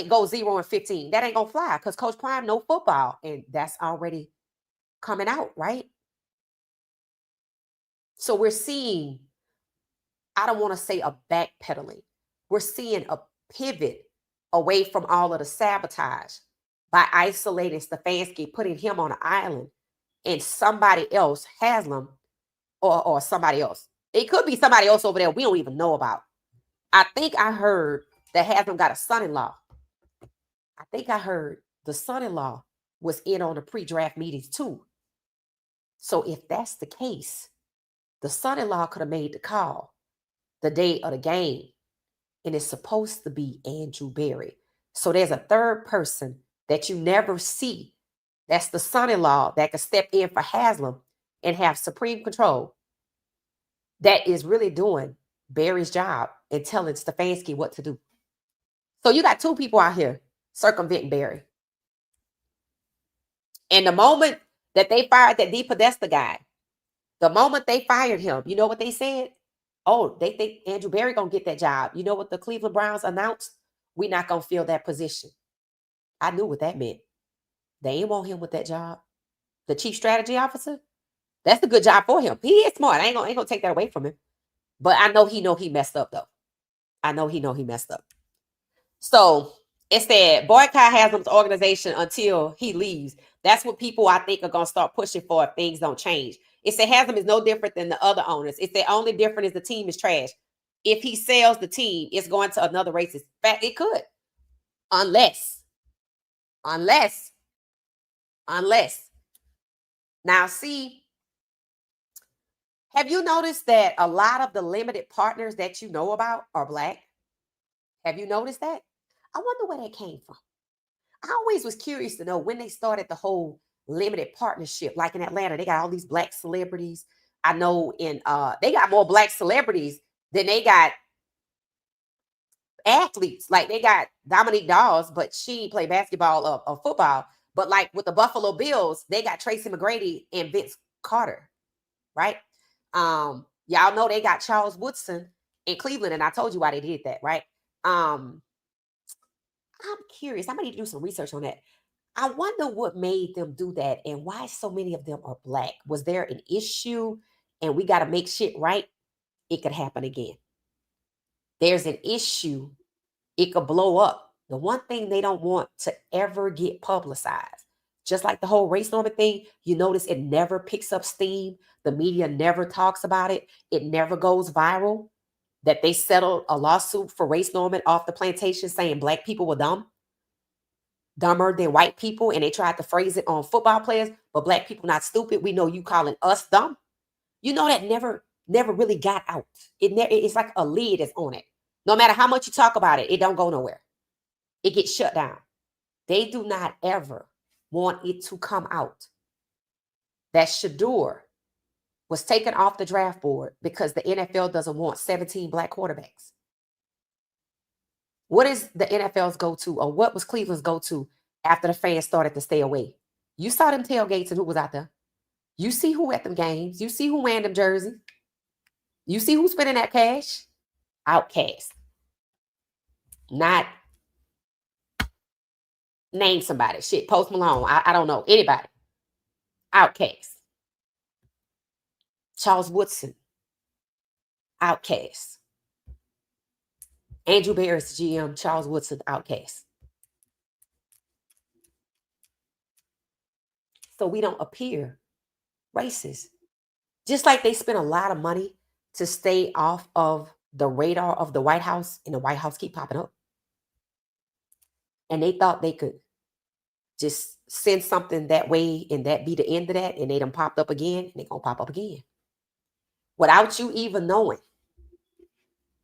go 0-15. That ain't gonna fly because Coach Prime know football, and that's already coming out, right? So we're seeing, I don't want to say a backpedaling. We're seeing a pivot away from all of the sabotage by isolating Stefanski, putting him on an island, and somebody else, Haslam, or somebody else. It could be somebody else over there we don't even know about. I think I heard that Haslam got a son-in-law. I think I heard the son-in-law was in on the pre-draft meetings too. So if that's the case, the son-in-law could have made the call the day of the game, and it's supposed to be Andrew Berry. So there's a third person that you never see. That's the son-in-law that could step in for Haslam and have supreme control. That is really doing Berry's job and telling Stefanski what to do. So you got two people out here circumventing Berry. And the moment that they fired that D. Podesta guy, the moment they fired him, you know what they said? Oh, they think Andrew Berry gonna get that job. You know what the Cleveland Browns announced? We're not gonna fill that position. I knew what that meant. They ain't want him with that job. The chief strategy officer, that's a good job for him. He is smart. I ain't gonna take that away from him. But I know he messed up though. I know he messed up. So it said boycott Haslam's organization until he leaves. That's what people I think are gonna start pushing for if things don't change. It said Haslam is no different than the other owners. It's the only difference is the team is trash. If he sells the team, it's going to another racist. In fact, it could. Unless. Now, see, have you noticed that a lot of the limited partners that you know about are Black? Have you noticed that? I wonder where that came from. I always was curious to know when they started the whole limited partnership. Like in Atlanta, they got all these Black celebrities. I know they got more Black celebrities than they got athletes. Like they got Dominique Dawes, but she played basketball or football. But like with the Buffalo Bills, they got Tracy McGrady and Vince Carter, right? Y'all know they got Charles Woodson in Cleveland, and I told you why they did that, right? I'm curious. I might need to do some research on that. I wonder what made them do that and why so many of them are Black. Was there an issue and we got to make shit right? It could happen again. There's an issue. It could blow up. The one thing they don't want to ever get publicized, just like the whole race normal thing, you notice it never picks up steam. The media never talks about it. It never goes viral. That they settled a lawsuit for Race Norman off the plantation saying Black people were dumber than white people, and they tried to phrase it on football players, but Black people not stupid. We know you calling us dumb. You know that never really got out. It's like a lid is on it. No matter how much you talk about it, it don't go nowhere. It gets shut down. They do not ever want it to come out that Shedeur was taken off the draft board because the NFL doesn't want 17 Black quarterbacks. What is the NFL's go-to, or what was Cleveland's go-to after the fans started to stay away? You saw them tailgates and who was out there. You see who at them games. You see who wearing them jerseys. You see who's spending that cash. Outcast. Not name somebody. Shit, Post Malone. I don't know. Anybody. Outcast. Charles Woodson, outcast. Andrew Berry's GM, Charles Woodson, outcast. so we don't appear racist. Just like they spend a lot of money to stay off of the radar of the White House, and the White House keep popping up. And they thought they could just send something that way and that be the end of that, and they done popped up again, and they gonna pop up again. Without you even knowing,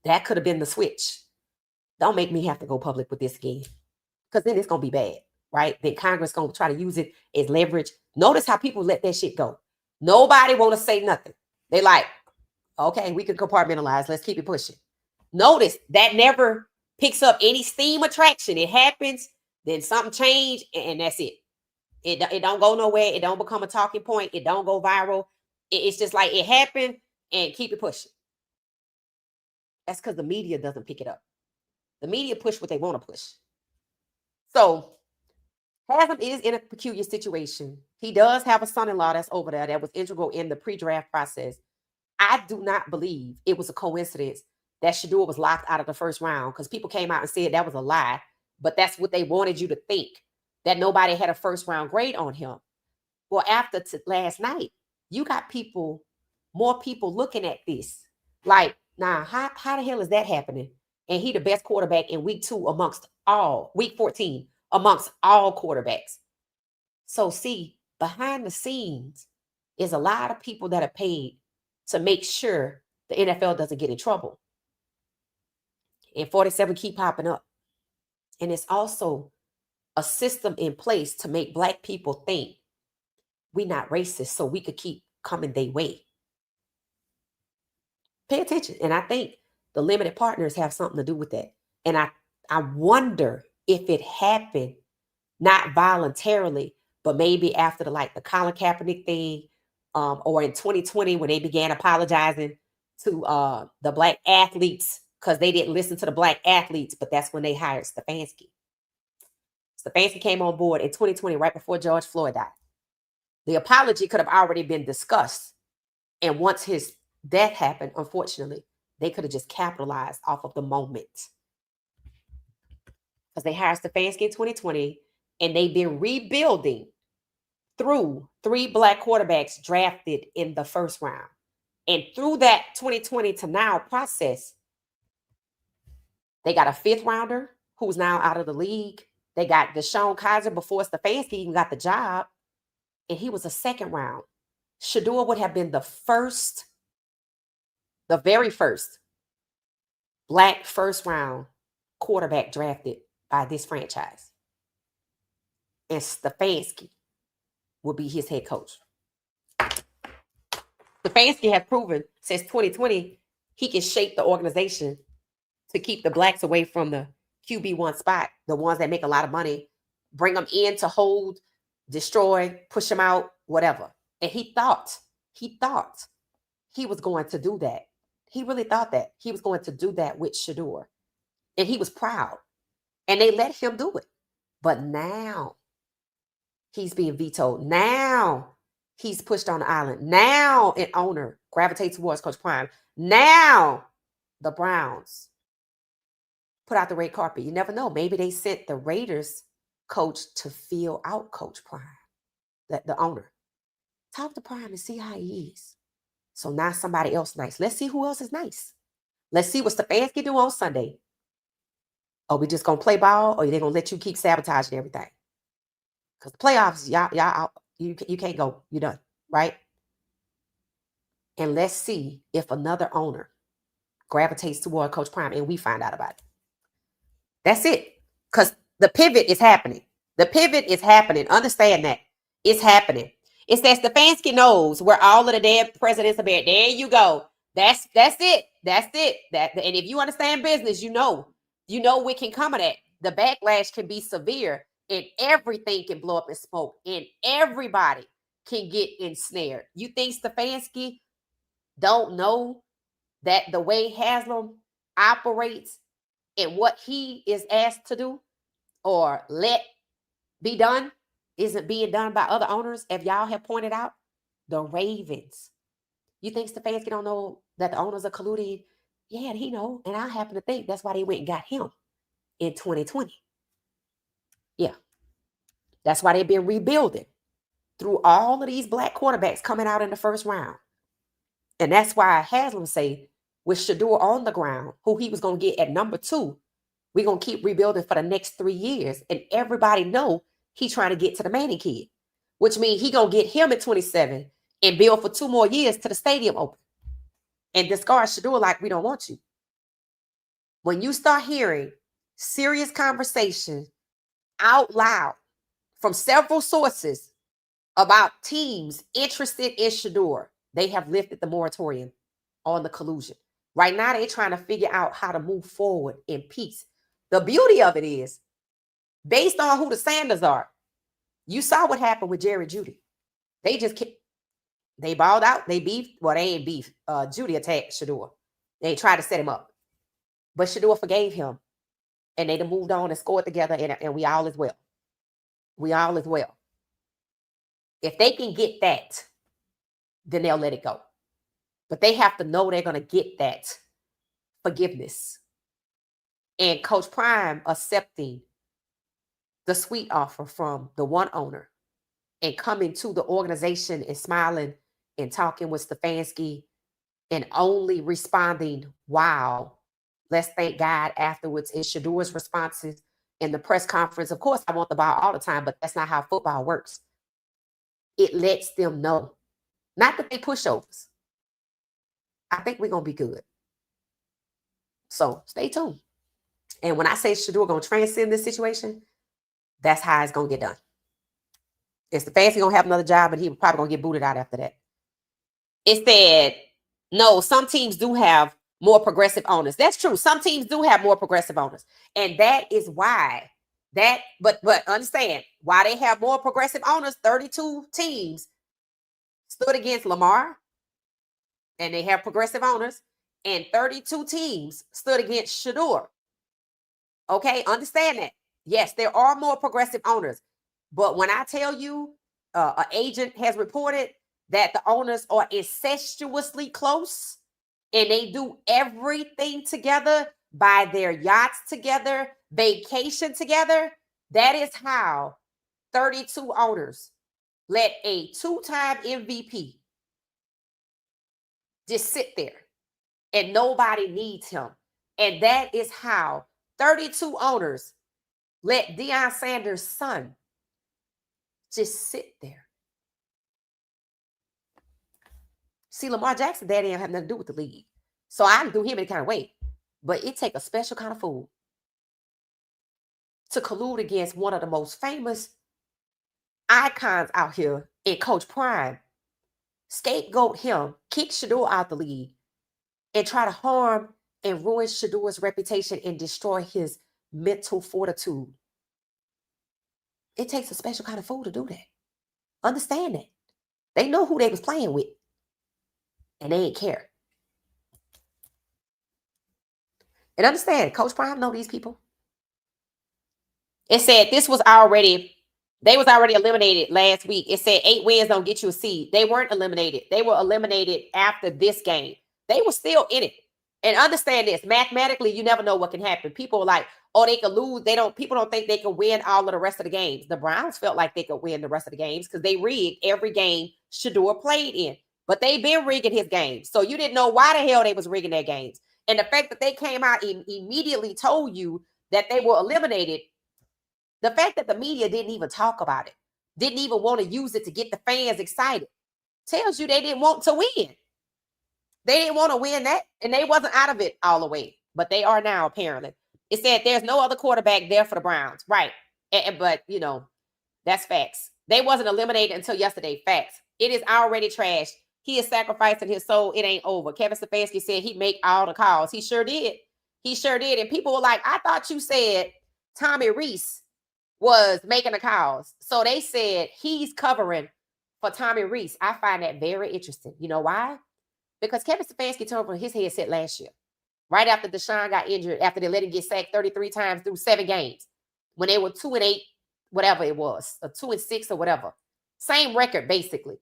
that could have been the switch. Don't make me have to go public with this again, because then it's gonna be bad, right? Then Congress gonna try to use it as leverage. Notice how people let that shit go. Nobody want to say nothing. They like, okay, we can compartmentalize. Let's keep it pushing. Notice that never picks up any steam or traction. It happens, then something change, and that's it. It don't go nowhere. It don't become a talking point. It don't go viral. It's just like it happened, and keep it pushing. That's because the media doesn't pick it up. The media push what they want to push. So Haslam is in a peculiar situation. He does have a son-in-law that's over there that was integral in the pre-draft process. I do not believe it was a coincidence that Shedeur was locked out of the first round, because people came out and said that was a lie, but that's what they wanted you to think, that nobody had a first round grade on him. Well, after last night, you got more people looking at this. Like, nah, how the hell is that happening? And he the best quarterback in week 2 amongst all, week 14 amongst all quarterbacks. So see, behind the scenes is a lot of people that are paid to make sure the NFL doesn't get in trouble. And 47 keep popping up. And it's also a system in place to make Black people think we're not racist, so we could keep coming their way. Pay attention. And I think the limited partners have something to do with that. And I wonder if it happened not voluntarily, but maybe after the Colin Kaepernick thing, or in 2020 when they began apologizing to the Black athletes because they didn't listen to the Black athletes, but that's when they hired Stefanski. Stefanski came on board in 2020, right before George Floyd died. The apology could have already been discussed. And once his death happened, unfortunately, they could have just capitalized off of the moment. Because they hired Stefanski in 2020, and they've been rebuilding through 3 Black quarterbacks drafted in the first round. And through that 2020 to now process, they got a 5th rounder who's now out of the league. They got Deshaun Kaiser before Stefanski even got the job, and he was a 2nd round. Shedeur would have been the very first Black first round quarterback drafted by this franchise. And Stefanski will be his head coach. Stefanski has proven since 2020 he can shape the organization to keep the Blacks away from the QB1 spot, the ones that make a lot of money, bring them in to hold, destroy, push them out, whatever. And he thought he was going to do that. He really thought that he was going to do that with Shedeur. And he was proud. And they let him do it. But now he's being vetoed. Now he's pushed on the island. Now an owner gravitates towards Coach Prime. Now the Browns put out the red carpet. You never know. Maybe they sent the Raiders coach to feel out Coach Prime, the owner. Talk to Prime and see how he is. So now somebody else nice. Let's see who else is nice. Let's see what Stefanski do on Sunday. Are we just going to play ball, or are they going to let you keep sabotaging everything? Because the playoffs, y'all you can't go. You're done, right? And let's see if another owner gravitates toward Coach Prime and we find out about it. That's it. Because the pivot is happening. The pivot is happening. Understand that. It's happening. It's that Stefanski knows where all of the dead presidents are buried. There you go. That's it. That's it. And if you understand business, you know what can come of that. The backlash can be severe, and everything can blow up in smoke, and everybody can get ensnared. You think Stefanski don't know that the way Haslam operates and what he is asked to do or let be done isn't being done by other owners? If y'all have pointed out, the Ravens. You think Stefanski don't know that the owners are colluding? Yeah, he know. And I happen to think that's why they went and got him in 2020. Yeah. That's why they've been rebuilding. through all of these black quarterbacks coming out in the first round. And that's why Haslam say with Shedeur on the ground, who he was going to get at number 2, we're going to keep rebuilding for the next 3 years. And everybody know he trying to get to the Manning kid, which means he going to get him at 27 and build for 2 more years to the stadium open. And discard Shedeur like we don't want you. When you start hearing serious conversation out loud from several sources about teams interested in Shedeur, they have lifted the moratorium on the collusion. Right now, they're trying to figure out how to move forward in peace. The beauty of it is, based on who the Sanders are, you saw what happened with Jerry Judy. They balled out, they beefed. Well, they ain't beef. Judy attacked Shedeur. They tried to set him up. But Shedeur forgave him. And they moved on and scored together, and we all is well. We all is well. If they can get that, then they'll let it go. But they have to know they're going to get that forgiveness. And Coach Prime accepting the sweet offer from the one owner and coming to the organization and smiling and talking with Stefanski and only responding, wow, let's thank God afterwards. And Shedeur's responses in the press conference, of course, I want the ball all the time, but that's not how football works. It lets them know, not that they pushovers. I think we're going to be good. So stay tuned. And when I say Shedeur going to transcend this situation, that's how it's going to get done. Is Stefanski going to have another job, and he probably going to get booted out after that. It said, no, some teams do have more progressive owners. That's true. Some teams do have more progressive owners. And that is why but understand why they have more progressive owners. 32 teams stood against Lamar, and they have progressive owners, and 32 teams stood against Shedeur. Okay, understand that. Yes, there are more progressive owners. But when I tell you an agent has reported that the owners are incestuously close and they do everything together, buy their yachts together, vacation together, that is how 32 owners let a 2-time MVP just sit there and nobody needs him. And that is how 32 owners let Shedeur Sanders' son just sit there. See, Lamar Jackson, daddy didn't have nothing to do with the league. So I can do him any kind of way. But it takes a special kind of fool to collude against one of the most famous icons out here in Coach Prime, scapegoat him, kick Shedeur out the league, and try to harm and ruin Shedeur's reputation and destroy his mental fortitude. It takes a special kind of fool to do that. Understand that. They know who they was playing with, and they ain't care. And understand, Coach Prime know these people. It said they was already eliminated last week. It said 8 wins don't get you a seed. They weren't eliminated. They were eliminated after this game. They were still in it. And understand this, mathematically, you never know what can happen. People are like, oh, they could lose. People don't think they can win all of the rest of the games. The Browns felt like they could win the rest of the games because they rigged every game Shedeur played in. But they've been rigging his games. So you didn't know why the hell they was rigging their games. And the fact that they came out and immediately told you that they were eliminated, the fact that the media didn't even talk about it, didn't even want to use it to get the fans excited, tells you they didn't want to win. They didn't want to win that, and they wasn't out of it all the way. But they are now, apparently. It said there's no other quarterback there for the Browns. Right. But, that's facts. They wasn't eliminated until yesterday. Facts. It is already trashed. He is sacrificing his soul. It ain't over. Kevin Stefanski said he'd make all the calls. He sure did. He sure did. And people were like, I thought you said Tommy Reese was making the calls. So they said he's covering for Tommy Reese. I find that very interesting. You know why? Because Kevin Stefanski turned from his headset last year, right after Deshaun got injured, after they let him get sacked 33 times through 7 games, when they were 2-8, whatever it was, or 2-6 or whatever. Same record, basically.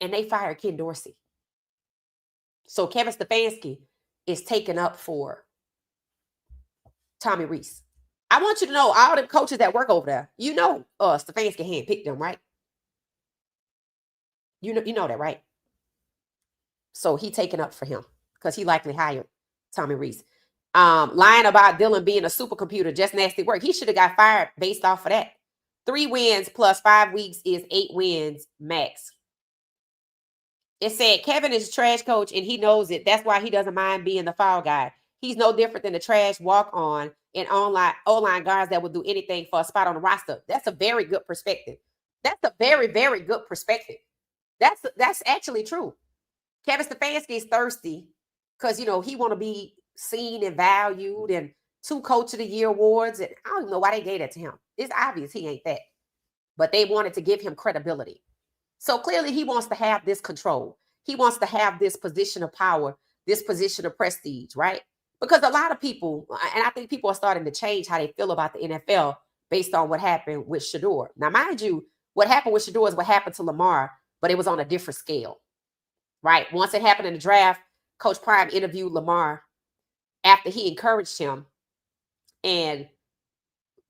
And they fired Ken Dorsey. So Kevin Stefanski is taken up for Tommy Reese. I want you to know, all the coaches that work over there, Stefanski handpicked them, right? You know that, right? So he taken up for him because he likely hired Tommy Reese. Lying about Dylan being a supercomputer, just nasty work. He should have got fired based off of that. 3 wins plus 5 weeks is 8 wins max. It said Kevin is a trash coach and he knows it. That's why he doesn't mind being the foul guy. He's no different than the trash walk-on and online guards that will do anything for a spot on the roster. That's a very good perspective. That's a very, very good perspective. That's actually true. Kevin Stefanski is thirsty because, you know, he want to be seen and valued and 2 Coach of the Year awards. And I don't even know why they gave that to him. It's obvious he ain't that. But they wanted to give him credibility. So clearly he wants to have this control. He wants to have this position of power, this position of prestige, right? Because a lot of people, and I think people are starting to change how they feel about the NFL based on what happened with Shedeur. Now, mind you, what happened with Shedeur is what happened to Lamar, but it was on a different scale, right? Once it happened in the draft, Coach Prime interviewed Lamar after he encouraged him. And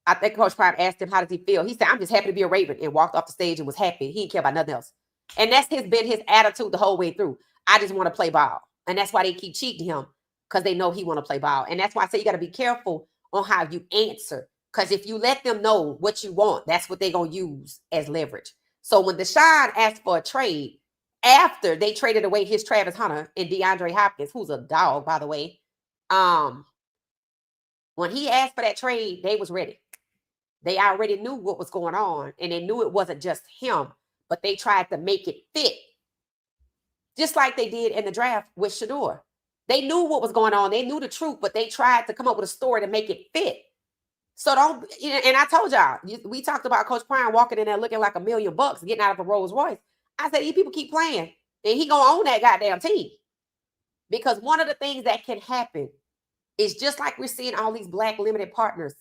I think Coach Prime asked him, how does he feel? He said, I'm just happy to be a Raven, and walked off the stage and was happy. He didn't care about nothing else. And that's been his attitude the whole way through. I just want to play ball. And that's why they keep cheating him, because they know he want to play ball. And that's why I say you got to be careful on how you answer. Because if you let them know what you want, that's what they're going to use as leverage. So when Deshaun asked for a trade, after they traded away his Travis Hunter and DeAndre Hopkins, who's a dog, by the way, when he asked for that trade, they was ready. They already knew what was going on, and they knew it wasn't just him, but they tried to make it fit. Just like they did in the draft with Shedeur. They knew what was going on. They knew the truth, but they tried to come up with a story to make it fit. So don't, and I told y'all, we talked about Coach Prime walking in there looking like $1 million, getting out of a Rolls Royce. I said, these people keep playing, and he gonna own that goddamn team. Because one of the things that can happen is just like we're seeing all these Black limited partners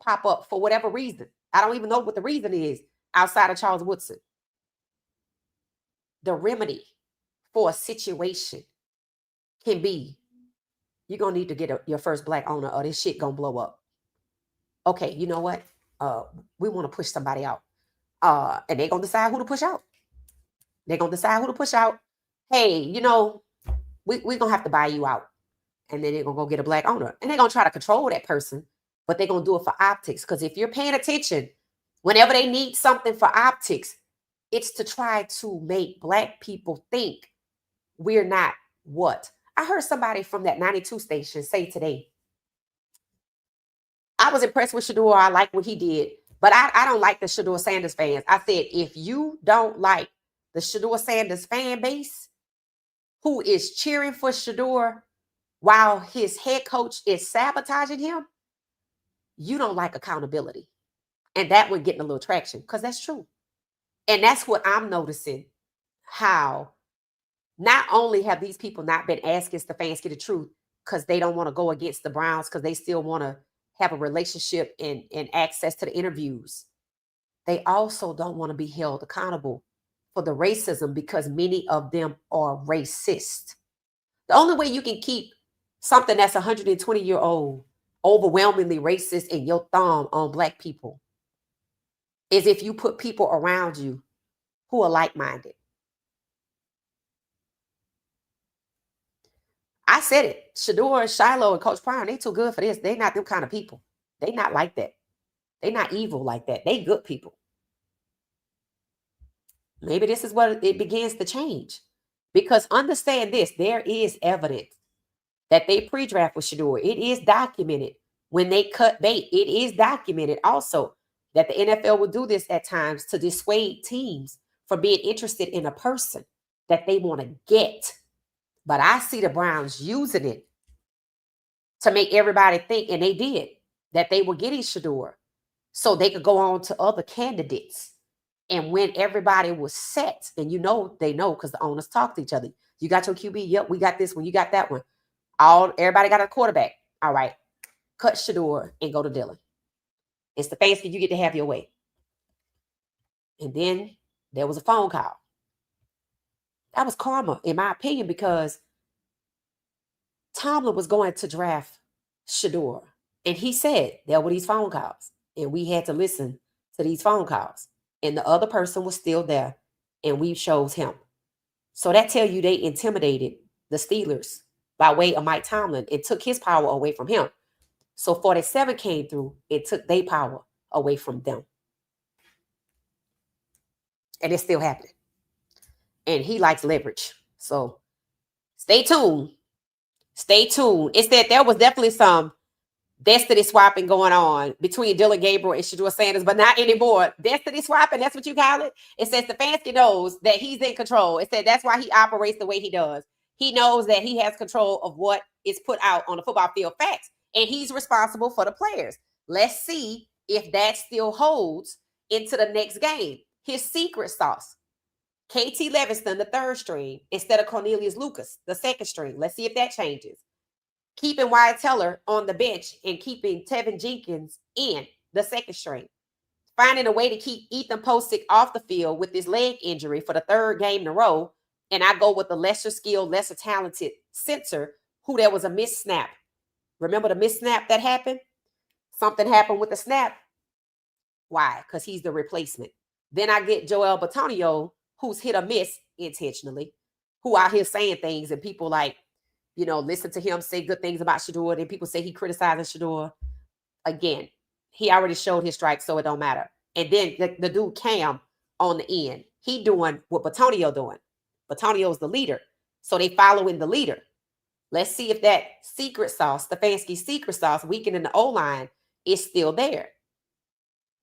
pop up for whatever reason. I don't even know what the reason is outside of Charles Woodson. The remedy for a situation can be, you're going to need to get your first Black owner or this shit going to blow up. Okay, you know what? We want to push somebody out. And they're going to decide who to push out. They're going to decide who to push out. Hey, you know, we're going to have to buy you out. And then they're going to go get a Black owner. And they're going to try to control that person, but they're going to do it for optics. Because if you're paying attention, whenever they need something for optics, it's to try to make Black people think we're not what? I heard somebody from that 92 station say today, I was impressed with Shedeur. I like what he did, but I don't like the Shedeur Sanders fans. I said, if you don't like the Shedeur Sanders fan base, who is cheering for Shedeur while his head coach is sabotaging him, you don't like accountability. And that one getting a little traction, because that's true. And that's what I'm noticing, how not only have these people not been asking Stefanski the truth because they don't want to go against the Browns, because they still want to have a relationship and access to the interviews. They also don't want to be held accountable for the racism, because many of them are racist. The only way you can keep something that's 120-year-old overwhelmingly racist in your thumb on Black people is if you put people around you who are like-minded. I said it. Shedeur, Shiloh, and Coach Prime, they too good for this. They not them kind of people. They not like that. They not evil like that. They good people. Maybe this is what it begins to change. Because understand this, there is evidence that they pre-draft with Shedeur. It is documented when they cut bait. It is documented also that the NFL will do this at times to dissuade teams from being interested in a person that they want to get. But I see the Browns using it to make everybody think, and they did, that they were getting Shedeur so they could go on to other candidates. And when everybody was set, and you know, they know because the owners talk to each other. You got your QB? Yep, we got this one. You got that one. Everybody got a quarterback. All right. Cut Shedeur and go to Dylan. And Stefanski, you get to have your way. And then there was a phone call. That was karma, in my opinion, because Tomlin was going to draft Shedeur. And he said there were these phone calls. And we had to listen to these phone calls. And the other person was still there. And we chose him. So that tell you they intimidated the Steelers by way of Mike Tomlin. It took his power away from him. So 47 came through. It took their power away from them. And it's still happening. And he likes leverage. So stay tuned. Stay tuned. It's that there was definitely some destiny swapping going on between Dylan Gabriel and Shedeur Sanders, but not anymore. Destiny swapping, that's what you call it. It says Stefanski knows that he's in control. It said that's why he operates the way he does. He knows that he has control of what is put out on the football field. Facts. And he's responsible for the players. Let's see if that still holds into the next game. His secret sauce. KT Levingston, the third string, instead of Cornelius Lucas, the second string. Let's see if that changes. Keeping Wyatt Teller on the bench and keeping Tevin Jenkins in the second string. Finding a way to keep Ethan Posick off the field with his leg injury for the third game in a row. And I go with the lesser skilled, lesser talented center who there was a missed snap. Remember the missed snap that happened? Something happened with the snap. Why? Because he's the replacement. Then I get Joel Bitonio, who's hit or miss intentionally, who out here saying things and people like, you know, listen to him say good things about Shedeur. Then people say he criticizes Shedeur. Again, he already showed his strike, so it don't matter. And then the dude Cam on the end, he doing what Bitonio doing. Bitonio's the leader. So they following the leader. Let's see if that secret sauce, Stefanski's secret sauce, weakening the O-line, is still there.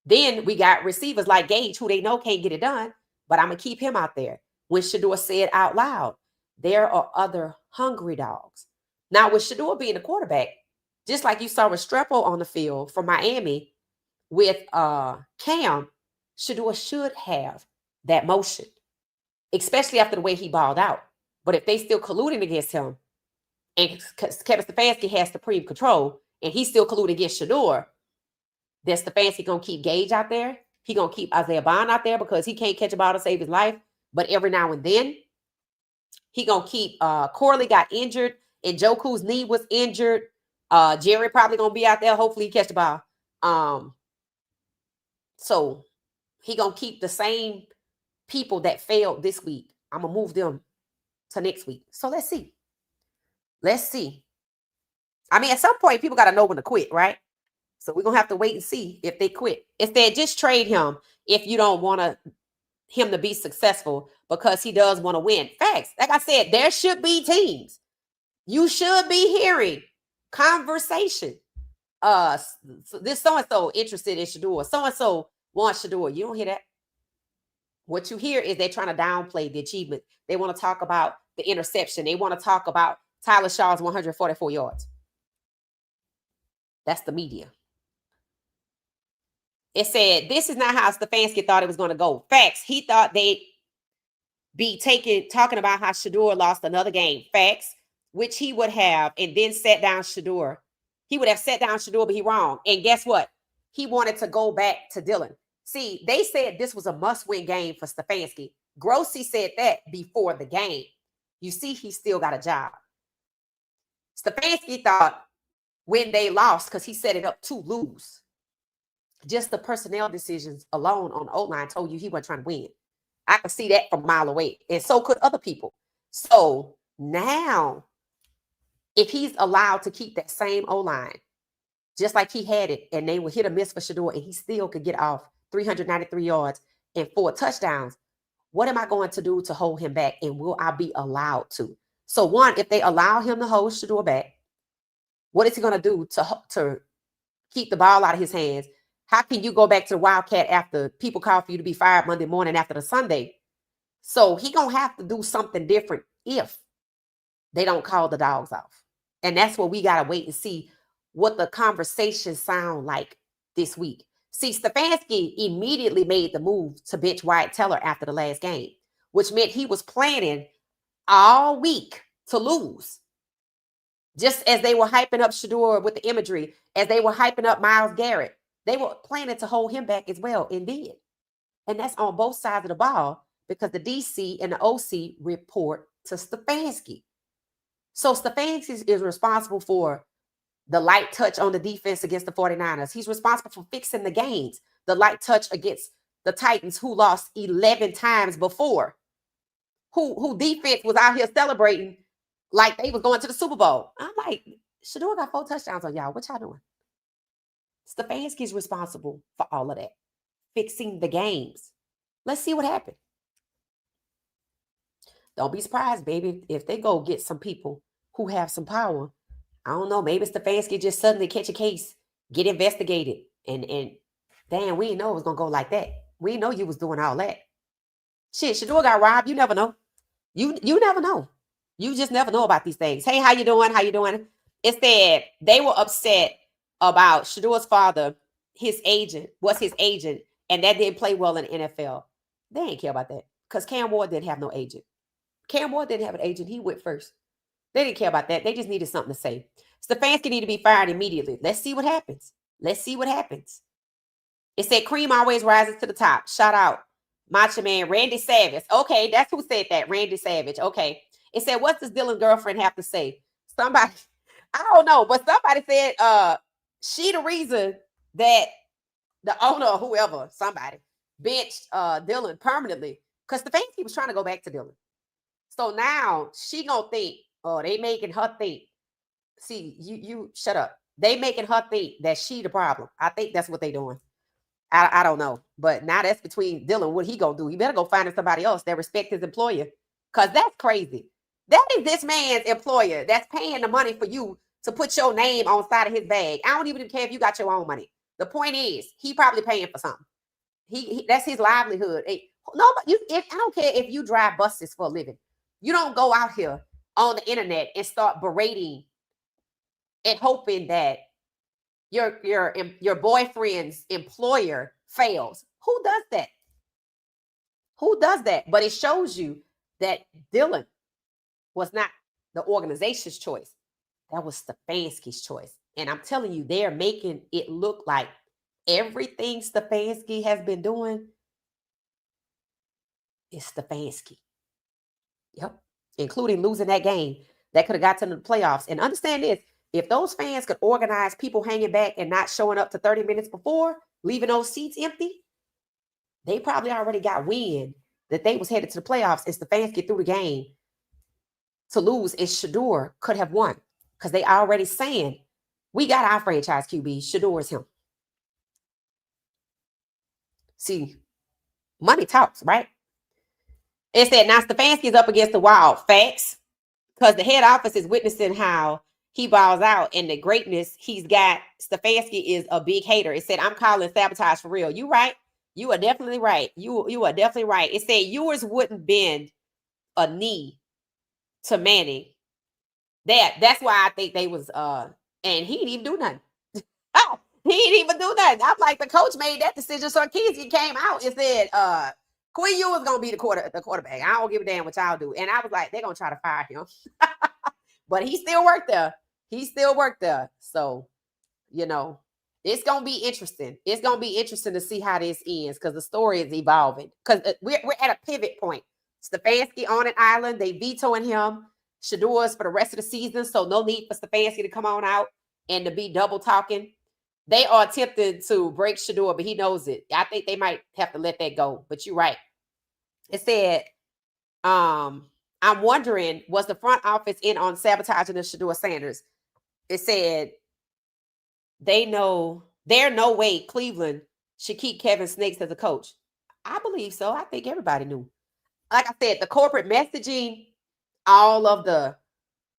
Then we got receivers like Gage, who they know can't get it done, but I'm going to keep him out there. When Shedeur said out loud, there are other hungry dogs. Now, with Shedeur being the quarterback, just like you saw with Strepo on the field for Miami with Cam, Shedeur should have that motion, especially after the way he balled out. But if they still colluding against him, and Kevin Stefanski has supreme control, and he's still colluding against Shedeur, then Stefanski going to keep Gage out there. He going to keep Isaiah Bond out there because he can't catch a ball to save his life. But every now and then, he going to keep Corley got injured, and Joku's knee was injured. Jerry probably going to be out there. Hopefully he catch the ball. So he going to keep the same people that failed this week. I'm going to move them to next week. So let's see. Let's see. I mean, at some point, people got to know when to quit, right? So we're going to have to wait and see if they quit. Instead, just trade him if you don't want him to be successful because he does want to win. Facts. Like I said, there should be teams. You should be hearing conversation. This so-and-so interested in Shedeur. So-and-so wants Shedeur. You don't hear that. What you hear is they're trying to downplay the achievement. They want to talk about the interception. They want to talk about Tyler Shaw's 144 yards. That's the media. It said, this is not how Stefanski thought it was going to go. Facts. He thought they'd be talking about how Shedeur lost another game. Facts, which he would have, and then sat down Shedeur. He would have sat down Shedeur, but he wrong. And guess what? He wanted to go back to Dylan. See, they said this was a must-win game for Stefanski. Grossi said that before the game. You see, he still got a job. Stefanski thought when they lost, because he set it up to lose, just the personnel decisions alone on the O-line told you he wasn't trying to win. I could see that from a mile away. And so could other people. So now, if he's allowed to keep that same O-line, just like he had it, and they would hit or miss for Shedeur, and he still could get off 393 yards and 4 touchdowns, what am I going to do to hold him back? And will I be allowed to? So one, if they allow him to hold Shedeur back, what is he going to do to keep the ball out of his hands? How can you go back to the Wildcat after people call for you to be fired Monday morning after the Sunday? So he going to have to do something different if they don't call the dogs off. And that's what we got to wait and see what the conversations sound like this week. See, Stefanski immediately made the move to bench Wyatt Teller after the last game, which meant he was planning all week to lose. Just as they were hyping up Shedeur with the imagery, as they were hyping up Myles Garrett, they were planning to hold him back as well, and did. And that's on both sides of the ball because the DC and the OC report to Stefanski. So Stefanski is responsible for the light touch on the defense against the 49ers. He's responsible for fixing the games, the light touch against the Titans, who lost 11 times before. who defense was out here celebrating like they was going to the Super Bowl. I'm like, Shedeur got 4 touchdowns on y'all. What y'all doing? Stefanski's responsible for all of that, fixing the games. Let's see what happened. Don't be surprised, baby, if they go get some people who have some power. I don't know. Maybe Stefanski just suddenly catch a case, get investigated, and damn, we didn't know it was gonna go like that. We didn't know you was doing all that. Shit, Shedeur got robbed. You never know. You never know. You just never know about these things. Hey, how you doing? How you doing? It said they were upset about Shedeur's father, his agent, was his agent, and that didn't play well in the NFL. They ain't care about that because Cam Ward didn't have no agent. Cam Ward didn't have an agent. He went first. They didn't care about that. They just needed something to say. Stefanski need to be fired immediately. Let's see what happens. Let's see what happens. It said cream always rises to the top. Shout out Macho Man Randy Savage. Okay, that's who said that. Randy Savage. Okay. It said, what's this Dylan girlfriend have to say? Somebody, I don't know, but somebody said she the reason that the owner or whoever, somebody, benched Dylan permanently because Stefanski was trying to go back to Dylan. So now she gonna think, oh, they making her think. See, you shut up. They making her think that she the problem. I think that's what they doing. I don't know. But now that's between Dylan. What he gonna do? He better go find somebody else that respect his employer. Because that's crazy. That is this man's employer that's paying the money for you to put your name on side of his bag. I don't even care if you got your own money. The point is, he probably paying for something. He that's his livelihood. No, I don't care if you drive buses for a living. You don't go out here on the internet and start berating and hoping that your boyfriend's employer fails. Who does that? Who does that? But it shows you that Dylan was not the organization's choice. That was Stefanski's choice. And I'm telling you, they're making it look like everything Stefanski has been doing is Stefanski. Yep. Including losing that game that could have got to the playoffs. And understand this, if those fans could organize people hanging back and not showing up to 30 minutes before, leaving those seats empty, they probably already got wind that they was headed to the playoffs and Stefanski threw the game to lose, and Shedeur could have won because they already saying, we got our franchise QB, Shedeur is him. See, money talks, right? It said, now Stefanski is up against the wall. Facts. Because the head office is witnessing how he balls out and the greatness he's got. Stefanski is a big hater. It said, I'm calling sabotage for real. You right. You are definitely right. You are definitely right. It said yours wouldn't bend a knee to Manning. That's why I think they was and he didn't even do nothing. He didn't even do nothing. I'm like, the coach made that decision. So Sarkisian came out and said, Quinn Ewing's gonna be the quarterback. I don't give a damn what y'all do. And I was like, they're gonna try to fire him. But he still worked there. He still worked there. So, you know, it's gonna be interesting. It's gonna be interesting to see how this ends because the story is evolving. Because we're at a pivot point. Stefanski on an island, they vetoing him. Shedeur's for the rest of the season, so no need for Stefanski to come on out and to be double talking. They are attempting to break Shedeur, but he knows it. I think they might have to let that go. But you're right. It said, I'm wondering, was the front office in on sabotaging the Shedeur Sanders? It said, there's no way Cleveland should keep Kevin Snakes as a coach. I believe so. I think everybody knew. Like I said, the corporate messaging, all of the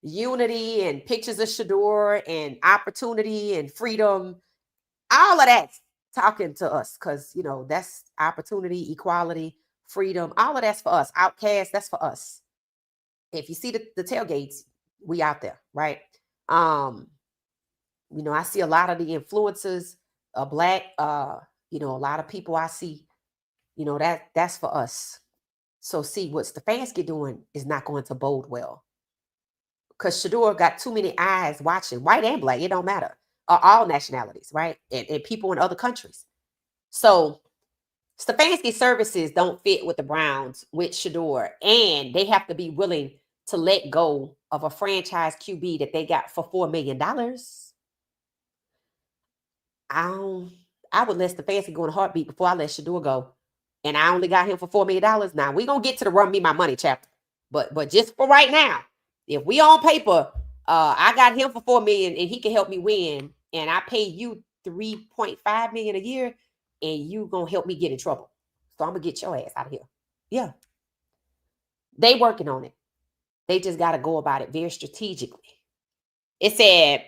unity and pictures of Shedeur and opportunity and freedom, all of that's talking to us because, you know, that's opportunity, equality, freedom. All of that's for us. Outcast, that's for us. If you see the tailgates, we out there, right? You know, I see a lot of the influencers, Black, you know, a lot of people I see, you know, that's for us. So see, what Stefanski doing is not going to bode well. Because Shedeur got too many eyes watching, white and Black, it don't matter. All nationalities, right? And people in other countries. So Stefanski's services don't fit with the Browns, with Shedeur, and they have to be willing to let go of a franchise QB that they got for $4 million. I would let Stefanski go in a heartbeat before I let Shedeur go. And I only got him for $4 million. Now, we're going to get to the run me my money chapter. But just for right now, if we on paper, I got him for $4 million and he can help me win, and I pay you $3.5 million a year, and you gonna help me get in trouble. So I'm gonna get your ass out of here. Yeah. They working on it. They just got to go about it very strategically. It said,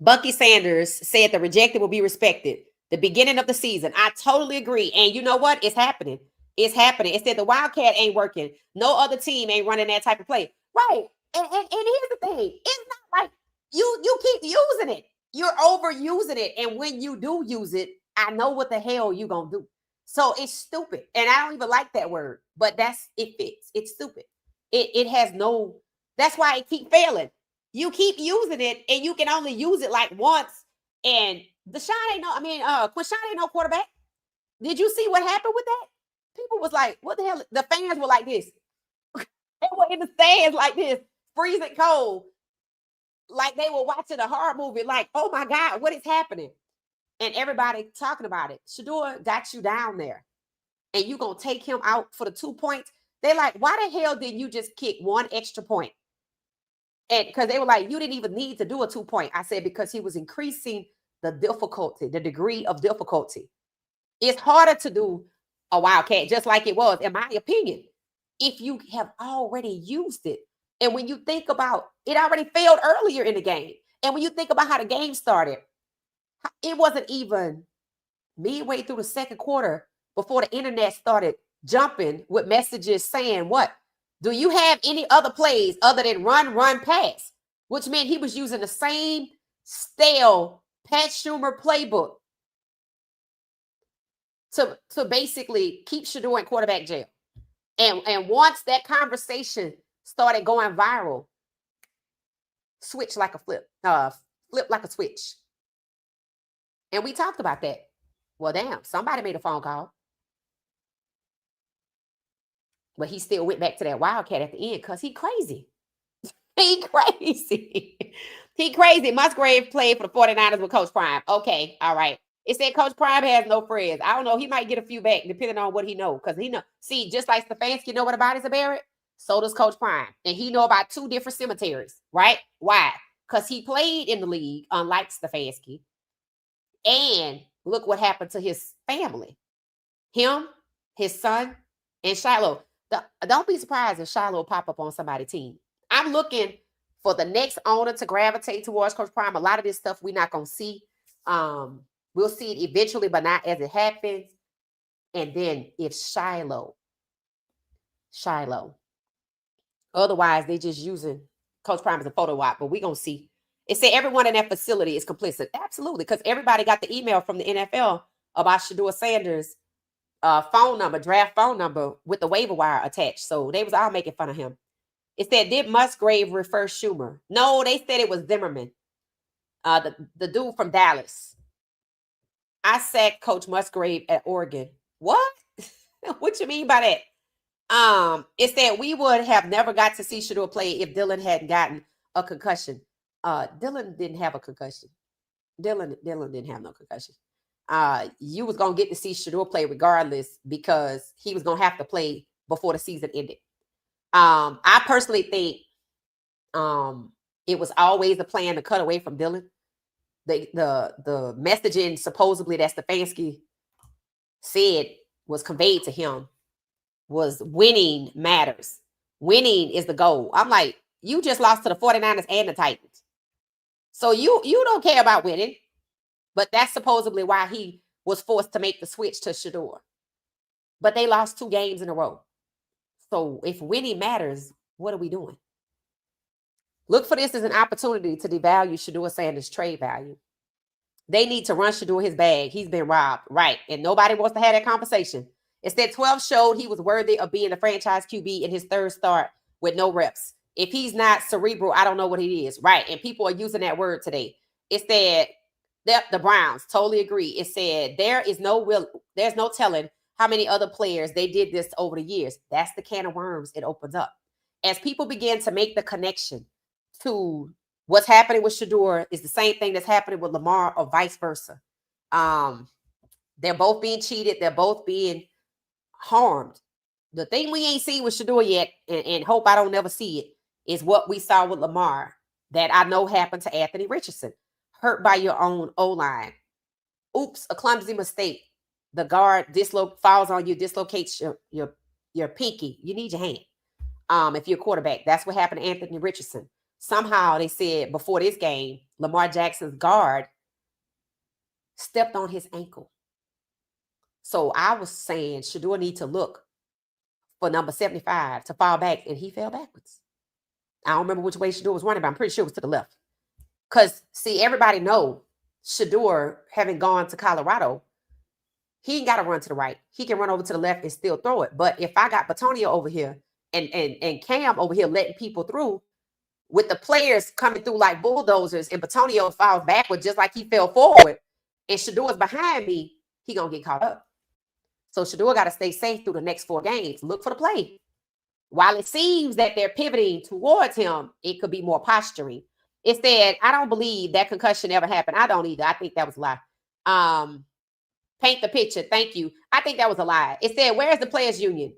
Bucky Sanders said the rejected will be respected. The beginning of the season. I totally agree. And you know what? It's happening. It's happening. It said the Wildcat ain't working. No other team ain't running that type of play. Right. And here's the thing. It's not like you keep using it. You're overusing it. And when you do use it, I know what the hell you gonna do. So it's stupid. And I don't even like that word, but it fits. It's stupid. It has no, that's why it keep failing. You keep using it and you can only use it like once. And Quinshawn ain't no quarterback. Did you see what happened with that? People was like, what the hell? The fans were like this. They were in the stands like this, freezing cold. Like they were watching a horror movie, like, oh my God, what is happening? And everybody talking about it. Shedeur got you down there. And you gonna take him out for the 2 points? They're like, why the hell did you just kick one extra point? And because they were like, you didn't even need to do a 2 point. I said, because he was increasing the difficulty, the degree of difficulty. It's harder to do a Wildcat, just like it was, in my opinion, if you have already used it. And when you think about it, already failed earlier in the game. And when you think about how the game started, it wasn't even midway through the second quarter before the internet started jumping with messages saying, what? Do you have any other plays other than run, pass? Which meant he was using the same stale Pat Schumer playbook to basically keep Shedeur in quarterback jail. And once that conversation started going viral, switch like a flip like a switch. And we talked about that. Well, damn, somebody made a phone call. But he still went back to that Wildcat at the end because he crazy. He crazy. He crazy. Musgrave played for the 49ers with Coach Prime. Okay, all right. It said Coach Prime has no friends. I don't know. He might get a few back depending on what he knows. Because he know. See, just like Stefanski know where the bodies are buried, so does Coach Prime. And he know about 2 different cemeteries, right? Why? Because he played in the league, unlike Stefanski. And look what happened to his family. Him, his son, and Shiloh. Don't be surprised if Shiloh pop up on somebody's team. I'm looking for the next owner to gravitate towards Coach Prime. A lot of this stuff we're not going to see. We'll see it eventually, but not as it happens. And then if Shiloh. Otherwise, they just using Coach Prime as a photo op, but we're going to see. It said everyone in that facility is complicit. Absolutely, because everybody got the email from the NFL about Shedeur Sanders' phone number, draft phone number with the waiver wire attached. So they was all making fun of him. It said, did Musgrave refer Schumer? No, they said it was Zimmerman, the dude from Dallas. I sacked Coach Musgrave at Oregon. What? What you mean by that? It said we would have never got to see Shedeur play if Dylan hadn't gotten a concussion. Dylan didn't have a concussion. Dylan didn't have no concussion. You was gonna get to see Shedeur play regardless because he was gonna have to play before the season ended. I personally think it was always a plan to cut away from Dylan. The messaging supposedly that Stefanski said was conveyed to him was winning matters. Winning is the goal. I'm like, you just lost to the 49ers and the Titans. So you don't care about winning. But that's supposedly why he was forced to make the switch to Shedeur. But they lost 2 games in a row. So if winning matters, what are we doing? Look for this as an opportunity to devalue Shedeur Sanders' trade value. They need to run Shedeur his bag. He's been robbed, right? And nobody wants to have that conversation. Instead, 12 showed he was worthy of being the franchise QB in his 3rd start with no reps. If he's not cerebral, I don't know what he is, right? And people are using that word today. It said, the Browns totally agree. It said there's no telling how many other players they did this over the years. That's the can of worms it opens up. As people begin to make the connection to what's happening with Shedeur is the same thing that's happening with Lamar or vice versa. They're both being cheated. They're both being harmed. The thing we ain't seen with Shedeur yet, and hope I don't never see it, is what we saw with Lamar that I know happened to Anthony Richardson. Hurt by your own O-line. Oops, a clumsy mistake. The guard falls on you, dislocates your pinky. You need your hand. If you're a quarterback, that's what happened to Anthony Richardson. Somehow they said before this game, Lamar Jackson's guard stepped on his ankle. So I was saying Shedeur need to look for number 75 to fall back, and he fell backwards. I don't remember which way Shedeur was running, but I'm pretty sure it was to the left. Because, see, everybody know Shedeur, having gone to Colorado, he ain't got to run to the right. He can run over to the left and still throw it. But if I got Batonio over here and Cam over here letting people through, with the players coming through like bulldozers, and Batonio falls backward just like he fell forward, and Shedeur's behind me, he going to get caught up. So Shedeur got to stay safe through the next 4 games. Look for the play. While it seems that they're pivoting towards him, it could be more posturing. It said, I don't believe that concussion ever happened. I don't either. I think that was a lie. Paint the picture. Thank you. I think that was a lie. It said, where's the players union?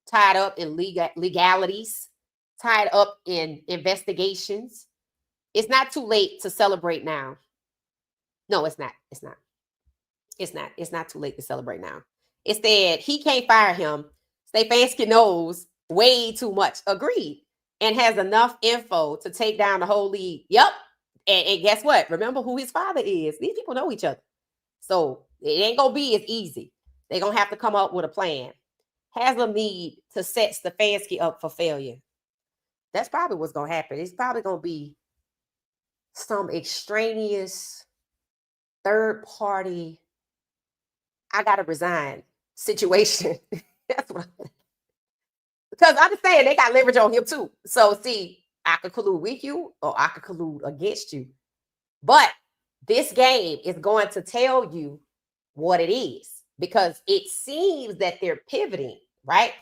Tied up in legalities, tied up in investigations. It's not too late to celebrate now. No, it's not. It's not. It's not. It's not too late to celebrate now. It said he can't fire him. Stefanski knows way too much. Agreed. And has enough info to take down the whole league. Yep. And guess what? Remember who his father is. These people know each other. So it ain't going to be as easy. They're going to have to come up with a plan. Haslam need to set Stefanski up for failure. That's probably what's going to happen. It's probably going to be some extraneous third party, I got to resign situation. That's what I'm thinking. Because I understand they got leverage on him too. So see, I could collude with you or I could collude against you. But this game is going to tell you what it is, because it seems that they're pivoting, right?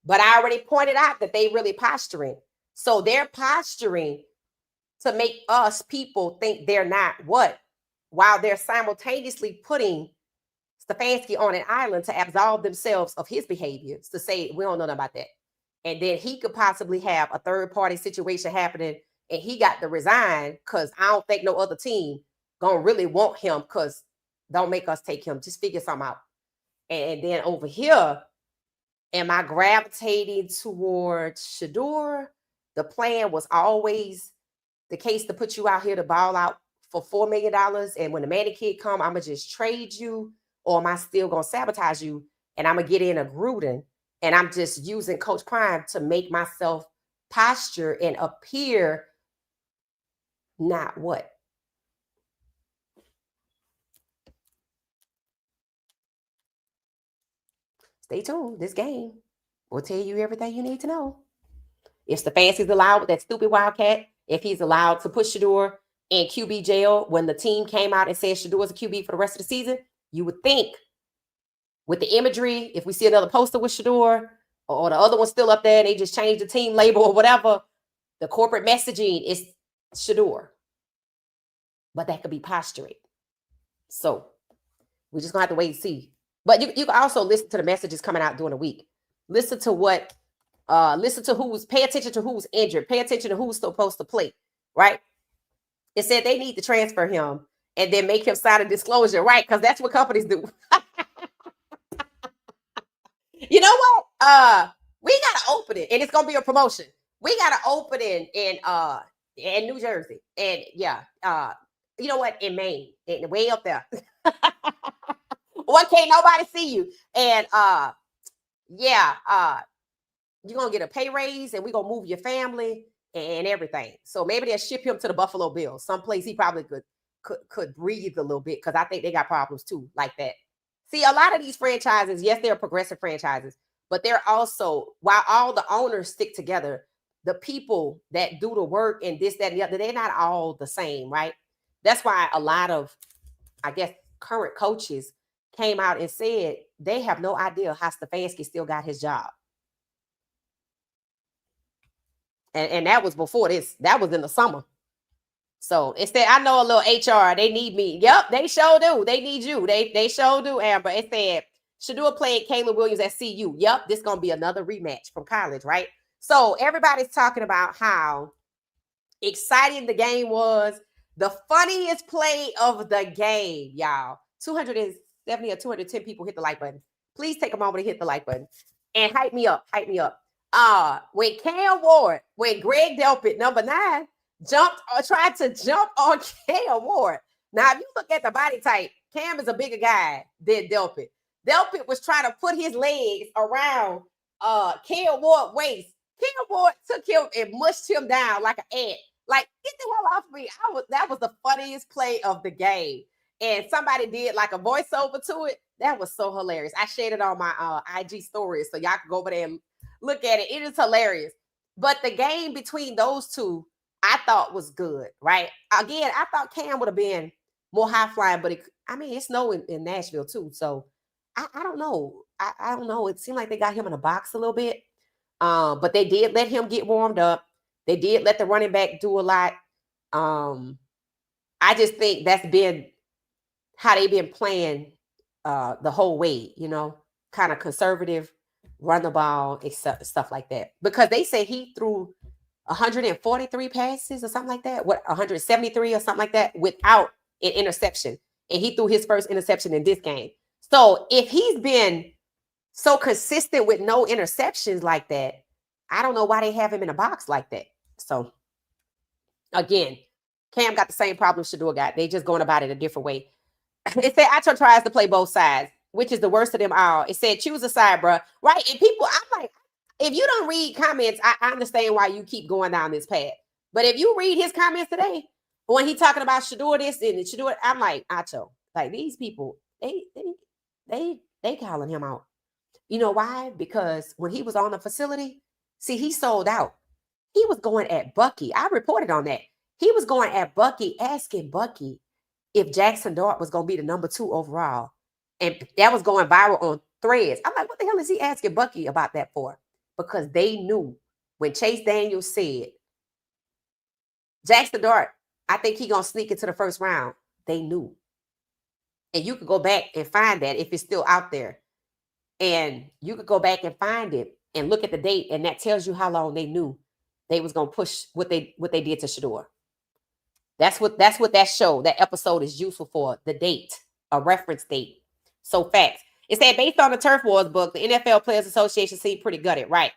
But I already pointed out that they really posturing. So they're posturing to make us people think they're not what, while they're simultaneously putting Stefanski on an island to absolve themselves of his behaviors, to say, we don't know nothing about that. And then he could possibly have a third-party situation happening, and he got to resign because I don't think no other team going to really want him, because don't make us take him. Just figure something out. And then over here, am I gravitating towards Shedeur? The plan was always the case to put you out here to ball out for $4 million. And when the Manning kid come, I'm going to just trade you, or am I still going to sabotage you? And I'm going to get in a Gruden. And I'm just using Coach Prime to make myself posture and appear not what? Stay tuned. This game will tell you everything you need to know. If Stefanski's allowed with that stupid Wildcat, if he's allowed to put Shedeur in QB jail when the team came out and said Shedeur is a QB for the rest of the season, you would think with the imagery, if we see another poster with Shedeur, or the other one's still up there and they just changed the team label or whatever, the corporate messaging is Shedeur. But that could be posturing. So we're just going to have to wait and see. But you can also listen to the messages coming out during the week. Listen to what, pay attention to who's injured. Pay attention to who's supposed to play, right? It said they need to transfer him and then make him sign a disclosure, right? Because that's what companies do. You know what? We gotta open it, and it's gonna be a promotion. We gotta open it in New Jersey, and yeah, you know what? In Maine, and way up there. What, can't nobody see you? And yeah, you're gonna get a pay raise, and we're gonna move your family and everything. So maybe they'll ship him to the Buffalo Bills, someplace he probably could breathe a little bit, because I think they got problems too, like that. See, a lot of these franchises, yes, they're progressive franchises, but they're also, while all the owners stick together, the people that do the work and this, that, and the other, they're not all the same, right? That's why a lot of, I guess, current coaches came out and said they have no idea how Stefanski still got his job. And that was before this. That was in the summer. So instead, I know a little HR, they need me. Yep, they sure do. They need you. They sure do, Amber. It said Shedeur played Caleb Williams at CU. Yep, this is going to be another rematch from college, right? So everybody's talking about how exciting the game was. The funniest play of the game, y'all. 270 or 210 people hit the like button. Please take a moment to hit the like button and hype me up. Hype me up. When Cam Ward, when Greg Delpit, number 9, jumped or tried to jump on Cam Ward. Now, if you look at the body type, Cam is a bigger guy than Delpit. Delpit was trying to put his legs around Cam Ward's waist. Cam Ward took him and mushed him down like an ant. Like, get the hell off me. That was the funniest play of the game. And somebody did like a voiceover to it. That was so hilarious. I shared it on my IG stories, so y'all can go over there and look at it. It is hilarious. But the game between those two, I thought was good, right? Again, I thought Cam would have been more high flying, but it snowed in Nashville too. So I don't know. I don't know. It seemed like they got him in a box a little bit. But they did let him get warmed up. They did let the running back do a lot. I just think that's been how they've been playing the whole way, kind of conservative, run the ball, stuff like that. Because they say he threw 143 passes or something like that, 173 or something like that without an interception. And he threw his first interception in this game. So if he's been so consistent with no interceptions like that, I don't know why they have him in a box like that. So again, Cam got the same problem Shedeur got. They just going about it a different way. It said Acho tries to play both sides, which is the worst of them all. It said choose a side, bro. Right? And people, I'm like, if you don't read comments, I understand why you keep going down this path. But if you read his comments today, when he talking about Shedeur this and Shedeur, I'm like, Acho, like these people, they calling him out. You know why? Because when he was on the facility, see, he sold out. He was going at Bucky. I reported on that. He was going at Bucky, asking Bucky if Jackson Dart was going to be the number 2 overall. And that was going viral on Threads. I'm like, what the hell is he asking Bucky about that for? Because they knew when Chase Daniels said, Jackson Dart, I think he going to sneak into the first round. They knew. And you could go back and find that if it's still out there. And you could go back and find it and look at the date. And that tells you how long they knew they was going to push what they did to Shedeur. That's what that episode is useful for, the date, a reference date. So facts. It said, based on the Turf Wars book, the NFL Players Association seemed pretty gutted, right?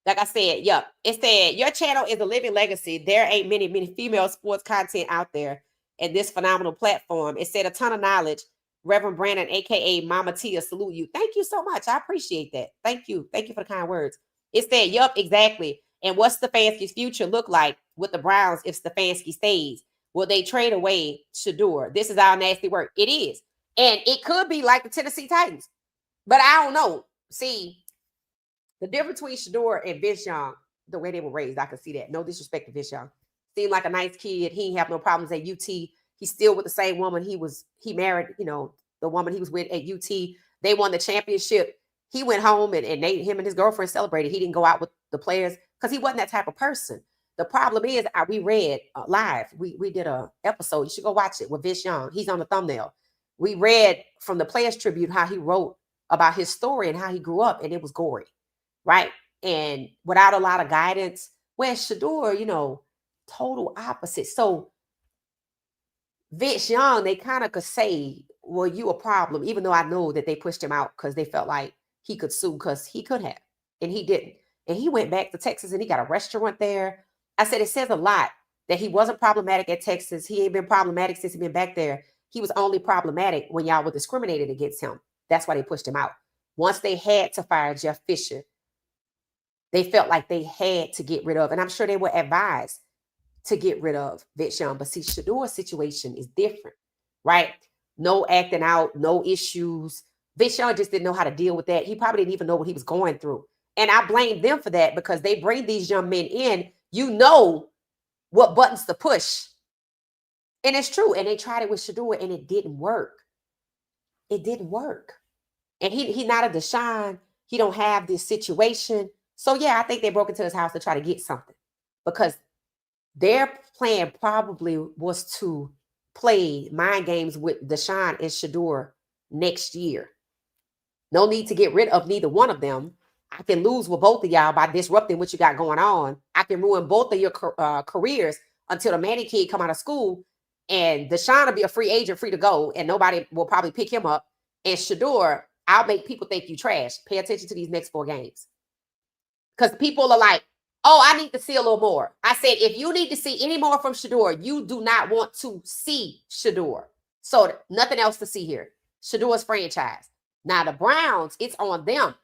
Like I said, yep. It said, your channel is a living legacy. There ain't many female sports content out there in this phenomenal platform. It said, a ton of knowledge. Reverend Brandon, a.k.a. Mama Tia, salute you. Thank you so much. I appreciate that. Thank you. Thank you for the kind words. It said, yup, exactly. And what's Stefanski's future look like with the Browns if Stefanski stays? Will they trade away Shedeur? This is our nasty work. It is. And it could be like the Tennessee Titans. But I don't know. See, the difference between Shedeur and Vince Young, the way they were raised, I could see that. No disrespect to Vince Young. Seemed like a nice kid. He didn't have no problems at UT. He's still with the same woman he married, the woman he was with at UT. They won the championship. He went home and him and his girlfriend celebrated. He didn't go out with the players because he wasn't that type of person. The problem is, we read live. We did a episode. You should go watch it with Vince Young. He's on the thumbnail. We read from the Players Tribute how he wrote about his story and how he grew up, and it was gory, right? And without a lot of guidance, whereas Shedeur, total opposite. So Vince Young, they kind of could say, well, you a problem, even though I know that they pushed him out because they felt like he could sue because he could have, and he didn't. And he went back to Texas and he got a restaurant there. I said, it says a lot that he wasn't problematic at Texas. He ain't been problematic since he been back there. He was only problematic when y'all were discriminated against him. That's why they pushed him out. Once they had to fire Jeff Fisher, they felt like they had to get rid of, and I'm sure they were advised to get rid of Vince Young. But see, Shedeur's situation is different, right? No acting out, no issues. Vince Young just didn't know how to deal with that. He probably didn't even know what he was going through. And I blame them for that because they bring these young men in, what buttons to push. And it's true. And they tried it with Shedeur and it didn't work. It didn't work. And he not a Deshaun. He don't have this situation. So yeah, I think they broke into his house to try to get something because their plan probably was to play mind games with Deshaun and Shedeur next year. No need to get rid of neither one of them. I can lose with both of y'all by disrupting what you got going on. I can ruin both of your careers until the Manning kid come out of school, and Deshaun will be a free agent, free to go, and nobody will probably pick him up. And Shedeur, I'll make people think you trash. Pay attention to these next 4 games. Because people are like, oh, I need to see a little more. I said, if you need to see any more from Shedeur, you do not want to see Shedeur. So nothing else to see here. Shedeur's franchise. Now the Browns, it's on them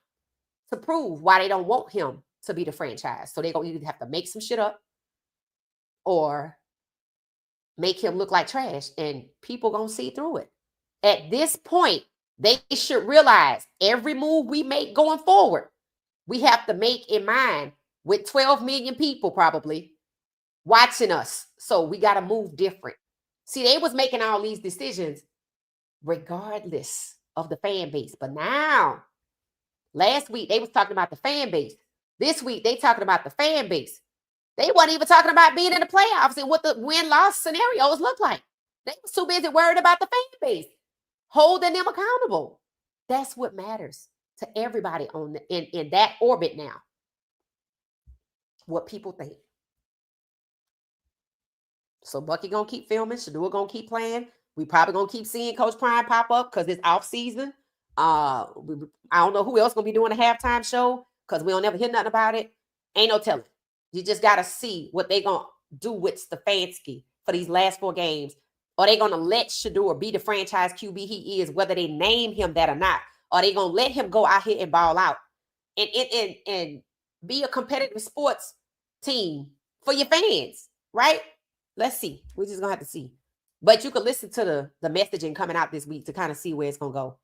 to prove why they don't want him to be the franchise. So they're going to either have to make some shit up or make him look like trash, and people going to see through it. At this point, they should realize every move we make going forward, we have to make in mind with 12 million people probably watching us. So we got to move different. See, they was making all these decisions regardless of the fan base. But now, last week, they was talking about the fan base. This week, they talking about the fan base. They weren't even talking about being in the playoffs and what the win-loss scenarios look like. They was too busy worried about the fan base, holding them accountable. That's what matters to everybody on in that orbit now. What people think. So Bucky gonna keep filming. Shedeur gonna keep playing. We probably gonna keep seeing Coach Prime pop up because it's off season. I don't know who else gonna be doing a halftime show because we don't ever hear nothing about it. Ain't no telling. You just gotta see what they gonna do with Stefanski for these last 4 games. Are they gonna let Shedeur be the franchise QB he is, whether they name him that or not? Are they gonna let him go out here and ball out and be a competitive sports team for your fans, right? Let's see. We're just gonna have to see. But you can listen to the messaging coming out this week to kind of see where it's gonna go.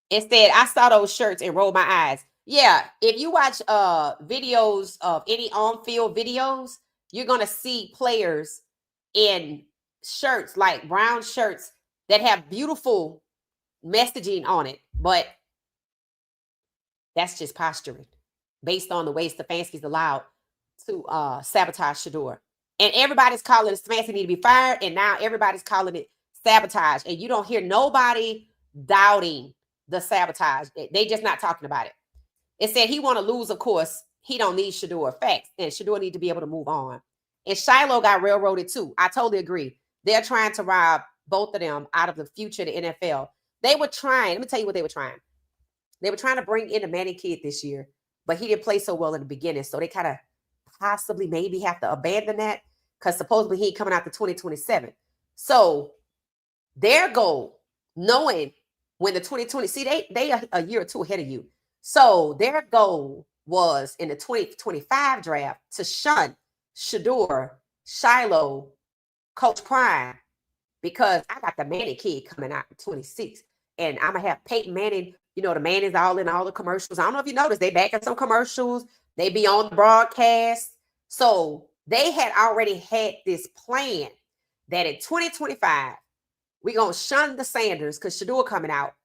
Instead, I saw those shirts and rolled my eyes. Yeah, if you watch videos of any on-field videos, you're gonna see players in shirts, like brown shirts that have beautiful messaging on it, but that's just posturing based on the way Stefanski's allowed to sabotage Shedeur. And everybody's calling it Stefanski need to be fired, and now everybody's calling it sabotage. And you don't hear nobody doubting the sabotage. They just not talking about it. It said he want to lose, of course. He don't need Shedeur. Facts. And Shedeur need to be able to move on. And Shiloh got railroaded too. I totally agree. They're trying to rob both of them out of the future of the NFL. They were trying. Let me tell you what they were trying. They were trying to bring in the Manning kid this year, but he didn't play so well in the beginning. So they kind of possibly maybe have to abandon that because supposedly he ain't coming out to 2027. So their goal, knowing when the 2020, see, they are a year or 2 ahead of you. So their goal was in the 2025 draft to shun Shedeur, Shiloh, Coach Prime, because I got the Manning kid coming out in 26. And I'm going to have Peyton Manning, you know, the Manning's all in all the commercials. I don't know if you noticed, they back in some commercials. They be on the broadcast. So they had already had this plan that in 2025, we're going to shun the Sanders because Shedeur coming out.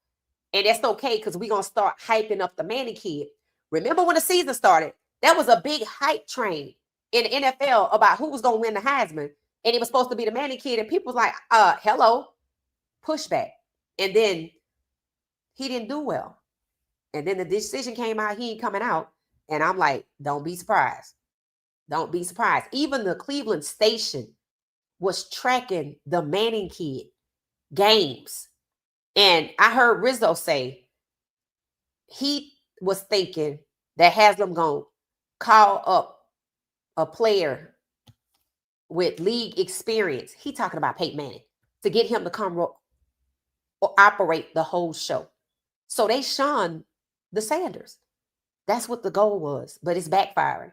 And that's okay because we're going to start hyping up the Manning kid. Remember when the season started, that was a big hype train in the NFL about who was going to win the Heisman. And it was supposed to be the Manning kid. And people was like, hello, pushback. And then he didn't do well. And then the decision came out, he ain't coming out. And I'm like, don't be surprised. Don't be surprised. Even the Cleveland station was tracking the Manning kid games. And I heard Rizzo say he was thinking that Haslam going to call up a player with league experience. He talking about Peyton Manning to get him to come or operate the whole show. So they shunned the Sanders. That's what the goal was, but it's backfiring.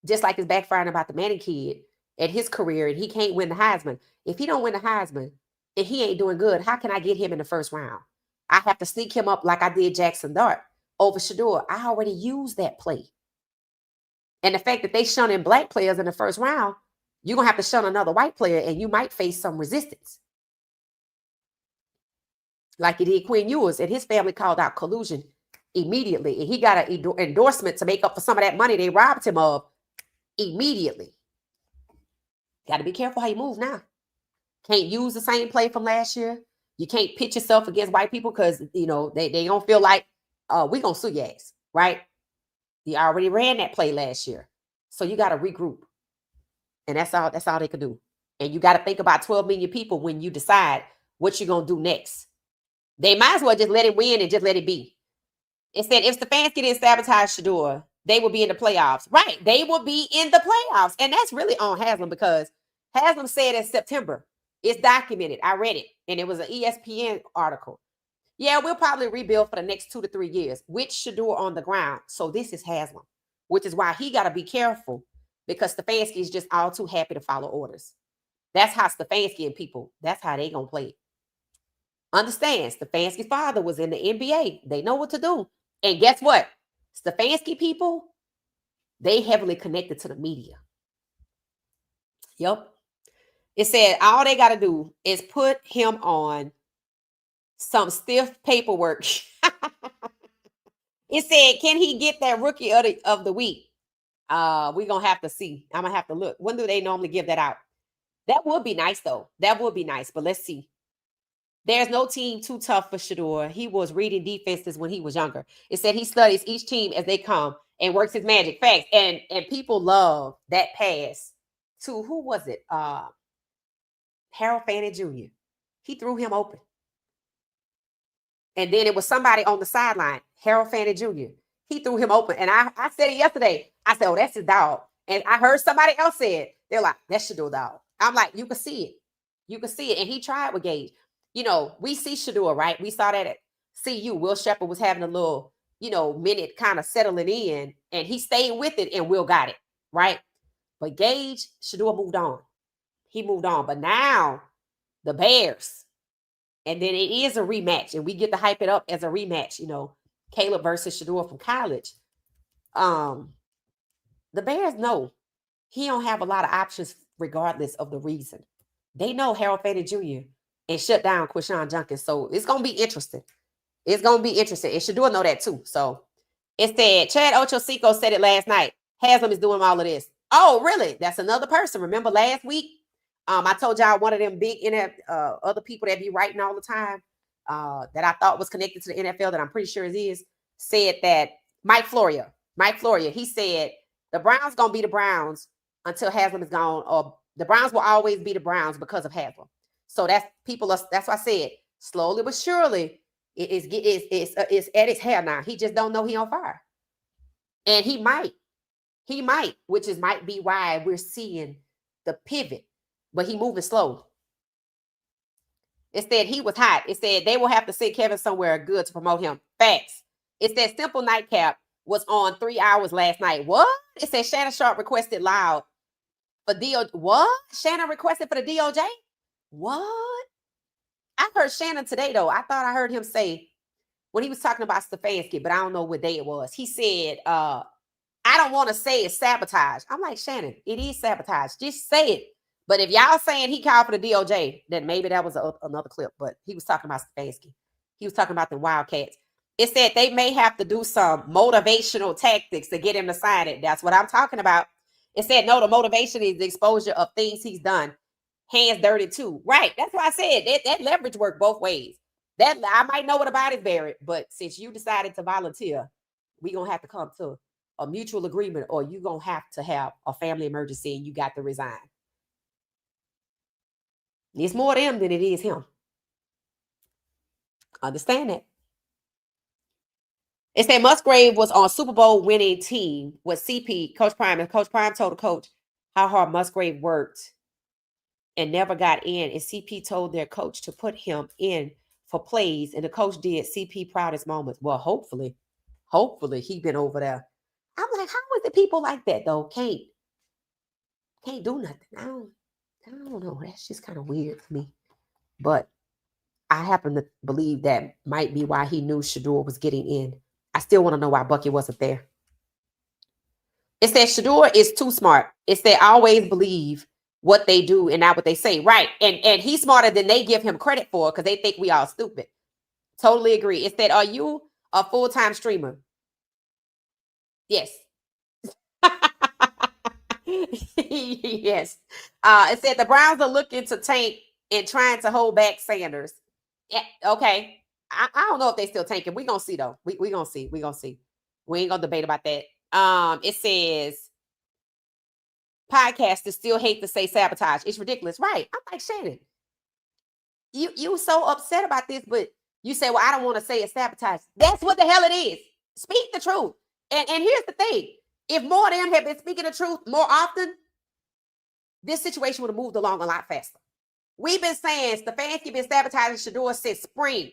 Just like it's backfiring about the Manning kid at his career, and he can't win the Heisman. If he don't win the Heisman and he ain't doing good, how can I get him in the first round? I have to sneak him up like I did Jackson Dart over Shedeur. I already used that play. And the fact that they shunning black players in the first round, you're going to have to shun another white player, and you might face some resistance. Like he did Quinn Ewers, and his family called out collusion immediately. And he got an endorsement to make up for some of that money they robbed him of immediately. Got to be careful how you move now. Can't use the same play from last year. You can't pitch yourself against white people because, you know, they don't feel like we going to sue your ass, right? You already ran that play last year. So you got to regroup. And that's all they could do. And you got to think about 12 million people when you decide what you're going to do next. They might as well just let it win and just let it be. It said if Stefanski didn't sabotage Shedeur, they will be in the playoffs. Right. They will be in the playoffs. And that's really on Haslam because Haslam said in September, it's documented. I read it. And it was an ESPN article. Yeah, we'll probably rebuild for the next 2 to 3 years with Shedeur on the ground. So this is Haslam, which is why he got to be careful because Stefanski is just all too happy to follow orders. That's how Stefanski and people, that's how they going to play it. Understand, Stefanski's father was in the NBA. They know what to do. And guess what? Stefanski people, they heavily connected to the media. Yep. It said all they got to do is put him on some stiff paperwork. It said, can he get that rookie of the week? We're going to have to see. I'm going to have to look. When do they normally give that out? That would be nice, though. That would be nice, but let's see. There's no team too tough for Shedeur. He was reading defenses when he was younger. It said he studies each team as they come and works his magic. Facts. And people love that pass to, who was it? Harold Fannin Jr. He threw him open. And then it was somebody on the sideline, Harold Fannin Jr. He threw him open. And I said it yesterday. I said, oh, that's his dog. And I heard somebody else say it. They're like, that's Shedeur dog. I'm like, you can see it. You can see it. And he tried with Gage. You know, we see Shedeur, right? We saw that at CU. Will Shepherd was having a little, you know, minute kind of settling in. And he stayed with it and Will got it, right? But Gage, Shedeur moved on. He moved on. But now the Bears, and then it is a rematch. And we get to hype it up as a rematch, you know, Caleb versus Shedeur from college. The Bears know he don't have a lot of options regardless of the reason. They know Harold Fannin Jr. and shut down Quishon Junkins. So it's going to be interesting. It's going to be interesting. And Shedeur know that too. So it said, Chad Ochocinco said it last night. Haslam is doing all of this. Oh, really? That's another person. Remember last week? I told y'all one of them big other people that be writing all the time that I thought was connected to the NFL that I'm pretty sure it is, said that Mike Florio, he said the Browns going to be the Browns until Haslam is gone, or the Browns will always be the Browns because of Haslam. So that's why I said slowly but surely it's at his hair now. He just don't know he on fire. And he might, might be why we're seeing the pivot, but he moving slow. It said he was hot. It said they will have to send Kevin somewhere good to promote him. Facts. It said Simple Nightcap was on 3 hours last night. What? It said Shannon Sharp requested loud for DOJ. What? Shannon requested for the DOJ? What? I heard Shannon today, though. I thought I heard him say when he was talking about Stefanski, but I don't know what day it was. He said, I don't want to say it's sabotage. I'm like, Shannon, it is sabotage. Just say it. But if y'all saying he called for the DOJ, then maybe that was another clip. But he was talking about Stefanski. He was talking about the Wildcats. It said they may have to do some motivational tactics to get him to sign it. That's what I'm talking about. It said, no, the motivation is the exposure of things he's done. Hands dirty too. Right. That's why I said that leverage work both ways. That I might know what about it, Barrett, but since you decided to volunteer, we're going to have to come to a mutual agreement, or you're going to have a family emergency and you got to resign. It's more them than it is him. Understand that. It said Musgrave was on Super Bowl winning team with CP, Coach Prime, and Coach Prime told the coach how hard Musgrave worked and never got in. And CP told their coach to put him in for plays, and the coach did. CP proudest moments. Well, hopefully he been over there. I'm like, how is it people like that though can't do nothing? I don't know. That's just kind of weird for me. But I happen to believe that might be why he knew Shedeur was getting in. I still want to know why Bucky wasn't there. It says Shedeur is too smart. It said always believe what they do and not what they say. Right. And he's smarter than they give him credit for because they think we all stupid. Totally agree. It said, are you a full-time streamer? Yes. Yes. It said the Browns are looking to tank and trying to hold back Sanders. Yeah, okay. I don't know if they still tanking. We gonna see though. We gonna see. We gonna see. We ain't gonna debate about that. It says podcasters still hate to say sabotage. It's ridiculous, right? I'm like Shannon. You so upset about this, but you say, well, I don't want to say it's sabotage. That's what the hell it is. Speak the truth. And here's the thing: if more of them had been speaking the truth more often, this situation would have moved along a lot faster. We've been saying Stefanski been sabotaging Shedeur since spring,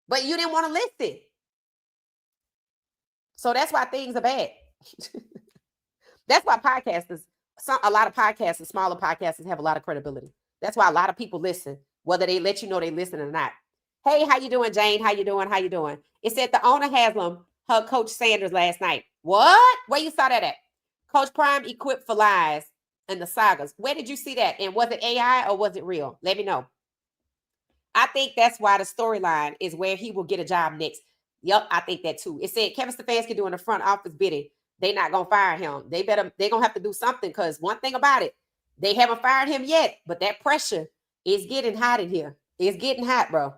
but you didn't want to listen. So that's why things are bad. That's why a lot of podcasters, smaller podcasters have a lot of credibility. That's why a lot of people listen, whether they let you know they listen or not. Hey, how you doing, Jane? How you doing? How you doing? It said the owner Haslam hugged Coach Sanders last night. What? Where you saw that at? Coach Prime equipped for lies and the sagas. Where did you see that? And was it AI or was it real? Let me know. I think that's why the storyline is where he will get a job next. Yep, I think that too. It said Kevin Stefanski doing the front office bidding. They not gonna fire him. They're gonna have to do something, because one thing about it, they haven't fired him yet, but that pressure is getting hot in here. It's getting hot, bro.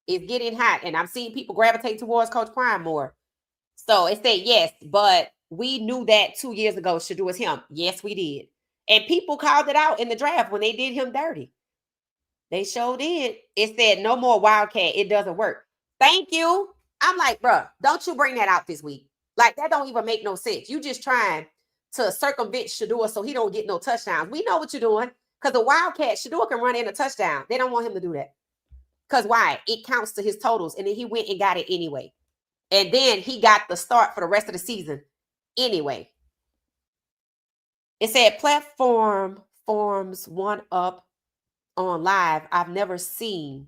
It's getting hot. And I'm seeing people gravitate towards Coach Prime more. So it said yes, but we knew that 2 years ago Shedeur was him. Yes, we did. And people called it out in the draft when they did him dirty. They sure did. It said no more Wildcat. It doesn't work. Thank you. I'm like, bro, don't you bring that out this week. Like, that don't even make no sense. You just trying to circumvent Shedeur so he don't get no touchdowns. We know what you're doing, because the Wildcat, Shedeur can run in a touchdown. They don't want him to do that. Because why? It counts to his totals, and then he went and got it anyway. And then he got the start for the rest of the season anyway. It said platform forms one up on live I've never seen.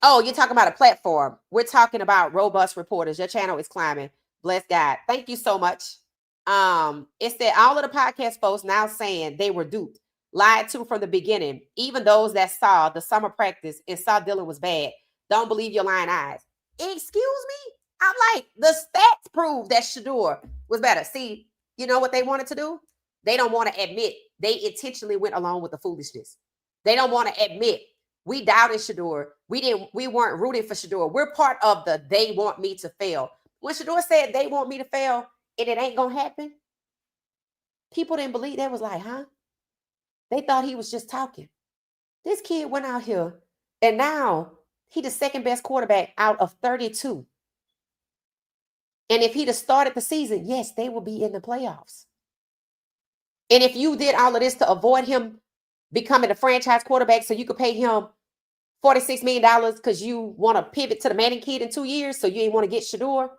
Oh, you're talking about a platform. We're talking about robust reporters. Your channel is climbing. Bless God. Thank you so much. It said all of the podcast folks now saying they were duped, lied to from the beginning. Even those that saw the summer practice and saw Dylan was bad. Don't believe your lying eyes. Excuse me? I'm like, the stats prove that Shedeur was better. See, you know what they wanted to do? They don't want to admit they intentionally went along with the foolishness. They don't want to admit we doubted Shedeur. We weren't rooting for Shedeur. We're part of the they want me to fail. When Shedeur said they want me to fail and it ain't gonna happen, people didn't believe. That was like, huh? They thought he was just talking. This kid went out here and now he the second best quarterback out of 32. And if he'd have started the season, yes, they will be in the playoffs. And if you did all of this to avoid him becoming a franchise quarterback so you could pay him $46 million because you want to pivot to the Manning kid in 2 years, so you ain't want to get Shedeur,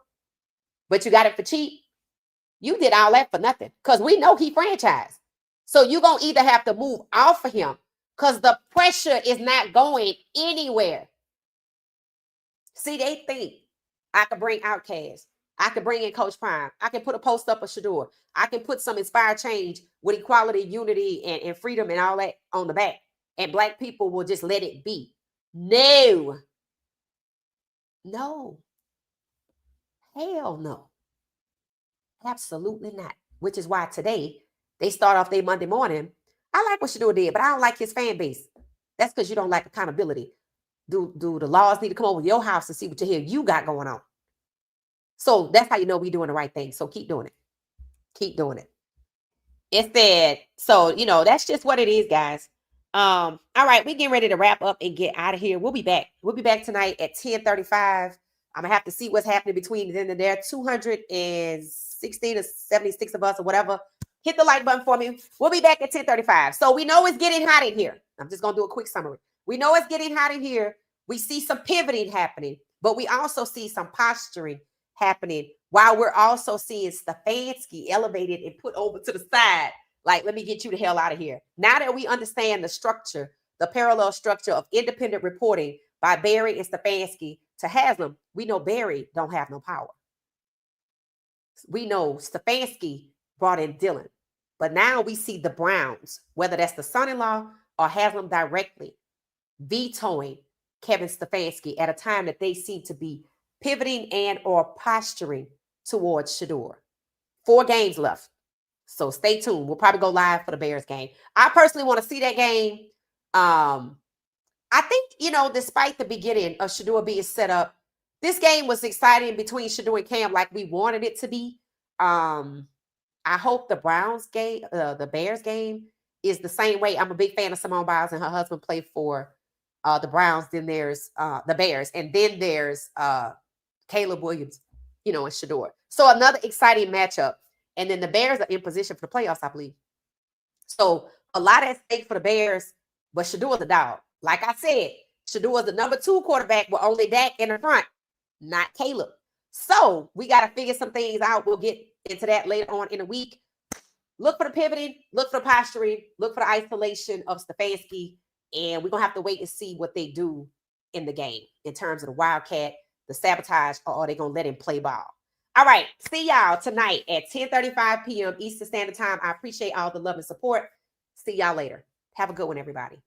but you got it for cheap, you did all that for nothing, because we know he franchised. So you're going to either have to move off of him, because the pressure is not going anywhere. See, they think I could bring Outcast. I could bring in Coach Prime. I can put a post up of Shedeur. I can put some inspired change with equality, unity, and freedom and all that on the back. And Black people will just let it be. No. No. Hell no. Absolutely not. Which is why today they start off their Monday morning. I like what Shedeur did, but I don't like his fan base. That's because you don't like accountability. Do the laws need to come over your house to see what the hell you got going on? So that's how you know we're doing the right thing. So keep doing it. Keep doing it. It said, so, that's just what it is, guys. All right, we're getting ready to wrap up and get out of here. We'll be back. We'll be back tonight at 10:35. I'm going to have to see what's happening between then and there. 216 or 76 of us or whatever. Hit the like button for me. We'll be back at 10:35. So we know it's getting hot in here. I'm just going to do a quick summary. We know it's getting hot in here. We see some pivoting happening, but we also see some posturing happening, while we're also seeing Stefanski elevated and put over to the side. Like, let me get you the hell out of here. Now that we understand the structure, the parallel structure of independent reporting by Barry and Stefanski to Haslam, we know Barry don't have no power. We know Stefanski brought in Dylan. But now we see the Browns, whether that's the son-in-law or Haslam directly, vetoing Kevin Stefanski at a time that they seem to be pivoting and or posturing towards Shedeur. 4 games left. So stay tuned. We'll probably go live for the Bears game. I personally want to see that game. I think, despite the beginning of Shedeur being set up, this game was exciting between Shedeur and Cam like we wanted it to be. I hope the Browns game, the Bears game is the same way. I'm a big fan of Simone Biles and her husband played for the Browns. Then there's the Bears, and then there's Caleb Williams, and Shedeur. So another exciting matchup. And then the Bears are in position for the playoffs, I believe. So a lot at stake for the Bears, but Shedeur's a dog. Like I said, Shedeur is the number 2 quarterback with only Dak in the front, not Caleb. So we got to figure some things out. We'll get into that later on in the week. Look for the pivoting, look for the posturing, look for the isolation of Stefanski, and we're going to have to wait and see what they do in the game in terms of the Wildcat, the sabotage, or are they going to let him play ball? All right, see y'all tonight at 10:35 p.m. Eastern Standard Time. I appreciate all the love and support. See y'all later. Have a good one, everybody.